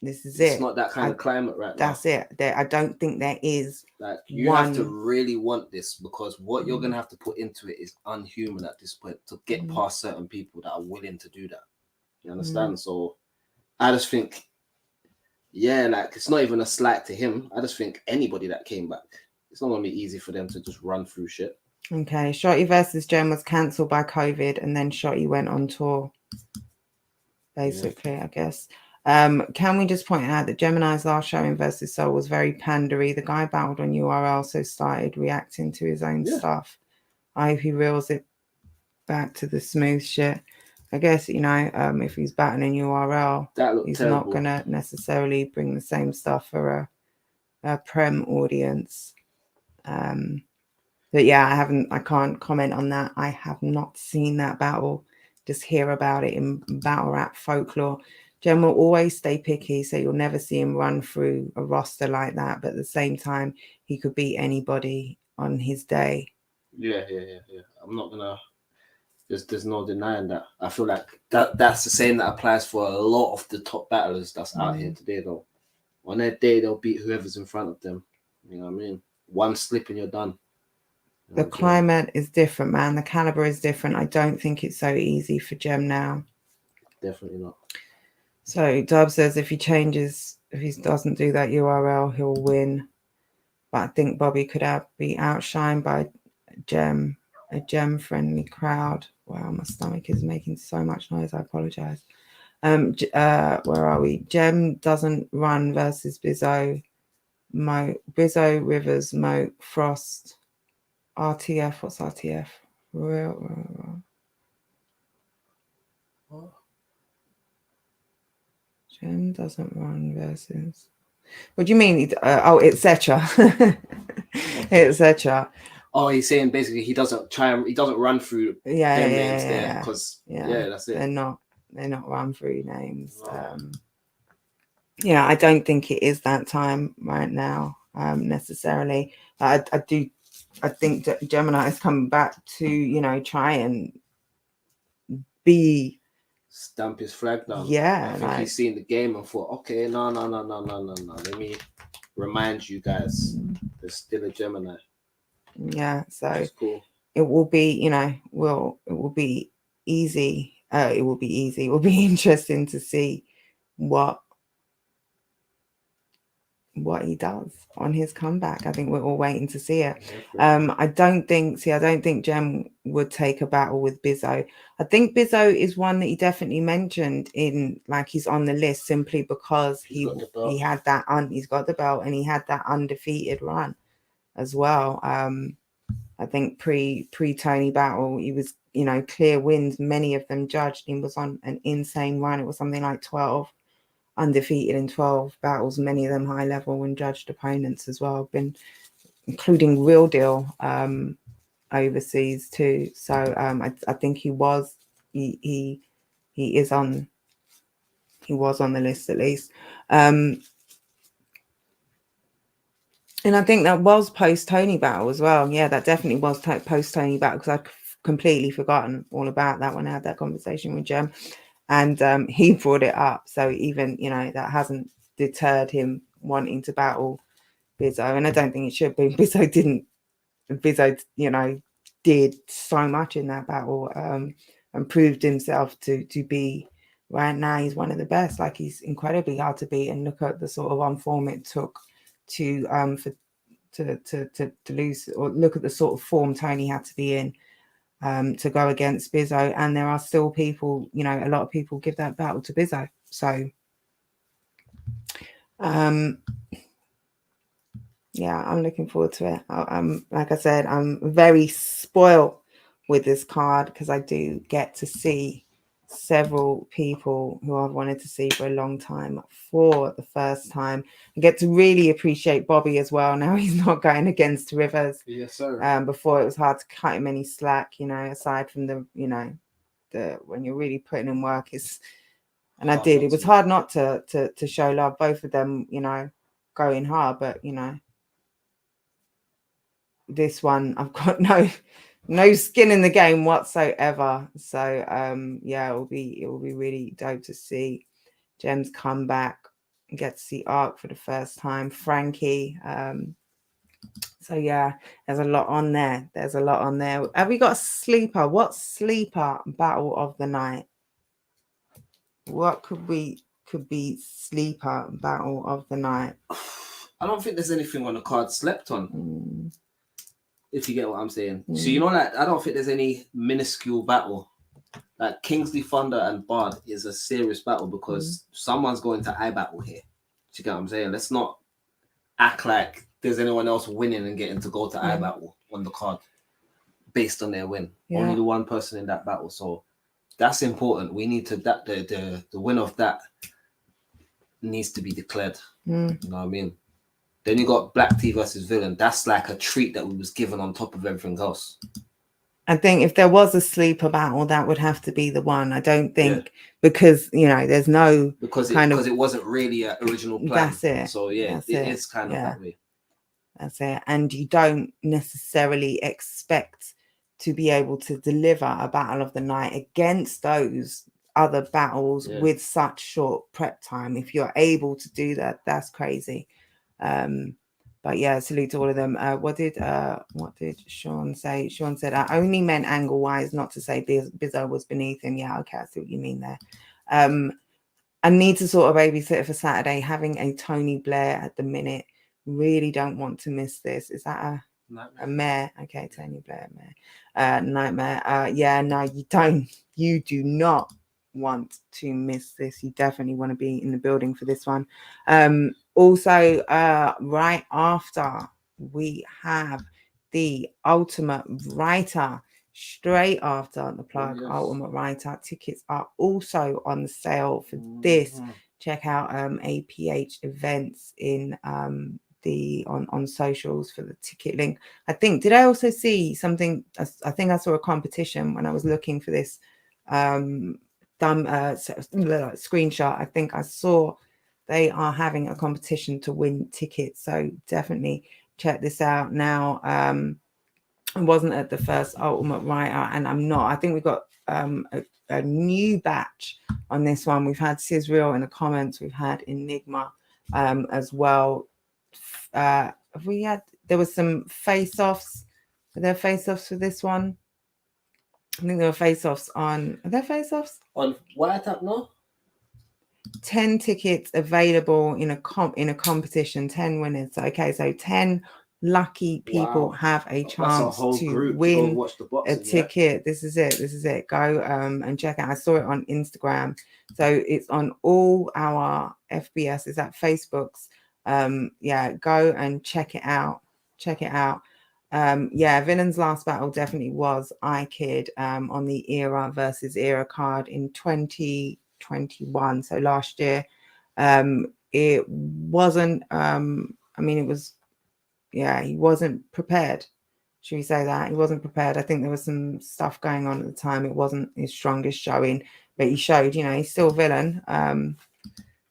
Speaker 2: It's
Speaker 3: not that kind of climate right now.
Speaker 2: That's it. I don't think there is.
Speaker 3: Like, you have to really want this, because what you're gonna have to put into it is unhuman at this point to get past certain people that are willing to do that. You understand? So I just think, yeah, like, it's not even a slight to him. I just think anybody that came back, it's not gonna be easy for them to just run through shit.
Speaker 2: Okay, Shotty versus Jem was cancelled by COVID, and then Shotty went on tour. Basically, I guess. Can we just point out that Gemini's last showing versus Soul was very pandery? The guy battled on URL, so started reacting to his own stuff. I hope he reels it back to the smooth shit. I guess, if he's battling URL, he's terrible. Not going to necessarily bring the same stuff for a Prem audience. But yeah, I can't comment on that. I have not seen that battle. Just hear about it in battle rap folklore. Jem will always stay picky, so you'll never see him run through a roster like that. But at the same time, he could beat anybody on his day.
Speaker 3: Yeah. I'm not gonna. There's no denying that. I feel like that's the same that applies for a lot of the top battlers that's out here today, though. On their day, they'll beat whoever's in front of them. You know what I mean? One slip and you're done. You know
Speaker 2: The climate is different, man. The caliber is different. I don't think it's so easy for Jem now.
Speaker 3: Definitely not.
Speaker 2: So Dub says if he doesn't do that URL, he'll win. But I think Bobby could be outshined by a Jem friendly crowd. Wow, my stomach is making so much noise. I apologize. Where are we? Jem doesn't run versus Bizzo. Bizzo, Rivers, Mo, Frost, RTF. What's RTF? Real. Jem doesn't run versus. What do you mean? Etc. Etc.
Speaker 3: Oh, he's saying basically he doesn't run through them names there because that's it.
Speaker 2: They're not run through names. I don't think it is that time right now necessarily. I think that Gemini is coming back to try and be
Speaker 3: stamp his flag down.
Speaker 2: Yeah,
Speaker 3: I think he's seen the game and thought, okay, no. Let me remind you guys, there's still a Gemini.
Speaker 2: Yeah, so
Speaker 3: cool.
Speaker 2: It will be, it will be easy. It will be easy. It will be interesting to see what he does on his comeback. I think we're all waiting to see it. I don't think Jem would take a battle with Bizzo. I think Bizzo is one that he definitely mentioned in, like, he's on the list simply because he had that he's got the belt and he had that undefeated run as well. I think pre Tony battle, he was, clear wins, many of them judged. He was on an insane run. It was something like 12 undefeated in 12 battles, many of them high level and judged opponents as well, been including Real Deal overseas too. So I think he was on the list at least. And I think that was post Tony battle as well. Yeah, that definitely was post Tony battle because I'd completely forgotten all about that when I had that conversation with Jem. And he brought it up. So even, that hasn't deterred him wanting to battle Bizzo. And I don't think it should be. Bizzo, did so much in that battle and proved himself to be, right now, he's one of the best. Like, he's incredibly hard to beat. And look at the sort of on form it took to lose, or look at the sort of form Tony had to be in to go against Bizzo, and there are still people, a lot of people give that battle to Bizzo. So yeah, I'm looking forward to it. I'm like I said, I'm very spoiled with this card because I do get to see several people who I've wanted to see for a long time for the first time. I get to really appreciate Bobby as well. Now he's not going against Rivers.
Speaker 3: Yes, sir.
Speaker 2: Before it was hard to cut him any slack, aside from the when you're really putting in work and I did. It was hard not to show love. Both of them, going hard, but this one I've got no skin in the game whatsoever. So it will be really dope to see Jem's come back and get to see Ark for the first time, Frankie. So yeah, there's a lot on there. Have we got a sleeper? What sleeper battle of the night? What could be sleeper battle of the night?
Speaker 3: I don't think there's anything on the card slept on. If you get what I'm saying. So I don't think there's any minuscule battle. Like Kingsley Thunder and Bard is a serious battle because someone's going to eye battle here. Do you get what I'm saying? Let's not act like there's anyone else winning and getting to go to eye battle on the card based on their win. Yeah. Only the one person in that battle. So that's important. We need to the winner of that needs to be declared. You know what I mean? Then you got Black T versus Villain. That's like a treat that we was given on top of everything else.
Speaker 2: I think if there was a sleeper battle, that would have to be the one. I don't think because there's no
Speaker 3: because it wasn't really an original plan.
Speaker 2: That's it.
Speaker 3: So yeah,
Speaker 2: That's
Speaker 3: it is kind of that way.
Speaker 2: That's it. And you don't necessarily expect to be able to deliver a battle of the night against those other battles with such short prep time. If you're able to do that, that's crazy. But yeah, salute to all of them. What did Sean say? Sean said, I only meant angle wise, not to say Bizzo was beneath him. Yeah, okay, I see what you mean there. I need to sort of babysit for Saturday. Having a Tony Blair at the minute. Really don't want to miss this. Is that a mare? Okay, Tony Blair mare. Nightmare. Yeah, no, you don't. You do not want to miss this. You definitely want to be in the building for this one. Also, right after we have the Ultimate Writer. Straight after the plug, Ultimate Writer tickets are also on sale for this. Check out APH events in on socials for the ticket link. I think did I also see something? I think I saw a competition when I was looking for this screenshot. I think I saw they are having a competition to win tickets, so definitely check this out now. I wasn't at the first Ultimate Writer, and I'm not. I think we've got a new batch on this one. We've had Sizreal in the comments. We've had Enigma as well. Have we had? There was some face-offs. Are there face-offs for this one? I think there were face-offs on. Are there face-offs
Speaker 3: on White Up? No.
Speaker 2: 10 tickets available in a competition. 10 winners. Okay, so 10 lucky people have a chance to win a ticket. This is it. Go and check out. I saw it on Instagram, so it's on all our FBS. Is that Facebook's? Go and check it out. Villain's last battle definitely was Kid on the Era versus Era card in 2021, so last year. It wasn't it was he wasn't prepared. Should we say that? He wasn't prepared. I think there was some stuff going on at the time. It wasn't his strongest showing, but he showed, he's still Villain.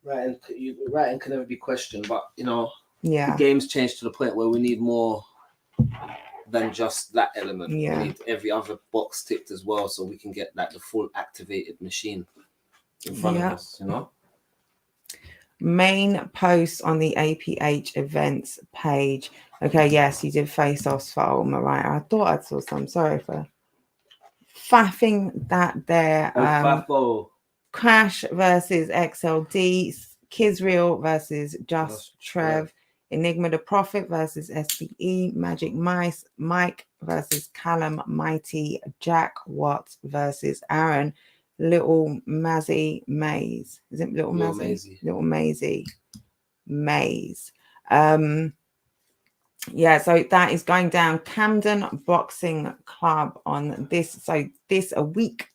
Speaker 3: Writing can never be questioned, but the game's changed to the point where we need more than just that element. We need every other box ticked as well, so we can get like the full activated machine in front of us,
Speaker 2: Main post on the APH events page. Okay, yes, you did face-offs for Ultimate Writer. I thought I saw some. Sorry for faffing that there. Crash versus XLD. Kisreal versus Just Trev. Enigma the Prophet versus SBE. Magic Mike versus Callum Mighty. Jack Watts versus Aaron. Little Mazzy Maze. Is it Little Mazzy? Little Maisie Maze. So that is going down Camden Boxing Club on this. So this a week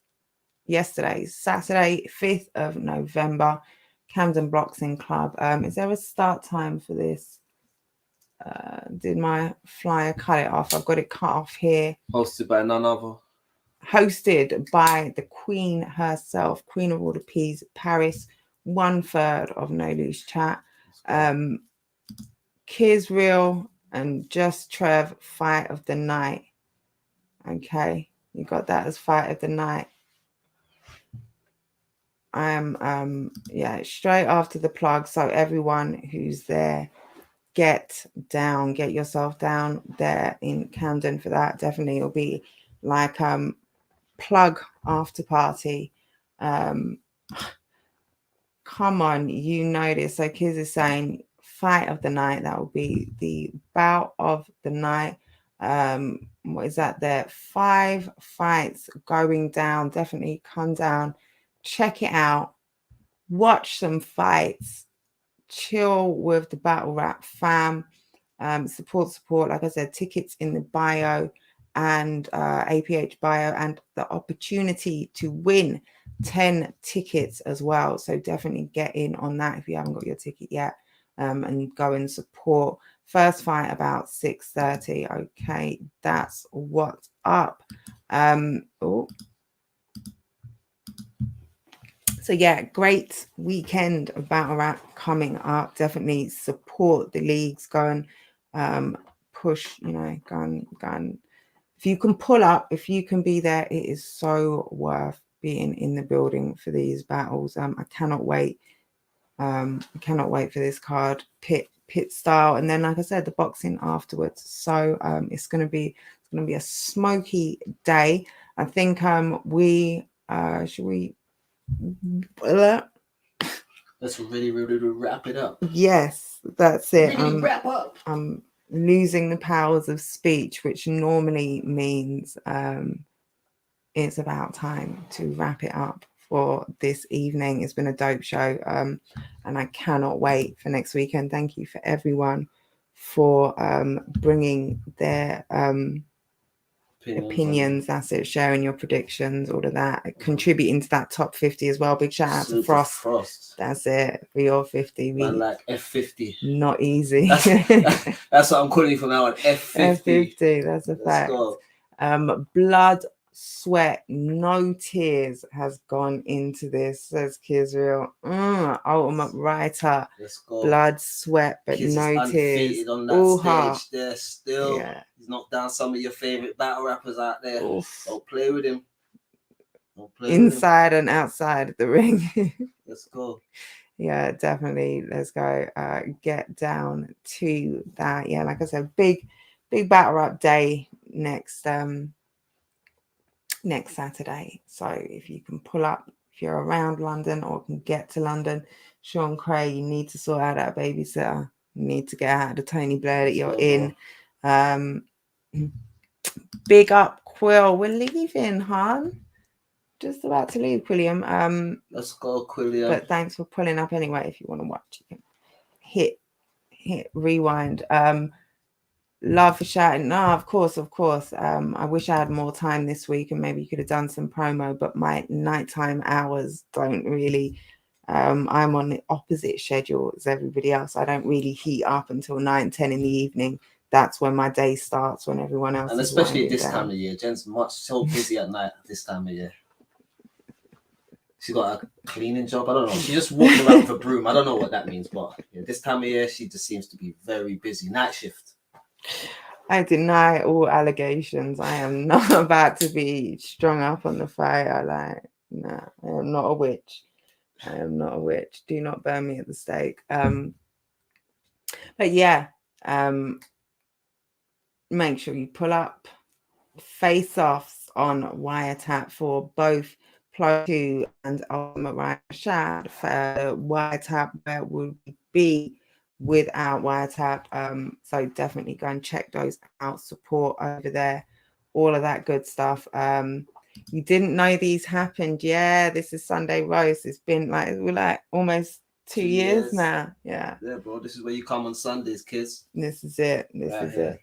Speaker 2: yesterday, Saturday, 5th of November, Camden Boxing Club. Is there a start time for this? Did my flyer cut it off? I've got it cut off here.
Speaker 3: Hosted by none other.
Speaker 2: Hosted by the Queen herself, Queen of all the Peas, Paris, 1/3 of No Loose Chat. Kisreal and Just Trev, fight of the night. Okay, you got that as fight of the night. I am straight after the plug. So everyone who's there, get yourself down there in Camden for that. Definitely it'll be like plug after party. Come on, this. So Kiz is saying fight of the night. That will be the bout of the night. What is that there? 5 fights going down. Definitely come down, check it out, watch some fights, chill with the battle rap fam. Support. Like I said, tickets in the bio and APH bio, and the opportunity to win 10 tickets as well. So definitely get in on that if you haven't got your ticket yet. and go and support. First fight about 6:30. Okay, that's what's up. Oh, so yeah, great weekend of battle rap coming up. Definitely support the leagues. Go and push. You know, go and. If you can pull up, if you can be there, it is so worth being in the building for these battles. I cannot wait. I cannot wait for this card, pit style, and then like I said, the boxing afterwards. So it's gonna be a smoky day. I think we should we
Speaker 3: let's really wrap it up.
Speaker 2: yes, that's it.
Speaker 3: Really wrap up.
Speaker 2: I'm losing the powers of speech, which normally means it's about time to wrap it up for this evening. It's been a dope show, and I cannot wait for next weekend. Thank you for everyone for bringing their opinions. That's it, sharing your predictions, all of that, contributing to that top 50 as well. Big shout out to Frost. That's it, for your 50. We
Speaker 3: like F50,
Speaker 2: not easy.
Speaker 3: That's what I'm calling you from now on. F50.
Speaker 2: That's a fact. Blood, sweat, no tears has gone into this, says Kizreal. Ultimate writer.
Speaker 3: Let's go.
Speaker 2: Blood, sweat, but
Speaker 3: Kiz
Speaker 2: no tears.
Speaker 3: on that stage there still. Yeah. He's knocked down some of your favorite battle rappers out there. Oof. Don't play with him.
Speaker 2: Inside and outside the ring.
Speaker 3: Let's go.
Speaker 2: Yeah, definitely. Let's go. Get down to that. Yeah, like I said, big battle rap day next Saturday. So if you can pull up, if you're around London or can get to London, Sean Cray, you need to sort out that babysitter. You need to get out of the Tony Blair that you're in. Big up Quill. We're leaving, hon. Just about to leave, Quilliam.
Speaker 3: Let's go, Quilliam.
Speaker 2: But thanks for pulling up anyway. If you want to watch, you can hit rewind. Love for shouting. No, of course. I wish I had more time this week and maybe you could have done some promo, but my nighttime hours don't really. I'm on the opposite schedule as everybody else. I don't really heat up until 9-10 in the evening. That's when my day starts, when everyone else.
Speaker 3: And especially this time of year, Jen's so busy at night this time of year. She's got a cleaning job. I don't know. She's just walking around with a broom. I don't know what that means, but yeah, this time of year, she just seems to be very busy. Night shift.
Speaker 2: I deny all allegations. I am not about to be strung up on the fire. Nah, I am not a witch. Do not burn me at the stake. But yeah, make sure you pull up. Face-offs on Wiretap for both Plot 2 and Ultimate Right Shad. For Wiretap, where would we be without Wiretap? So definitely go and check those out. Support over there, all of that good stuff. You didn't know these happened? Yeah, this is Sunday Roast. It's been we're almost 2 years now. Yeah,
Speaker 3: bro. This is where you come on Sundays, kids.
Speaker 2: This is it. It.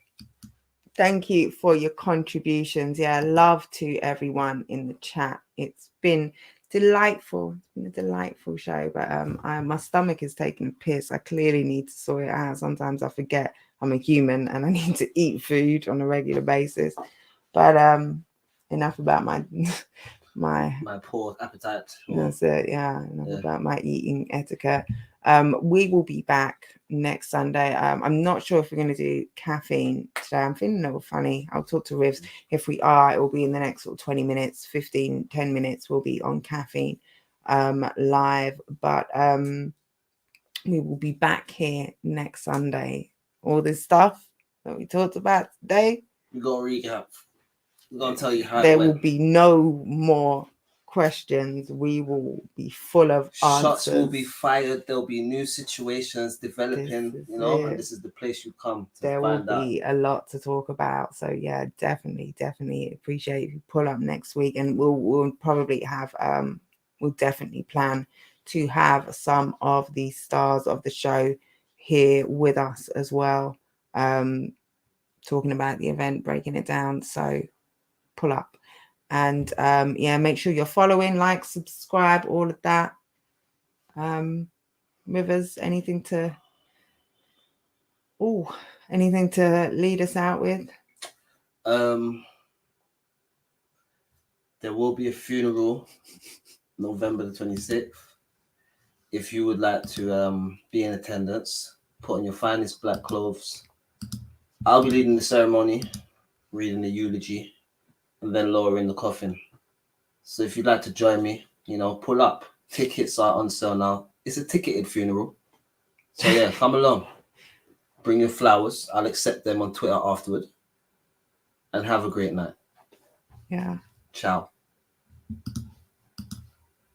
Speaker 2: Thank you for your contributions. Yeah, love to everyone in the chat. It's been delightful. It's been a delightful show, but my stomach is taking a piss. I clearly need to sort it out. Sometimes I forget I'm a human and I need to eat food on a regular basis. But enough about my
Speaker 3: poor appetite.
Speaker 2: That's it. Yeah, enough about my eating etiquette. We will be back next Sunday. I'm not sure if we're going to do caffeine today. I'm feeling a little funny. I'll talk to Rivs. If we are, it will be in the next 20 minutes, 10 minutes. We'll be on caffeine live. But we will be back here next Sunday. All this stuff that we talked about today.
Speaker 3: We're going to recap. We're going to tell you how
Speaker 2: there will be no more questions. We will be full of answers.
Speaker 3: Shots will be fired. There'll be new situations developing, and this is the place you come to
Speaker 2: there
Speaker 3: find
Speaker 2: will be a lot to talk about. So yeah, definitely appreciate if you pull up next week, and we'll probably have we'll definitely plan to have some of the stars of the show here with us as well, talking about the event, breaking it down. So pull up. And make sure you're following, like, subscribe, all of that. Rivers, anything to Oh, anything to lead us out with?
Speaker 3: There will be a funeral November the 26th. If you would like to be in attendance, put on your finest black clothes. I'll be leading the ceremony, reading the eulogy, and then lowering the coffin. So if you'd like to join me, pull up. Tickets are on sale now. It's a ticketed funeral. So yeah, come along. Bring your flowers. I'll accept them on Twitter afterward. And have a great night.
Speaker 2: Yeah.
Speaker 3: Ciao.